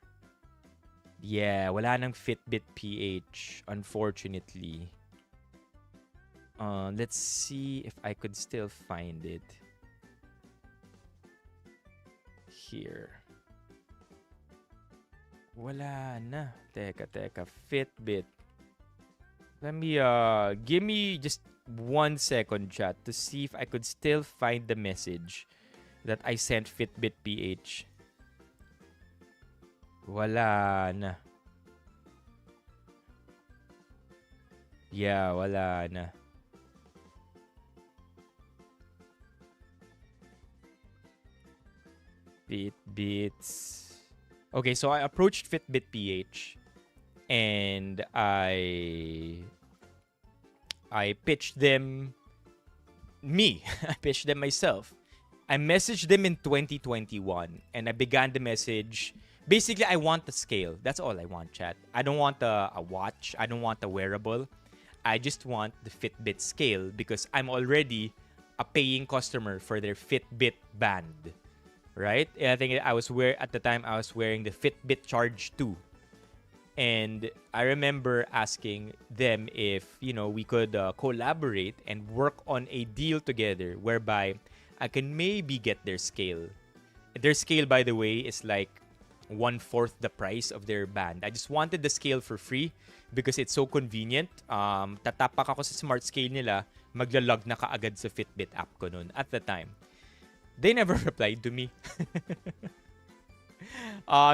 Yeah, wala ng Fitbit PH, unfortunately. Let's see if I could still find it. Here. Wala na. Teka. Fitbit. Let me give me just 1 second, chat, to see if I could still find the message that I sent Fitbit PH. Wala na. Yeah, wala na. Fitbits. Okay, so I approached Fitbit PH and I pitched them me. I pitched them myself. I messaged them in 2021 and I began the message. Basically, I want the scale. That's all I want, chat. I don't want a watch. I don't want a wearable. I just want the Fitbit scale because I'm already a paying customer for their Fitbit band. Right? And I think at the time I was wearing the Fitbit Charge 2. And I remember asking them if, we could collaborate and work on a deal together whereby I can maybe get their scale. Their scale, by the way, is like 1/4 the price of their band. I just wanted the scale for free because it's so convenient. Tatapak ako sa smart scale nila, maglalog na kaagad sa Fitbit app ko noon at the time. They never replied to me.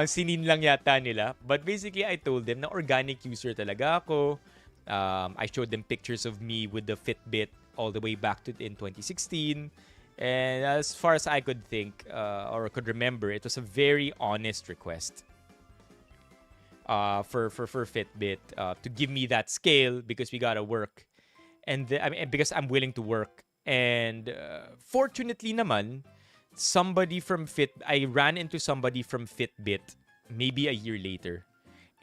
Sinin lang yata nila. But basically, I told them na organic user talaga ako. I showed them pictures of me with the Fitbit all the way back to in 2016. And as far as I could think or could remember, it was a very honest request for Fitbit to give me that scale because we gotta work. And because I'm willing to work. And fortunately naman, I ran into somebody from Fitbit maybe a year later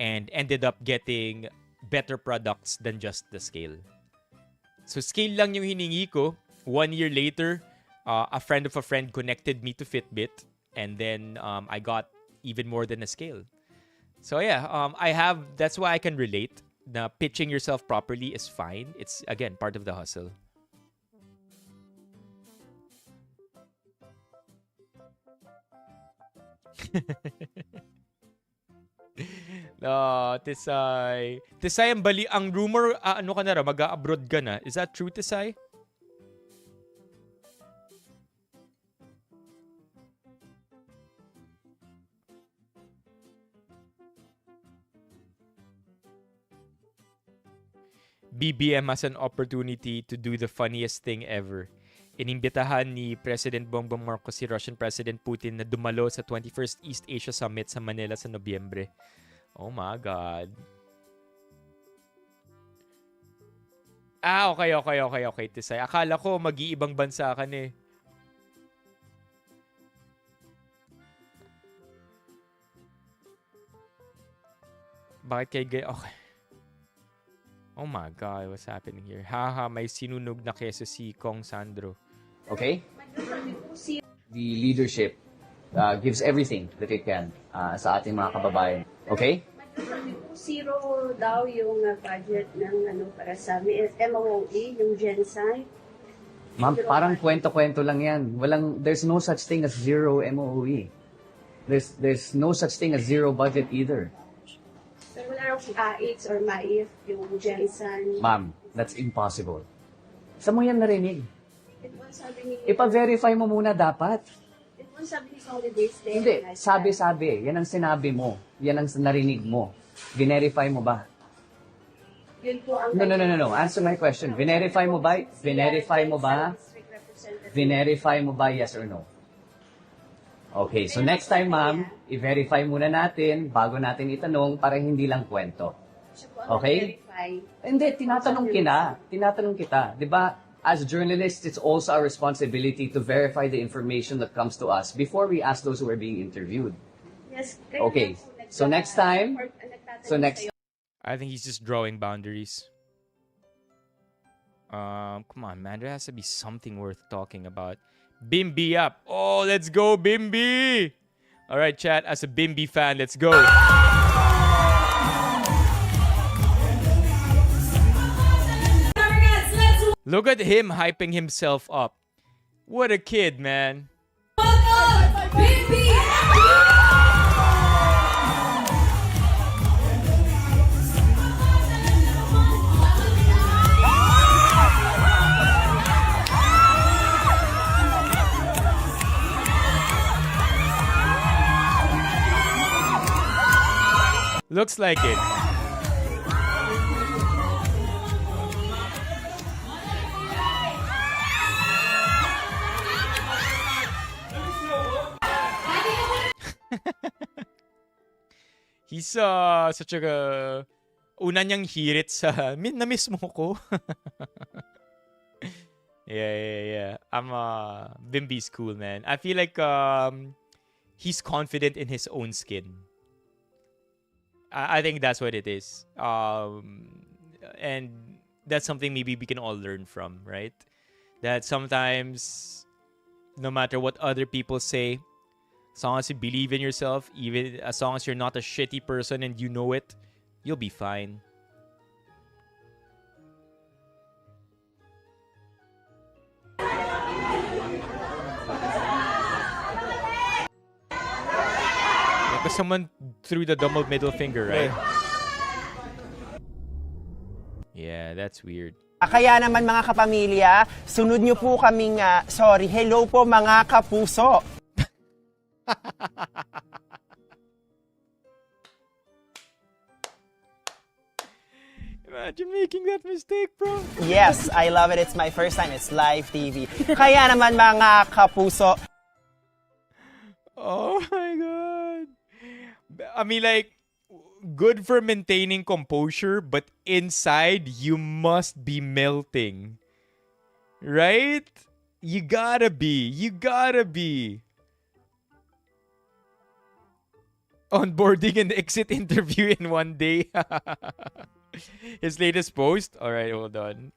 and ended up getting better products than just the scale. So scale lang yung hiningi ko. 1 year later, a friend of a friend connected me to Fitbit and then I got even more than a scale. So yeah, that's why I can relate. Na pitching yourself properly is fine. It's, again, part of the hustle. Tisay. Tisay, ang rumor, ano ka na raw, mag-abroad ka na. Is that true, Tisay? BBM has an opportunity to do the funniest thing ever. Inimbitahan ni President Bongbong Marcos si Russian President Putin na dumalo sa 21st East Asia Summit sa Manila sa Nobyembre. Oh my God. Okay, Tisay. Akala ko mag-iibang bansa ka na eh. Bakit kay gay? Okay. Oh my God, what's happening here? Haha, may sinunog na keso si Kong Sandro. Okay? The leadership gives everything that it can sa ating mga kababayan. Okay? Zero daw yung budget ng para sa MOE, yung genocide. Ma'am, parang kwento-kwento lang yan. There's no such thing as zero MOE. There's no such thing as zero budget either. Pero wala raw AIX or MAIF, yung genocide. Ma'am, that's impossible. Saan mo yan narinig? Sabi ni, Ipa-verify mo muna dapat. sabi ni Solidays Day. Hindi, sabi. Yan ang sinabi mo. Yan ang narinig mo. Verify mo ba? Yun po ang... No. Answer my question. Verify mo ba? Verify mo ba, yes or no? Okay, so next time, ma'am, i-verify muna natin bago natin itanong para hindi lang kwento. Okay? Hindi, tinatanong kita. Di ba, as journalists, it's also our responsibility to verify the information that comes to us before we ask those who are being interviewed. Yes. Okay, so next time, I think he's just drawing boundaries. Come on, man. There has to be something worth talking about. Bimby up. Oh, let's go, Bimby. All right, chat. As a Bimby fan, let's go. Look at him hyping himself up. What a kid, man. Looks like it. He's such a una niyang hirit sa na-miss mo ko. Yeah. Bimby's cool, man. I feel like he's confident in his own skin. I think that's what it is. And that's something maybe we can all learn from, right? That sometimes, no matter what other people say, as long as you believe in yourself, even as long as you're not a shitty person and you know it, you'll be fine. Because someone threw the double middle finger, right? Yeah, that's weird. Kaya naman mga kapamilya, sunod nyo po kaming, hello po mga kapuso. Imagine making that mistake, bro. Yes, I love it. It's my first time. It's live TV. Kaya naman mga kapuso. Oh my god. I mean, like, good for maintaining composure, but inside, you must be melting. Right? You gotta be. Onboarding and exit interview in one day. His latest post? Alright, hold on.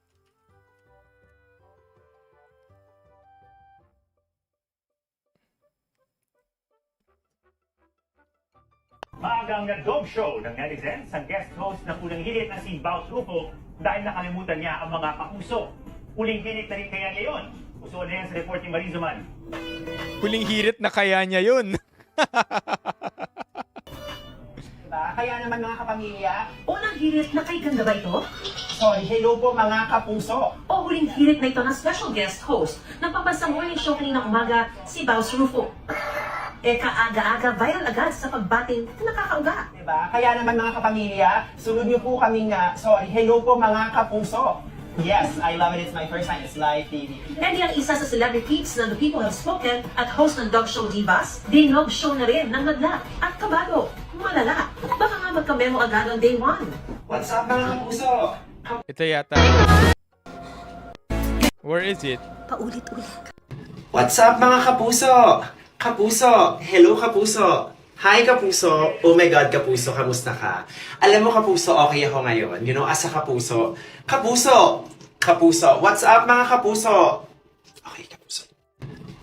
Maagang nag-dog show ng netizens ang guest host na pulang hirit na si Baus Rufo dahil nakalimutan niya ang mga pakuso. Puling hirit na rin kaya niya yun. Uso na yan sa report ni Marizuman. Puling hirit na kaya niya yun. Kaya naman mga kapamilya. Unang hirit na kay ganda ba ito? Hello po mga kapuso. O huling hirit na ito ng special guest host ng pampasang morning show kaninang umaga, si Baus Rufo. Kaaga-aga, viral agad sa pagbating na nakakauga. Diba? Kaya naman mga kapamilya, sunod nyo po kaming, hello po mga kapuso. Yes, I love it. It's my first time. It's live TV. And yung isa sa celebrities na The People Have Spoken at host ng dog show Divas, dinog show na rin ng madla at kabado. Malala. Baka nga magkamemo agad on day 1. What's up mga kapuso? Ito yata. Where is it? Paulit-ulit. What's up mga kapuso? Kapuso, hello kapuso. Hi kapuso. Oh my God kapuso, kamusta ka? Alam mo kapuso, okay ako ngayon. You know, as a kapuso. Kapuso. What's up mga kapuso? Okay kapuso.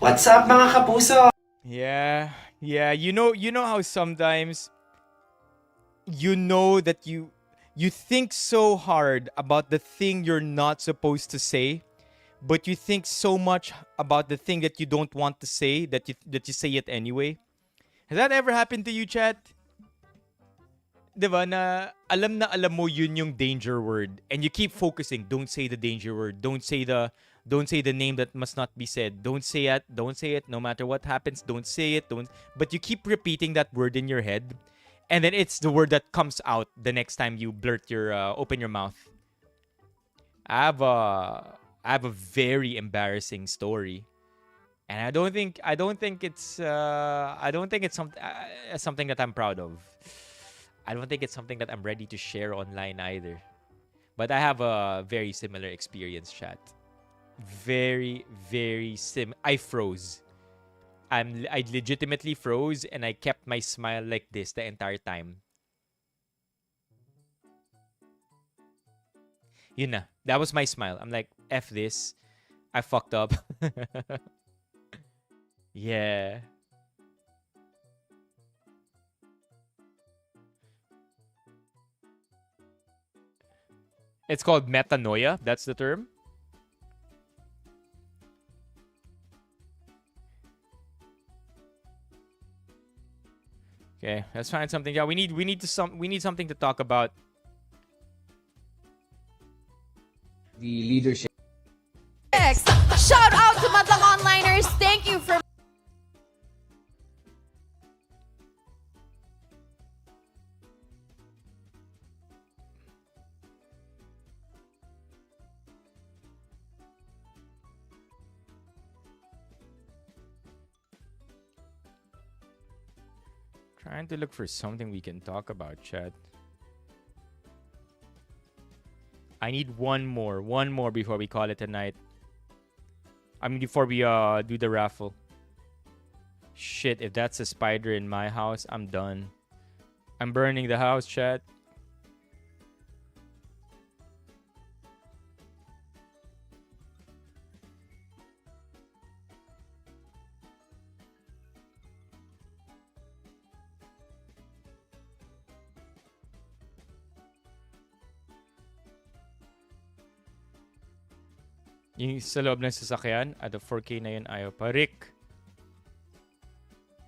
What's up mga kapuso? Yeah. You know how sometimes you know that you think so hard about the thing you're not supposed to say, but you think so much about the thing that you don't want to say that you say it anyway. Has that ever happened to you, chat? Diba na alam mo yun yung danger word and you keep focusing. Don't say the danger word. Don't say the name that must not be said. Don't say it. No matter what happens, don't say it. But you keep repeating that word in your head, and then it's the word that comes out the next time you open your mouth. I have a very embarrassing story, and I don't think it's something that I'm proud of. I don't think it's something that I'm ready to share online either. But I have a very similar experience, chat. Very, very I froze. I legitimately froze, and I kept my smile like this the entire time. Yun na. That was my smile. I'm like, F this. I fucked up. Yeah. It's called metanoia. That's the term. Okay, let's find something. Yeah, we need something to talk about. The leadership. Shout out to Madlang Onliners. Thank you for Trying to look for something we can talk about, chat. I need one more before we call it a night. I mean, before we do the raffle. Shit, if that's a spider in my house, I'm done. I'm burning the house, chat. Yung sa loob ng sasakyan, at 4K na yun, ayaw pa. Rick!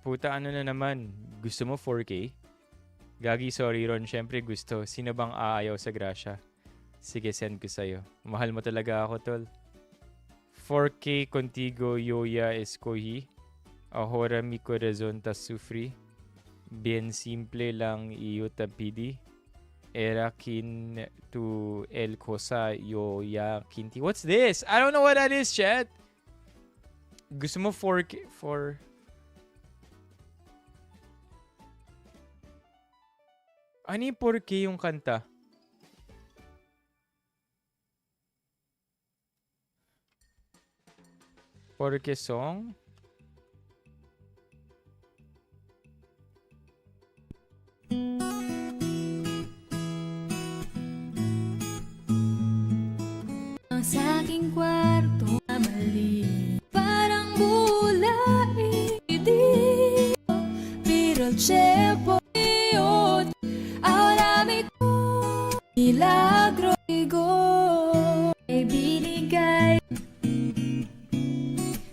Puta, ano na naman? Gusto mo 4K? Gagi, sorry Ron. Siyempre gusto. Sino bang aayaw sa grasya? Sige, send ko sa'yo. Mahal mo talaga ako, tol. 4K contigo yoya escogi. Ahora mi corazón ta sufri. Bien simple lang iyo tapidi. Era kin to el cosa yo ya kinti. What's this? I don't know what that is, chat. Gusto mo 4K? 4... Ano yung 4K yung kanta? Porque song? Sa aking kwarto na mali, parang bulay di, pero chepo yun, ahora mi milagro ko ay binigay.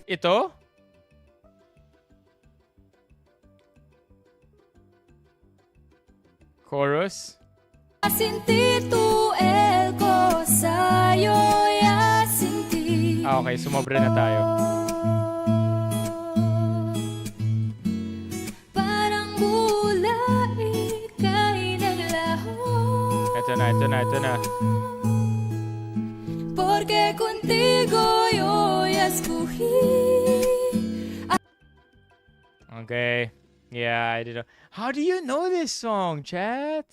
Ito? Chorus? Sinti tu el cosa yo ya sinti. Okay, sumobra na tayo. Parang bulay kay naglaho. Ito na. Porque contigo yo ya escogí. Okay. Yeah, I don't know. How do you know this song, chat?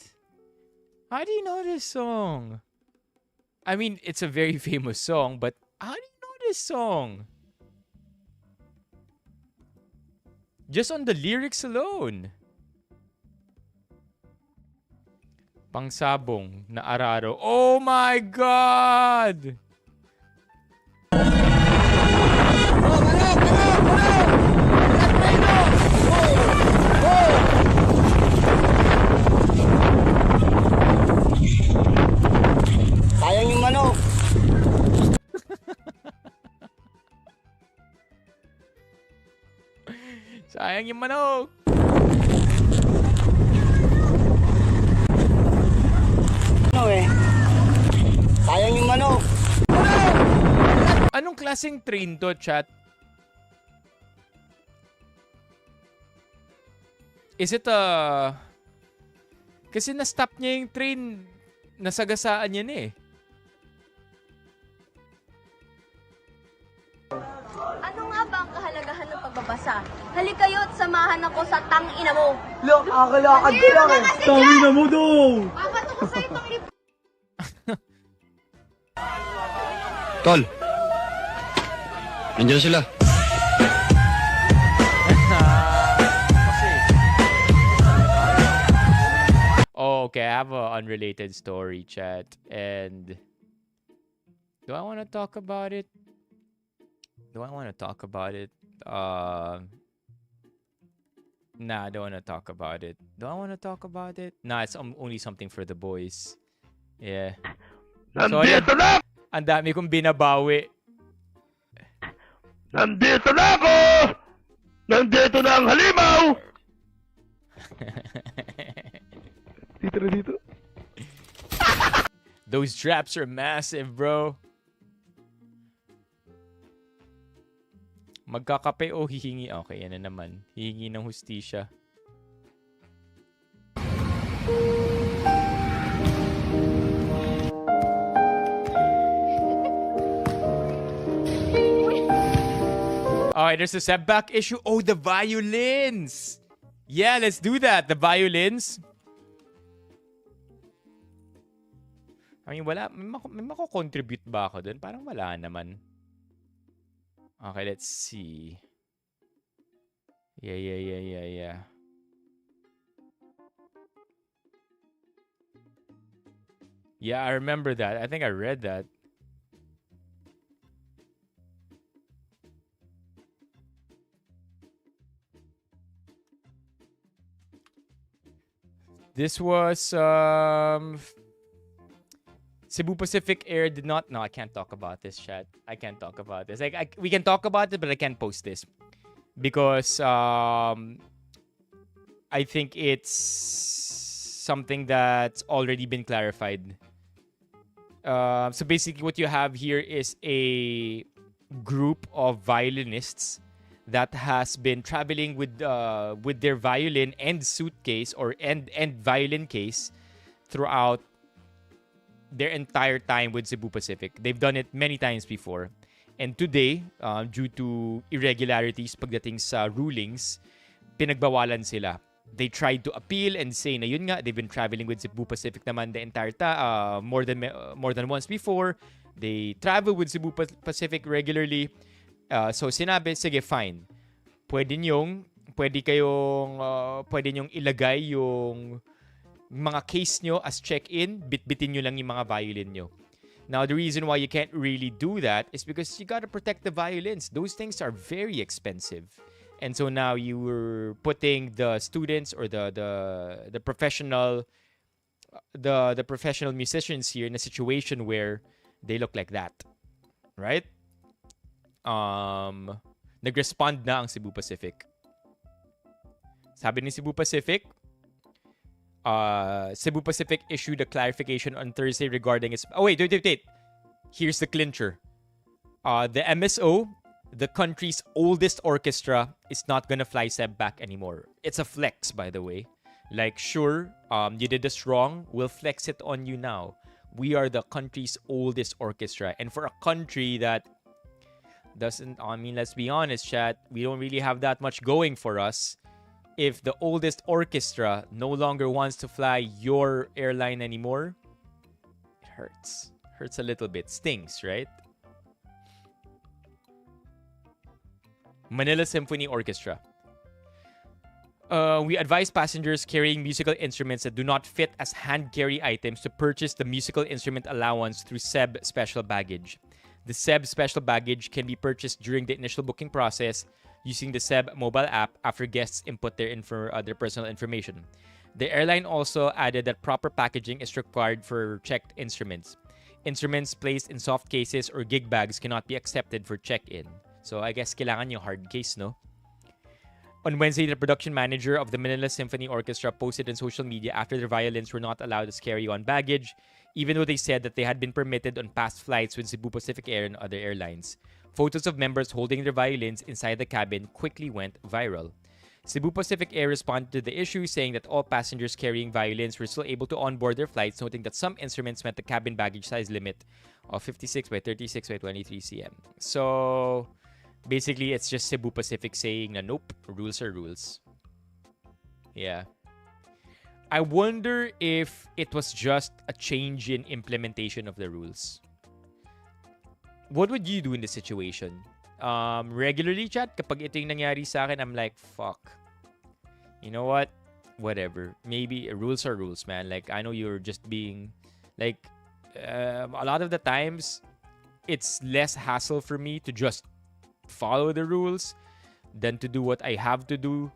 How do you know this song? I mean, it's a very famous song, but how do you know this song? Just on the lyrics alone. Pangsabong na araro. Oh my God! Sayang yung manok. Sayang yung manok. Sayang yung manok. Anong klaseng train to, chat? Is it kasi na-stop niya yung train. Nasagasaan niya na eh. Ano nga ba ang kahalagahan ng pagbabasa? Halikayo at samahan ako sa tang-ina mo. Look, akalakad ko lang eh. Tang-ina mo daw. Papato ko sa'yo itong libro. Tol, nandiyan sila. Oh, okay. I have an unrelated story, chat. And do I want to talk about it? Nah, I don't want to talk about it. Do I want to talk about it? Nah, it's only something for the boys. Yeah. Nandito na! Ang dami kong binabawi. Nandito na ako! Nandito na ang halimaw! Dito. Those traps are massive, bro. Magkakape o hihingi? Okay, yan na naman. Hihingi ng hustisya. Okay, there's a setback issue. Oh, the violins! Yeah, let's do that. The violins. I mean, wala. May mako-contribute ba ako dun? Parang wala naman. Okay, let's see. Yeah. Yeah, I remember that. I think I read that. This was Cebu Pacific Air did not. No, I can't talk about this, chat. I can't talk about this. Like, we can talk about it, but I can't post this because I think it's something that's already been clarified. So basically, what you have here is a group of violinists that has been traveling with their violin and suitcase or and violin case throughout their entire time with Cebu Pacific. They've done it many times before. And today, due to irregularities pagdating sa rulings, pinagbawalan sila. They tried to appeal and say na yun nga, they've been traveling with Cebu Pacific naman the entire more than once before. They travel with Cebu Pacific regularly. So sinabi, sige, fine. Pwede nyong ilagay yung mga case nyo as check-in, bitbitin nyo lang yung mga violin nyo. Now, the reason why you can't really do that is because you gotta protect the violins. Those things are very expensive. And so now you were putting the students or the professional musicians here in a situation where they look like that. Right? Nag-respond na ang Cebu Pacific. Sabi ni Cebu Pacific, Cebu Pacific issued a clarification on Thursday regarding its... Oh, wait. Here's the clincher. The MSO, the country's oldest orchestra, is not gonna fly Seb back anymore. It's a flex, by the way. Like, sure, you did this wrong. We'll flex it on you now. We are the country's oldest orchestra. And for a country that doesn't... I mean, let's be honest, chat. We don't really have that much going for us. If the oldest orchestra no longer wants to fly your airline anymore, it hurts. Hurts a little bit. Stings, right? Manila Symphony Orchestra. We advise passengers carrying musical instruments that do not fit as hand carry items to purchase the musical instrument allowance through SEB Special Baggage. The SEB Special Baggage can be purchased during the initial booking process using the SEB mobile app after guests input their personal information. The airline also added that proper packaging is required for checked instruments. Instruments placed in soft cases or gig bags cannot be accepted for check-in. So I guess kailangan yung hard case, no? On Wednesday, the production manager of the Manila Symphony Orchestra posted on social media after their violins were not allowed as carry-on baggage, even though they said that they had been permitted on past flights with Cebu Pacific Air and other airlines. Photos of members holding their violins inside the cabin quickly went viral. Cebu Pacific Air responded to the issue, saying that all passengers carrying violins were still able to onboard their flights, noting that some instruments met the cabin baggage size limit of 56 by 36 by 23 cm. So, basically, it's just Cebu Pacific saying na nope, rules are rules. Yeah. I wonder if it was just a change in implementation of the rules. What would you do in this situation? Regularly, chat, kapag ito yung nangyari sa akin, I'm like, fuck. You know what? Whatever. Maybe rules are rules, man. Like, I know you're just being... Like, a lot of the times, it's less hassle for me to just follow the rules than to do what I have to do,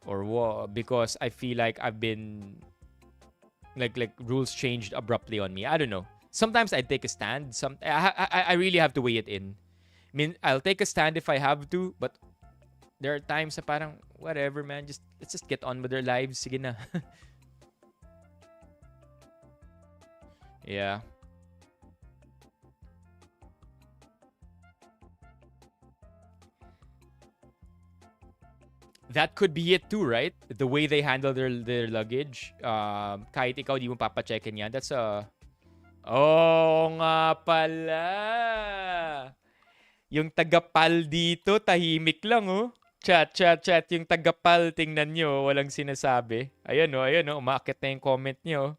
or because I feel like I've been... Like rules changed abruptly on me. I don't know. Sometimes I take a stand. I really have to weigh it in. I mean, I'll take a stand if I have to, but there are times na parang, whatever, man. Let's just get on with their lives. Sige na. Yeah. That could be it too, right? The way they handle their luggage. Kahit ikaw di mo papachecken yan. That's a... Oh, nga pala. Yung tagapal dito, tahimik lang, oh. Chat. Yung tagapal, tingnan nyo. Walang sinasabi. Ayan o. Umaakit na yung comment nyo.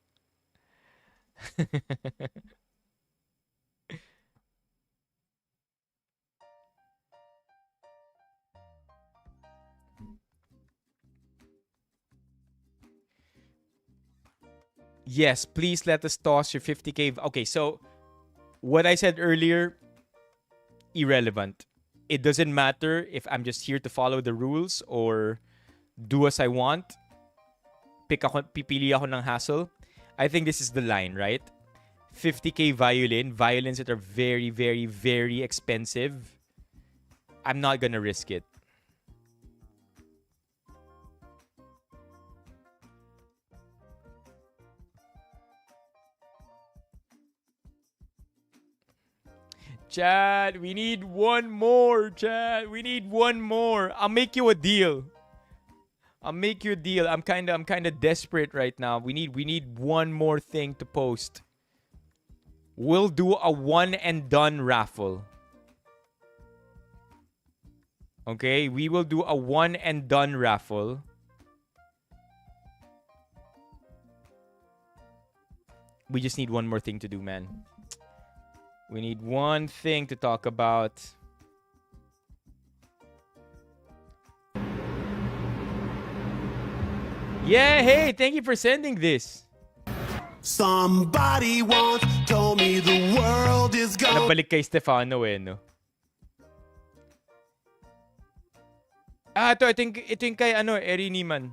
Yes, please let us toss your 50K. Okay, so what I said earlier, irrelevant. It doesn't matter if I'm just here to follow the rules or do as I want. Pipili ako ng hassle. I think this is the line, right? 50K violins that are very, very, very expensive. I'm not gonna risk it. Chad, we need one more, Chad. We need one more. I'll make you a deal. I'm kind of desperate right now. We need one more thing to post. We'll do a one and done raffle. Okay, we will do a one and done raffle. We just need one more thing to do, man. We need one thing to talk about. Yeah, hey, thank you for sending this. Somebody once told me the world is gone. Nabalik kay Stefano no? Ito yung kay Eri Niman.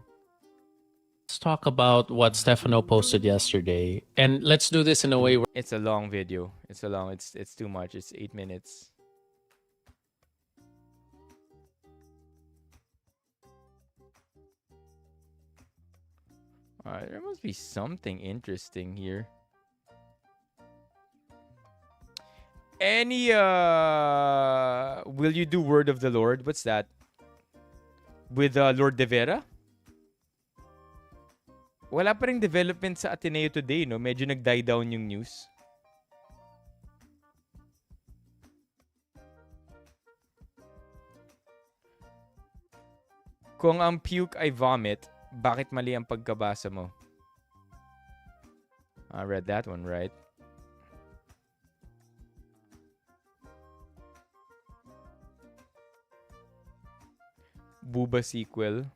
Let's talk about what Stefano posted yesterday, and let's do this in a way where it's a long video. It's too much. It's 8 minutes. Alright, there must be something interesting here. Will you do Word of the Lord? What's that? With Lord De Vera? Wala pa ring development sa Ateneo today, no? Medyo nag-die down yung news. Kung ang puke ay vomit, bakit mali ang pagkabasa mo? I read that one right. Booba sequel.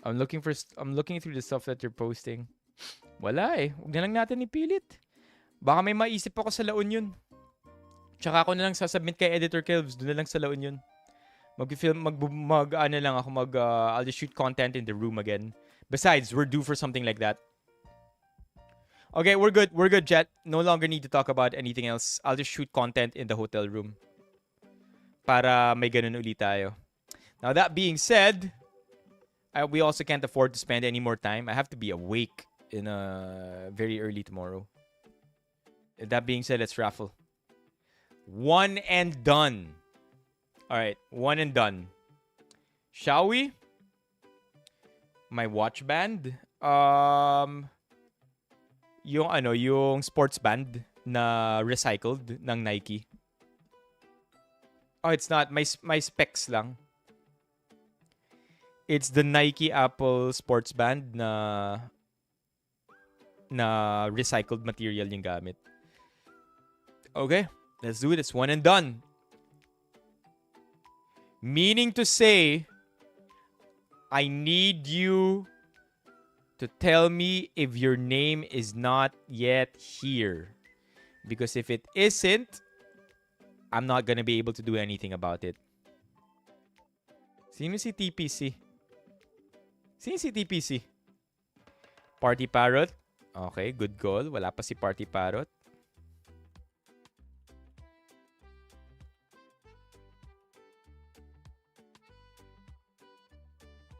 I'm looking through the stuff that you're posting. Wala eh. Huwag na lang natin ipilit. Baka may maisip ako sa La Union. Tsaka ako na lang sasubmit kay Editor Kelvs. Doon na lang sa La Union. I'll just shoot content in the room again. Besides, we're due for something like that. Okay, we're good. We're good, Jet. No longer need to talk about anything else. I'll just shoot content in the hotel room. Para may ganun ulit tayo. Now, that being said, we also can't afford to spend any more time. I have to be awake in very early tomorrow. That being said, let's raffle. One and done. All right, one and done. Shall we? My watch band. Yung sports band na recycled ng Nike. Oh, it's not. My specs lang. It's the Nike Apple sports band na recycled material yung gamit. Okay, let's do this. One and done. Meaning to say, I need you to tell me if your name is not yet here. Because if it isn't, I'm not gonna be able to do anything about it. Sino si TPC? Sino si TPC? Party Parrot? Okay, good goal. Wala pa si Party Parrot.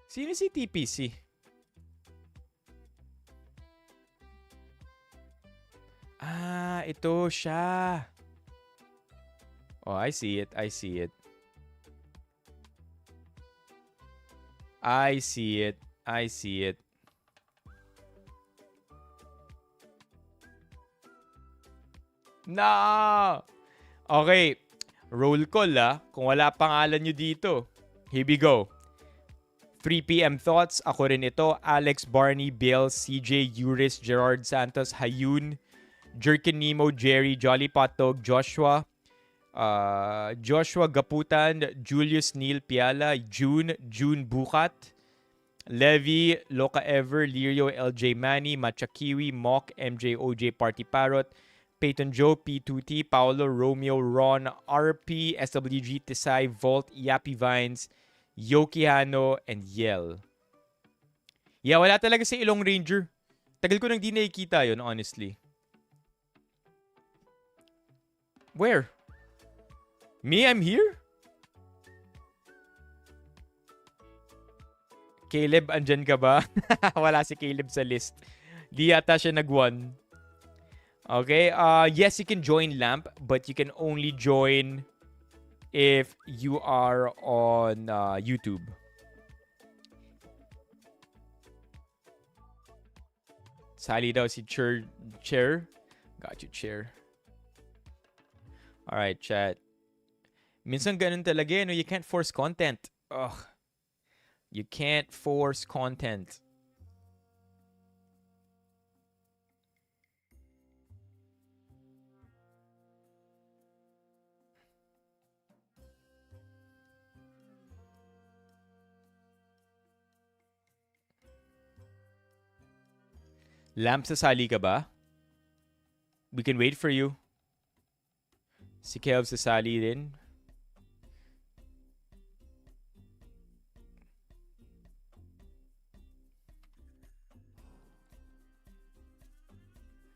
Sino si TPC? Ah, ito siya. Oh, I see it. I see it. I see it. I see it. No! Okay. Roll call kung wala pangalan nyo dito. Here we go. 3 p.m. thoughts. Ako rin ito. Alex, Barney, Bill, CJ, Yuris, Gerard Santos, Hayun, Jerkin Nemo, Jerry, Jolly Potdog, Joshua, Joshua Gaputan, Julius Neil Piala, June Bukat, Levi, Loka Ever, Lirio, LJ Manny, Machakiwi, Mock, MJ, OJ, Party Parrot, Peyton Joe, P2T, Paolo, Romeo, Ron, RP, SWG, Tisay, Volt, Yappy Vines, Yokihano, and Yel. Yeah, wala talaga si Ilong Ranger. Tagal ko nang di nakikita yun, honestly. Where? Me, I'm here? Caleb, andyan ka ba? Wala si Caleb sa list. Di yata siya nag-1. Okay, yes, you can join Lamp, but you can only join if you are on YouTube. Sali daw si Chair. Got you, Chair. Alright, chat. Minsan ganun talaga, no? You can't force content. Ugh. You can't force content. Lamp, sasali ka ba? We can wait for you. Si Kev sasali din.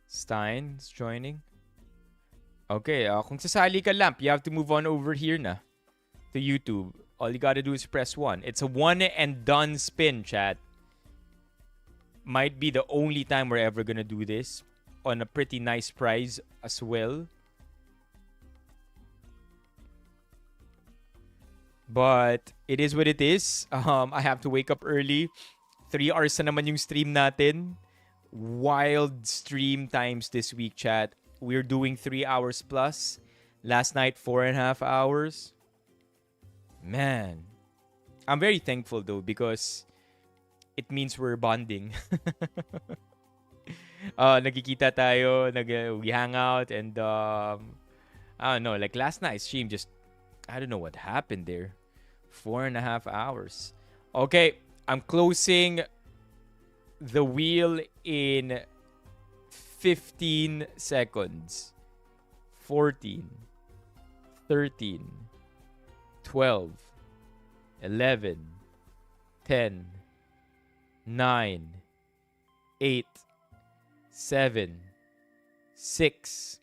Stein's joining. Okay, kung sasali ka, Lamp, you have to move on over here na to YouTube. All you gotta do is press 1. It's a one and done spin, chat. Might be the only time we're ever gonna do this on a pretty nice prize as well. But it is what it is. I have to wake up early. 3 hours na naman yung stream natin. Wild stream times this week, chat. We're doing 3 hours plus. Last night, 4.5 hours. Man. I'm very thankful though because it means we're bonding. Nagkikita tayo, we hang out, and I don't know, like last night's stream just, I don't know what happened there. 4.5 hours. Okay, I'm closing the wheel in 15 seconds. 14, 13, 12, 11, 10, 9, 8, 7, 6,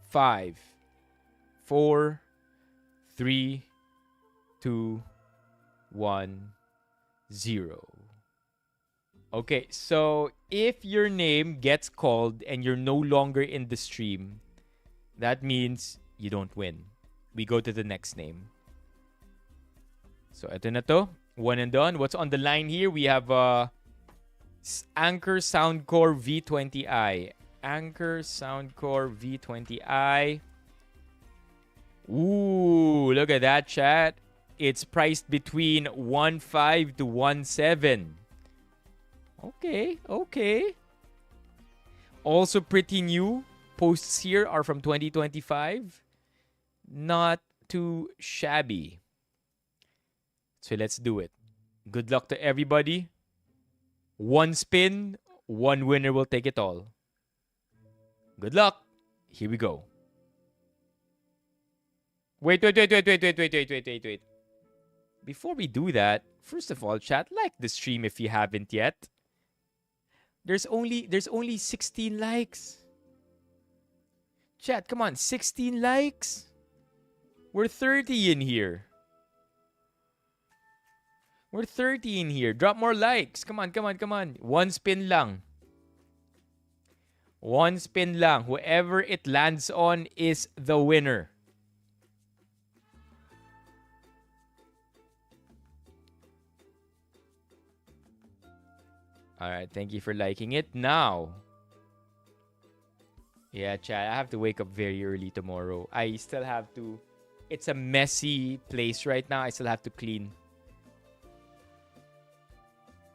5, 4, 3, 2, 1, 0. Okay, so if your name gets called and you're no longer in the stream, that means you don't win. We go to the next name. So, ito na to. One and done. What's on the line here? We have Anker Soundcore V20i. Anker Soundcore V20i. Ooh, look at that, chat. It's priced between 1.5 to 1.7. Okay, okay. Also pretty new. Posts here are from 2025. Not too shabby. So let's do it. Good luck to everybody. One spin, one winner will take it all. Good luck. Here we go. Wait. Before we do that, first of all, chat, like the stream if you haven't yet. There's only 16 likes. Chat, come on, 16 likes. We're 30 in here. We're 30 in here. Drop more likes. Come on. One spin lang. One spin lang. Whoever it lands on is the winner. Alright, thank you for liking it. Now, Yeah, chat. I have to wake up very early tomorrow. I still have to. It's a messy place right now. I still have to clean.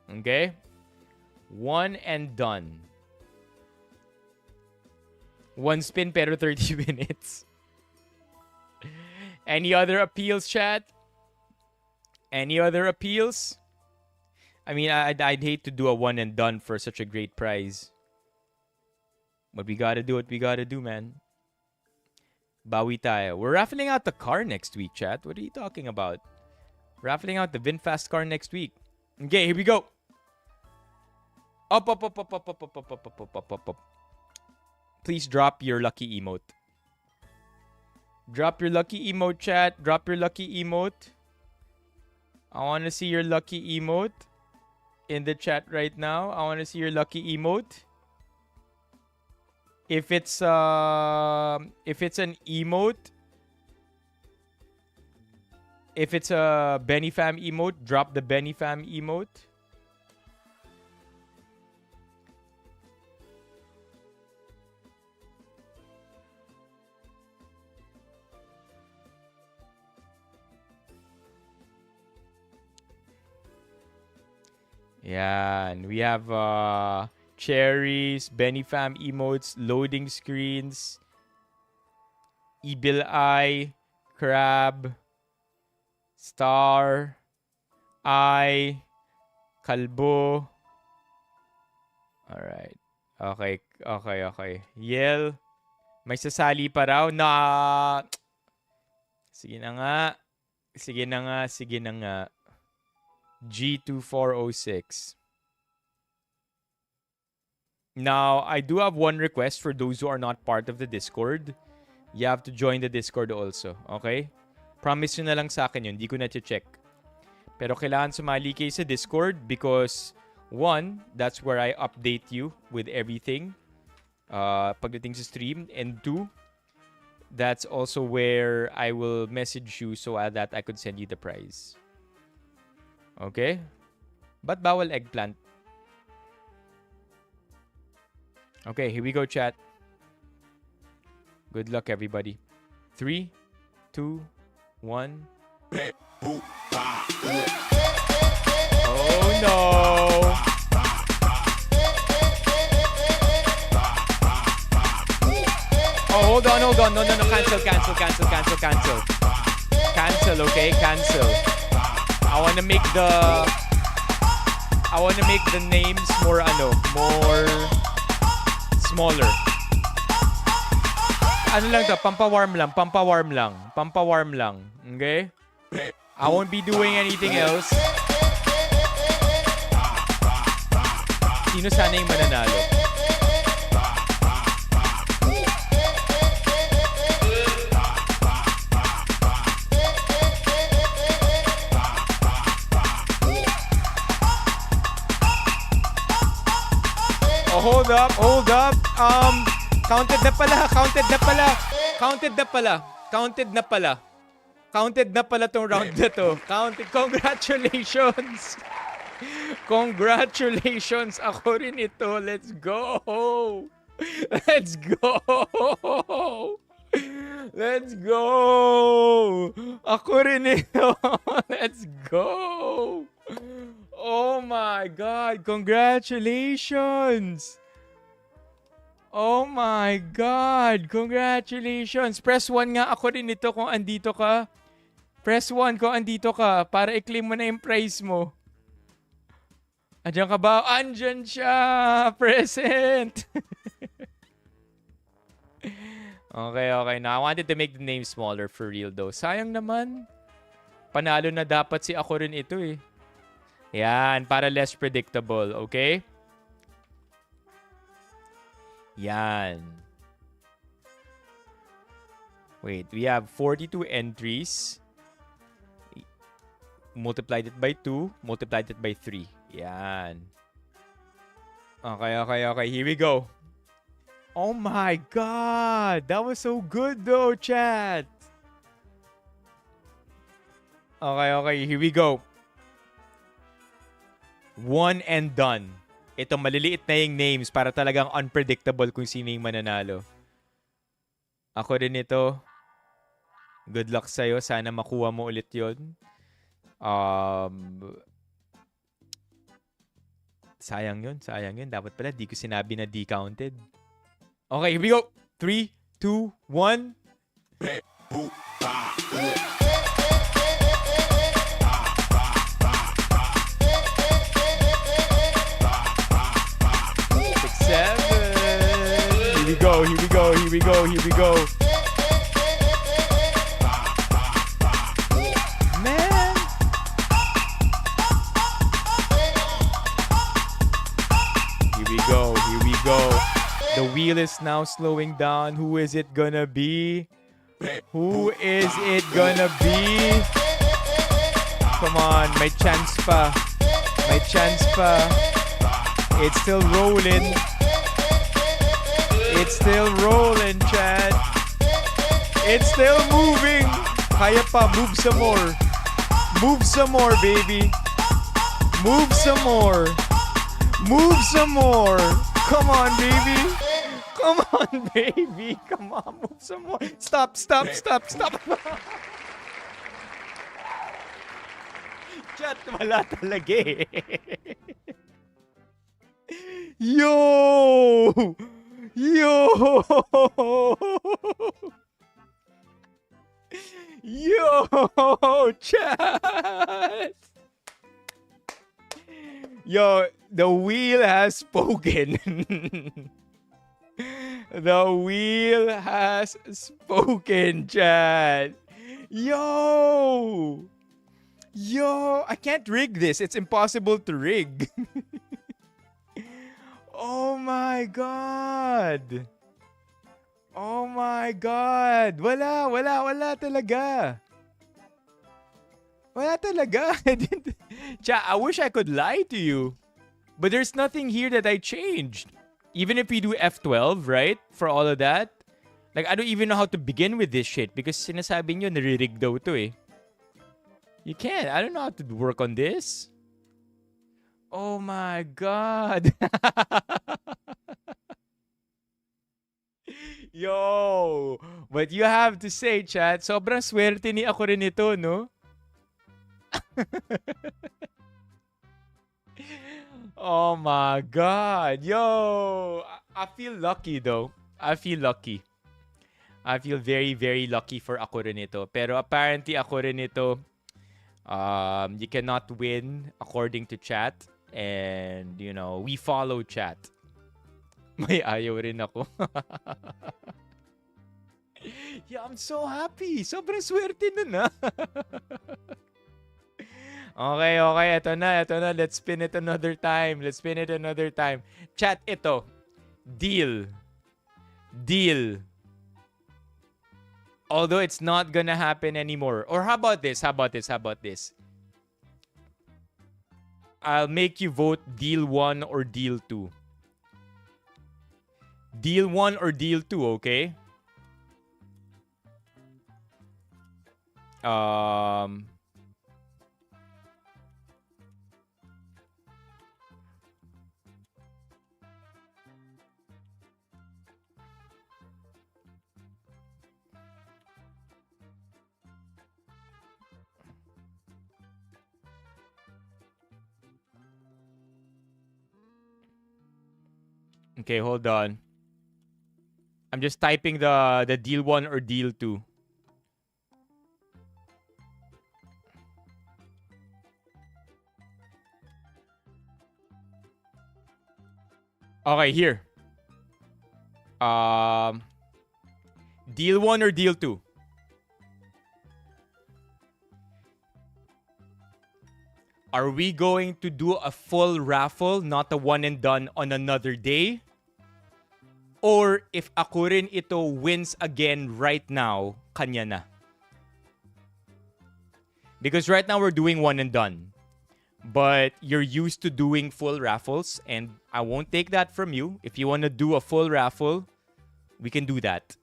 Okay? One and done. One spin pero 30 minutes. Any other appeals, chat? Any other appeals? I mean, I'd hate to do a one and done for such a great prize. But we gotta do what we gotta do, man. Bawi tayo. We're raffling out the car next week, chat. What are you talking about? Raffling out the VinFast car next week. Okay, here we go. Up, up, up, up, up, up, up, up, up, up, up, up, up, up. Please drop your lucky emote. Drop your lucky emote, chat. Drop your lucky emote. I want to see your lucky emote in the chat right now. I want to see your lucky emote. If it's an emote, if it's a Benifam emote, drop the Benifam emote. Yeah, and we have cherries, Benifam emotes, loading screens, Evil Eye, Crab, Star, Eye, Kalbo. Alright. Okay. Yell. May sasali pa raw na... Sige na nga. G2406. Now, I do have one request for those who are not part of the Discord. You have to join the Discord also, okay? Promise nyo na lang sa akin yun, di ko na-check. Pero kailangan sumali kayo sa Discord because, one, that's where I update you with everything pagdating sa stream. And two, that's also where I will message you so that I could send you the prize. Okay? But bawal eggplant. Okay, here we go, chat. Good luck, everybody. 3, 2, 1. Oh, no. Oh, hold on. No. Cancel. Cancel, okay? Cancel. I want to make the names more smaller. Ano lang to? Pampawarm lang. Okay? I won't be doing anything else. Sino sana yung mananalo? Oh, hold up. Counted na pala tong round na to. Congratulations. Ako rin ito. Let's go. Ako rin ito. Let's go. Oh my God. Congratulations. Oh my God. Congratulations. Press 1 nga ako rin ito kung andito ka. Press 1 kung andito ka para i-claim mo na yung prize mo. Andiyan ka ba? Andyan siya. Present. Okay. Now, I wanted to make the name smaller for real though. Sayang naman. Panalo na dapat si ako rin ito eh. Yan, para less predictable. Okay? Yan. Wait, we have 42 entries. Multiplied it by 2. Multiplied it by 3. Yan. Okay. Here we go. Oh my God. That was so good though, chat. Okay. Here we go. One and done. Ito, maliliit na yung names para talagang unpredictable kung sino yung mananalo. Ako rin ito. Good luck sa'yo. Sana makuha mo ulit yun. Sayang yun. Dapat pala di ko sinabi na di counted. Okay, here we go. 3, 2, 1. Here we go. Man. Here we go. The wheel is now slowing down. Who is it gonna be? Come on, may chance pa. It's still rolling. Chad. It's still moving. Kaya pa, move some more. Baby. Move some more. Come on, baby. Come on, move some more. Stop. Chat, wala talaga eh. Yo, chat. Yo, the wheel has spoken. Chat. Yo, I can't rig this. It's impossible to rig. Oh my god. Wala talaga. Cha, I wish I could lie to you. But there's nothing here that I changed. Even if we do F12, right? For all of that. Like, I don't even know how to begin with this shit. Because sinasabi nyo, nare-rig daw to eh. You can't. I don't know how to work on this. Oh my god. Yo, but you have to say, chat, sobrang swerte ni ako rin ito, no? Oh my god. Yo, I feel lucky though. I feel very, very lucky for ako rin ito. Pero apparently ako rin ito, you cannot win according to chat. And, you know, we follow chat. May ayaw rin ako. Yeah, I'm so happy. Sobrang swerte nun, ha? Okay. Ito na. Let's spin it another time. Chat, ito. Deal. Although it's not gonna happen anymore. Or how about this? I'll make you vote deal 1 or deal 2. Deal 1 or deal 2, okay? Okay, hold on. I'm just typing the deal 1 or deal 2. Okay, here. Deal 1 or deal 2? Are we going to do a full raffle, not a one and done on another day? Or if ako rin ito wins again right now, kanya na. Because right now we're doing one and done. But you're used to doing full raffles and I won't take that from you. If you want to do a full raffle, we can do that.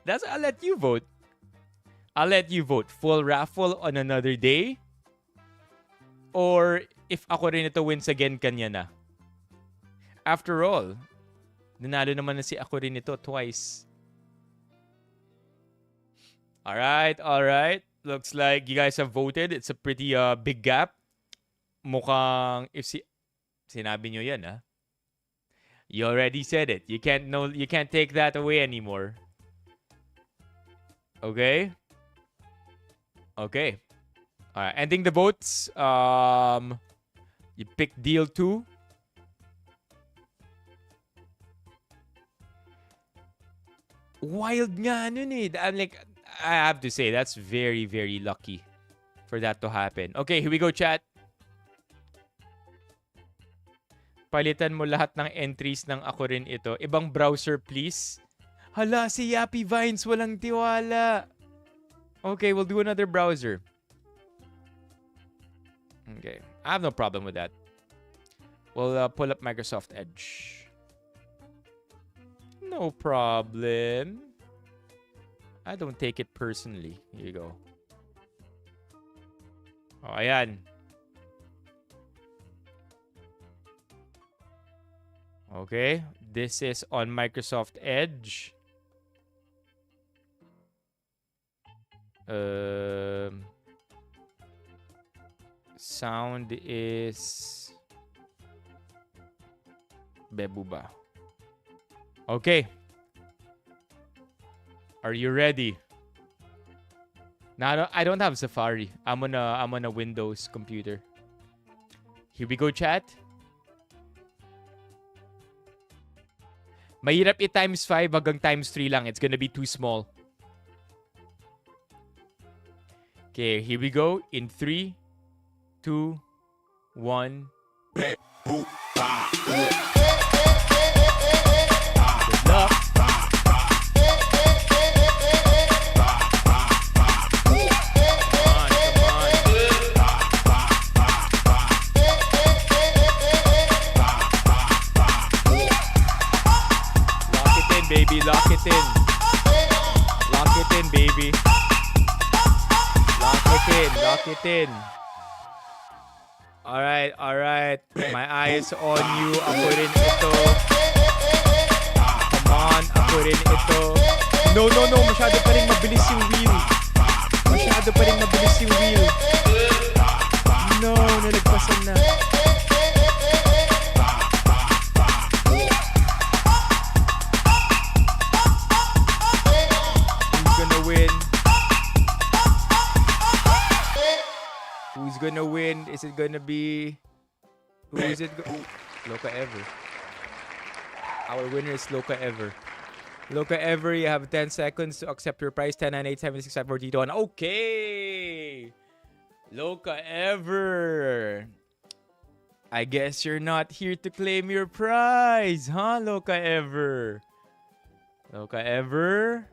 I'll let you vote. Full raffle on another day. Or if ako rin ito wins again, kanya na. After all, nanalo naman na si ako rin ito twice. Alright. Looks like you guys have voted. It's a pretty big gap. Mukhang if sinabi nyo yan, ha? You already said it. You can't take that away anymore. Okay? Alright, ending the votes. You picked deal 2. Wild nga nun eh. I'm like, I have to say, that's very, very lucky for that to happen. Okay, here we go, chat. Palitan mo lahat ng entries ng ako rin ito. Ibang browser, please. Hala, si Yappy Vines, walang tiwala. Okay, we'll do another browser. Okay, I have no problem with that. We'll pull up Microsoft Edge. No problem. I don't take it personally. Here you go. Oh, ayan. Okay, this is on Microsoft Edge. Sound is Bebuba. Okay. Are you ready? Now I don't have Safari. I'm on a Windows computer. Here we go, chat. Mahirap i-times 5 hanggang times 3 lang. It's gonna be too small. Okay, here we go. In 3, 2, 1. Good luck. Baby, lock it in. Lock it in, baby. Lock it in. Alright. My eye is on you. Ako rin ito. Come on, ako rin ito. No. Masyado pa rin mabilis yung wheel. No, nalagpasan na. Who's gonna win? Is it gonna be... Who is it? Loca Ever. Our winner is Loca Ever. Loca Ever, you have 10 seconds to accept your prize. 10, 9, 8, 7, 6, 5, 4, 3, 2, 1. Okay! Loca Ever. I guess you're not here to claim your prize, huh, Loca Ever? Loca Ever?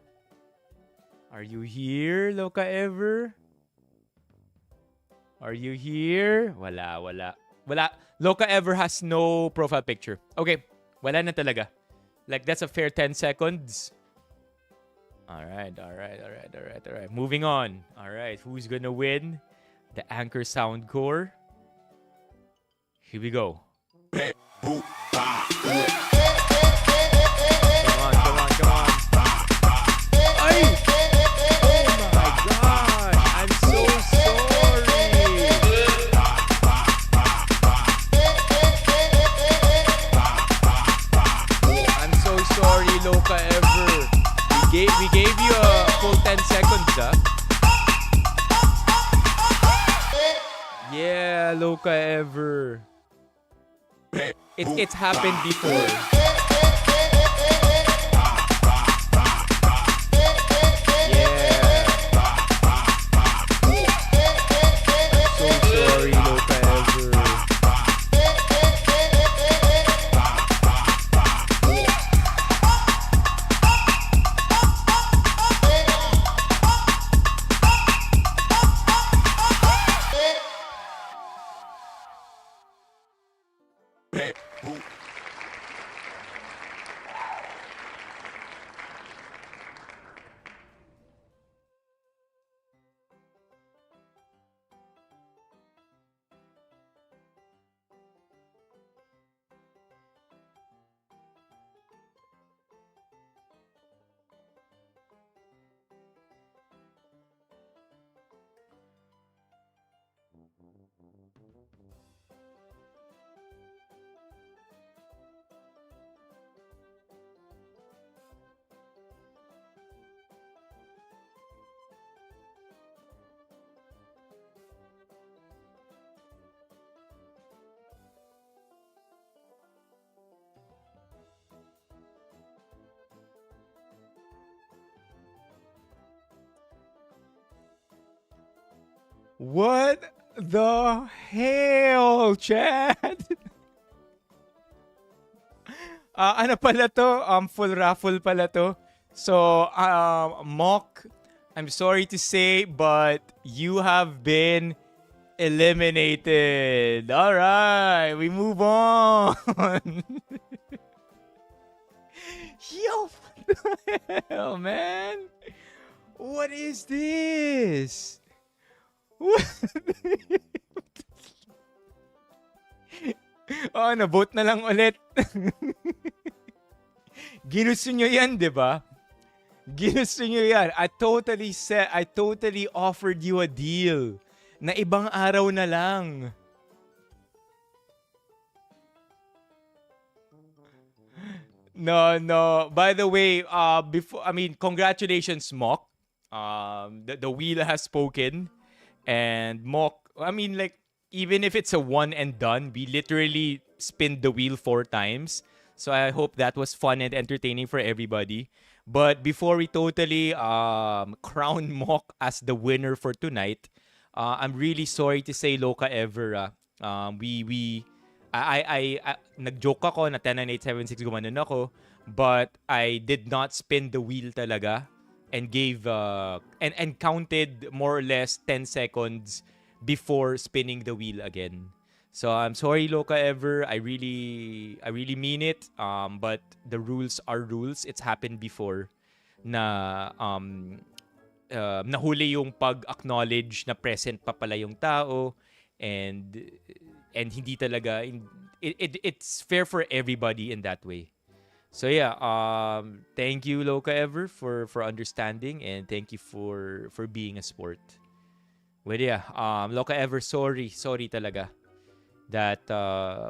Are you here, Loca Ever? Are you here? Wala. Loca Ever has no profile picture. Okay, wala na talaga. Like, that's a fair 10 seconds. Alright. Moving on. Alright, who's gonna win the Anker Sound Core? Here we go. Come on. Ay! Oh my God! I'm so sorry! I'm so sorry, Loca Ever. We gave you a full 10 seconds, huh? Yeah, Loca Ever. It's happened before. What the hell, Chad? Ano pala to? Full raffle pala to. So, Mock, I'm sorry to say, but you have been eliminated. All right, we move on. Yo, what the hell, man? What is this? What? Oh, na-vote na lang ulit. Ginusto nyo yan, di ba? Ginusto nyo yan. I totally offered you a deal na ibang araw na lang. No. By the way, congratulations, Mock. The wheel has spoken. And Mock, even if it's a one and done, we literally spinned the wheel 4 times. So I hope that was fun and entertaining for everybody. But before we totally crown Mock as the winner for tonight, I'm really sorry to say, Loka Evera, nag-joke ako na 109876 gumanon ako, but I did not spin the wheel talaga and gave and counted more or less 10 seconds before spinning the wheel again. So I'm sorry, Loka Ever. I really mean it. But the rules are rules. It's happened before na nahuli yung pag-acknowledge na present pa pala yung tao, and hindi talaga it's fair for everybody in that way. So yeah, thank you, Loka Ever, for understanding, and thank you for being a sport. Well, yeah, Loka Ever, sorry talaga that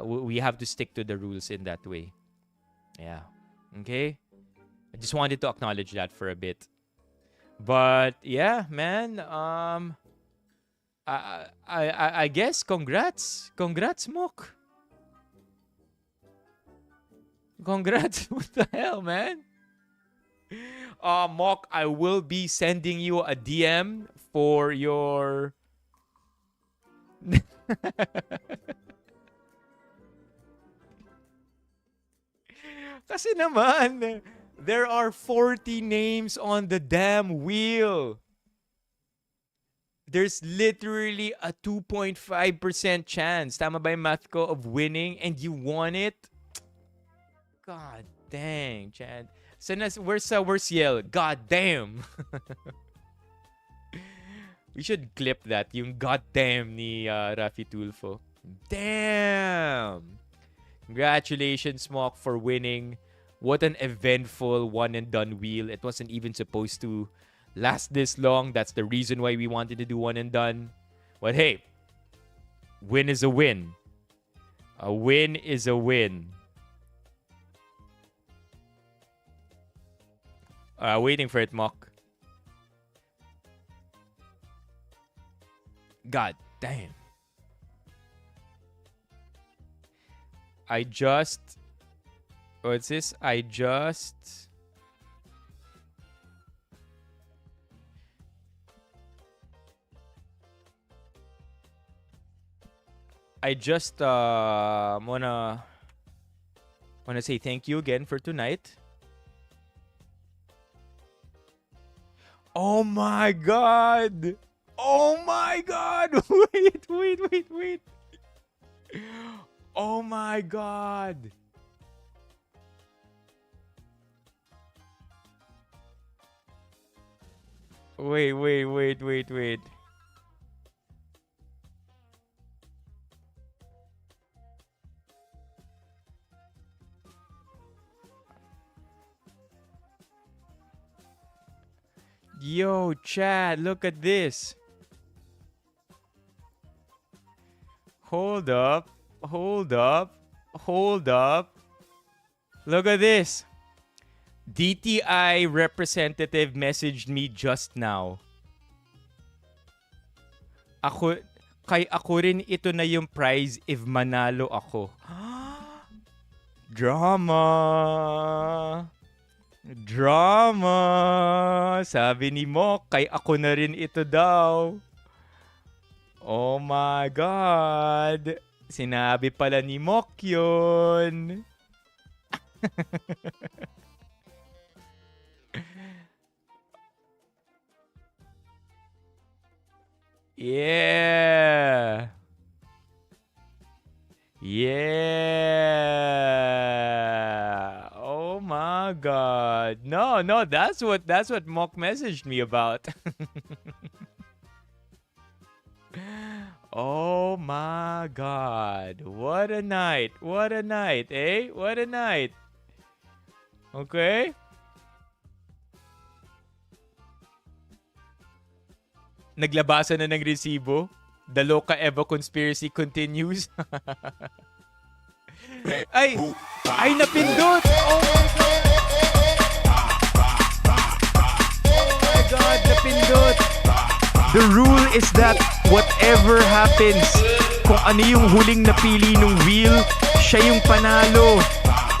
we have to stick to the rules in that way. Yeah. Okay? I just wanted to acknowledge that for a bit. But yeah, man, I guess congrats, Mok. Congrats. What the hell, man? Mok, I will be sending you a DM for your Kasi naman, there are 40 names on the damn wheel. There's literally a 2.5% chance, tama ba yung math ko, of winning, and you won it? God dang, Chad. So, where's yell? God damn. We should clip that, yung god damn ni Rafi Tulfo. Damn! Congratulations, Mock, for winning. What an eventful one and done wheel. It wasn't even supposed to last this long. That's the reason why we wanted to do one and done. But hey, win is a win. A win is a win. Waiting for it, Mock. God damn. What's this? I just wanna say thank you again for tonight. Oh my god! Oh my god! Wait. Oh my god! Wait. Yo, Chad, look at this. Hold up. Look at this. DTI representative messaged me just now. Kay ako rin ito na yung prize if manalo ako. Drama. Sabi ni Mo, kay ako na rin ito daw. Oh my God. Sinabi pala ni Mok yun. Yeah. Yeah. Oh my God. No, that's what Mok messaged me about. Oh my God. What a night. What a night, eh? What a night. Okay? Naglabasan na ng resibo. The Loca Eva conspiracy continues. Ay! Ay, napindot! Oh my God! Oh my God, napindot! The rule is that whatever happens, kung ano yung huling napili ng wheel, siya yung panalo.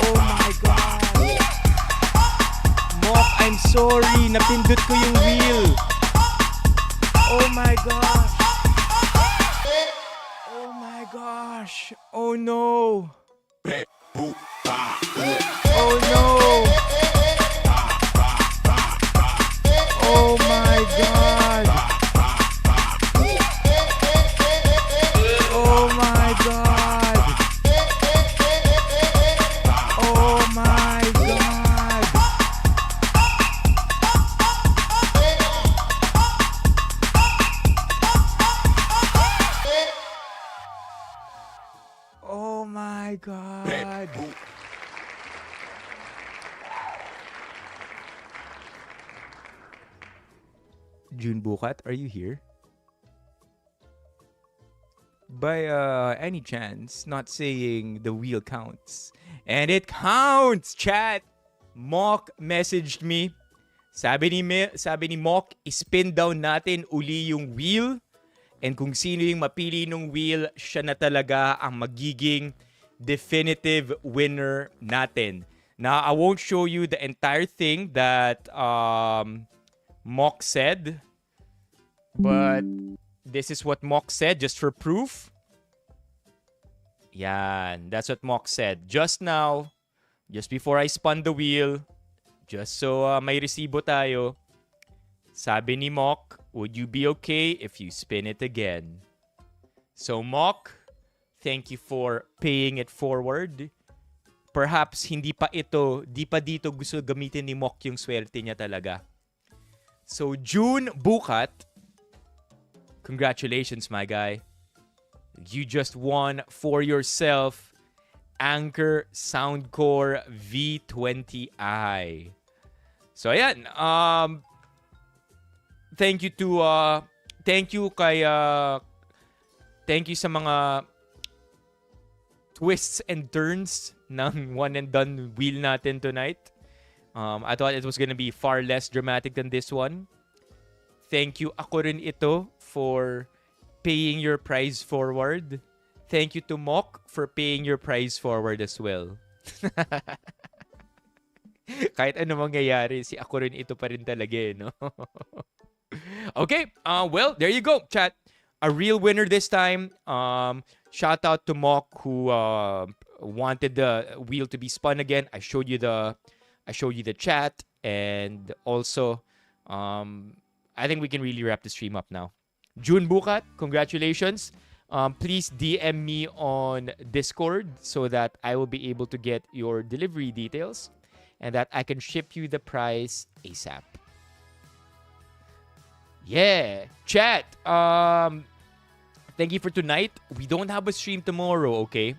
Oh my God! Mok, I'm sorry. Napindot ko yung wheel. Oh my gosh! Oh my gosh! Oh no! Oh no! Oh my God! Oh my God! Oh my God! Oh my God! June Bukat, are you here? By any chance, not saying the wheel counts. And it counts, chat! Mok messaged me. Sabi ni Mok, spin down natin uli yung wheel. And kung sino yung mapili ng wheel, siya na talaga ang magiging definitive winner natin. Now, I won't show you the entire thing that Mok said. But this is what Mok said, just for proof. Yan, that's what Mok said. Just now, just before I spun the wheel, just so may resibo tayo, sabi ni Mok, would you be okay if you spin it again? So Mok, thank you for paying it forward. Perhaps di pa dito gusto gamitin ni Mok yung swerte niya talaga. So June Bukat, congratulations, my guy. You just won for yourself Anker Soundcore V20i. So ayan, thank you sa mga twists and turns ng one and done wheel natin tonight. I thought it was gonna be far less dramatic than this one. Thank you, ako rin ito, for paying your prize forward. Thank you to Mok for paying your prize forward as well. Kahit ano mangyayari, si ako rin ito pa rin talaga, no? Okay, well, there you go, chat. A real winner this time. Shout out to Mok who wanted the wheel to be spun again. I showed you the chat, and also I think we can really wrap the stream up now. June Bukat, congratulations. Please DM me on Discord so that I will be able to get your delivery details and that I can ship you the prize ASAP. Yeah, chat. Thank you for tonight. We don't have a stream tomorrow, okay?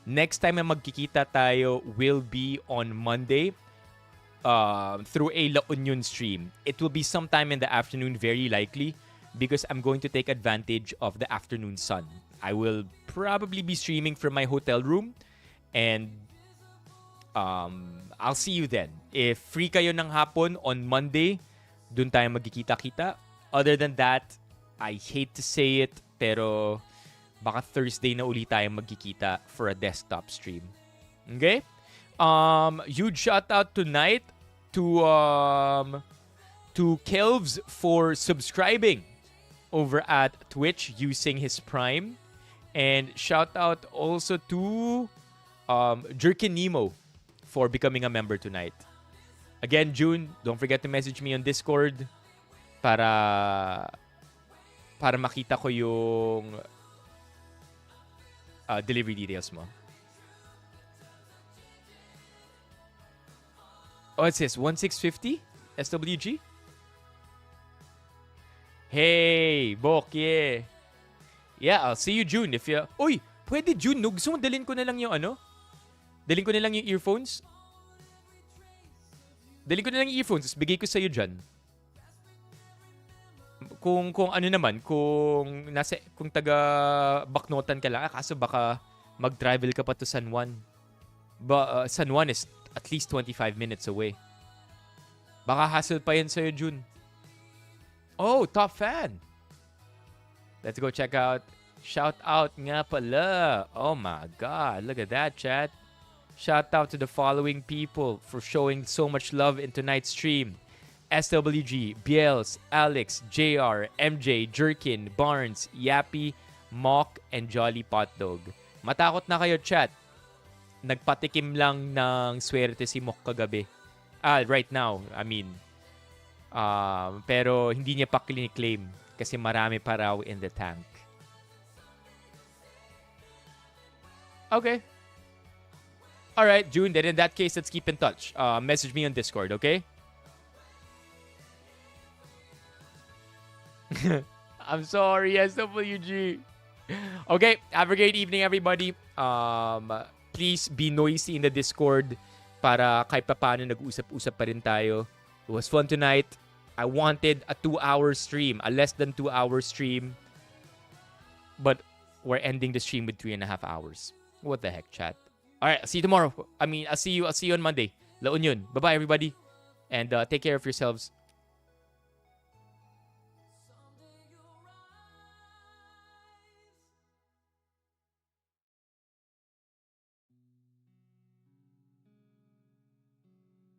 Next time na magkikita tayo will be on Monday through a La Union stream. It will be sometime in the afternoon, very likely, because I'm going to take advantage of the afternoon sun. I will probably be streaming from my hotel room, and I'll see you then. If free kayo ng hapon on Monday, dun tayo magkikita-kita. Other than that, I hate to say it, pero baka Thursday na uli tayo magkikita for a desktop stream. Okay? Huge shout out tonight to Kelvs for subscribing over at Twitch using his Prime. And shout out also to Jerkin Nemo for becoming a member tonight. Again, June, don't forget to message me on Discord para makita ko yung delivery details mo. Oh, it says 1650 SWG? Hey, Bok, yeah. Yeah, I'll see you June if you... Uy, pwede June, no? Gusto mo dalhin ko na lang yung ano? Dalhin ko na lang yung earphones? Dalhin ko na lang yung earphones, tapos bigay ko sa'yo dyan. Kung ano naman, kung taga Baknotan ka lang, kaso baka mag-travel ka pa to San Juan. San Juan is at least 25 minutes away. Baka hassle pa yan sa'yo, June. Oh, top fan. Let's go check out. Shout out nga pala. Oh my God. Look at that, chat. Shout out to the following people for showing so much love in tonight's stream. SWG, Biels, Alex, JR, MJ, Jerkin, Barnes, Yappy, Mock, and Jolly Potdog. Matakot na kayo, chat. Nagpatikim lang ng swerte si Mock kagabi. Right now, I mean. Pero hindi niya pa claim kasi marami pa raw in the tank. Okay. Alright, June, then in that case, let's keep in touch. Message me on Discord, okay? I'm sorry, SWG. Okay, have a great evening, everybody. Please be noisy in the Discord para kahit paano nag-usap-usap pa rin tayo. It was fun tonight. I wanted a 2-hour stream, a less than 2-hour stream. But we're ending the stream with 3.5 hours. What the heck, chat? Alright, I'll see you tomorrow. I'll see you on Monday. La Union. Bye-bye, everybody. And take care of yourselves.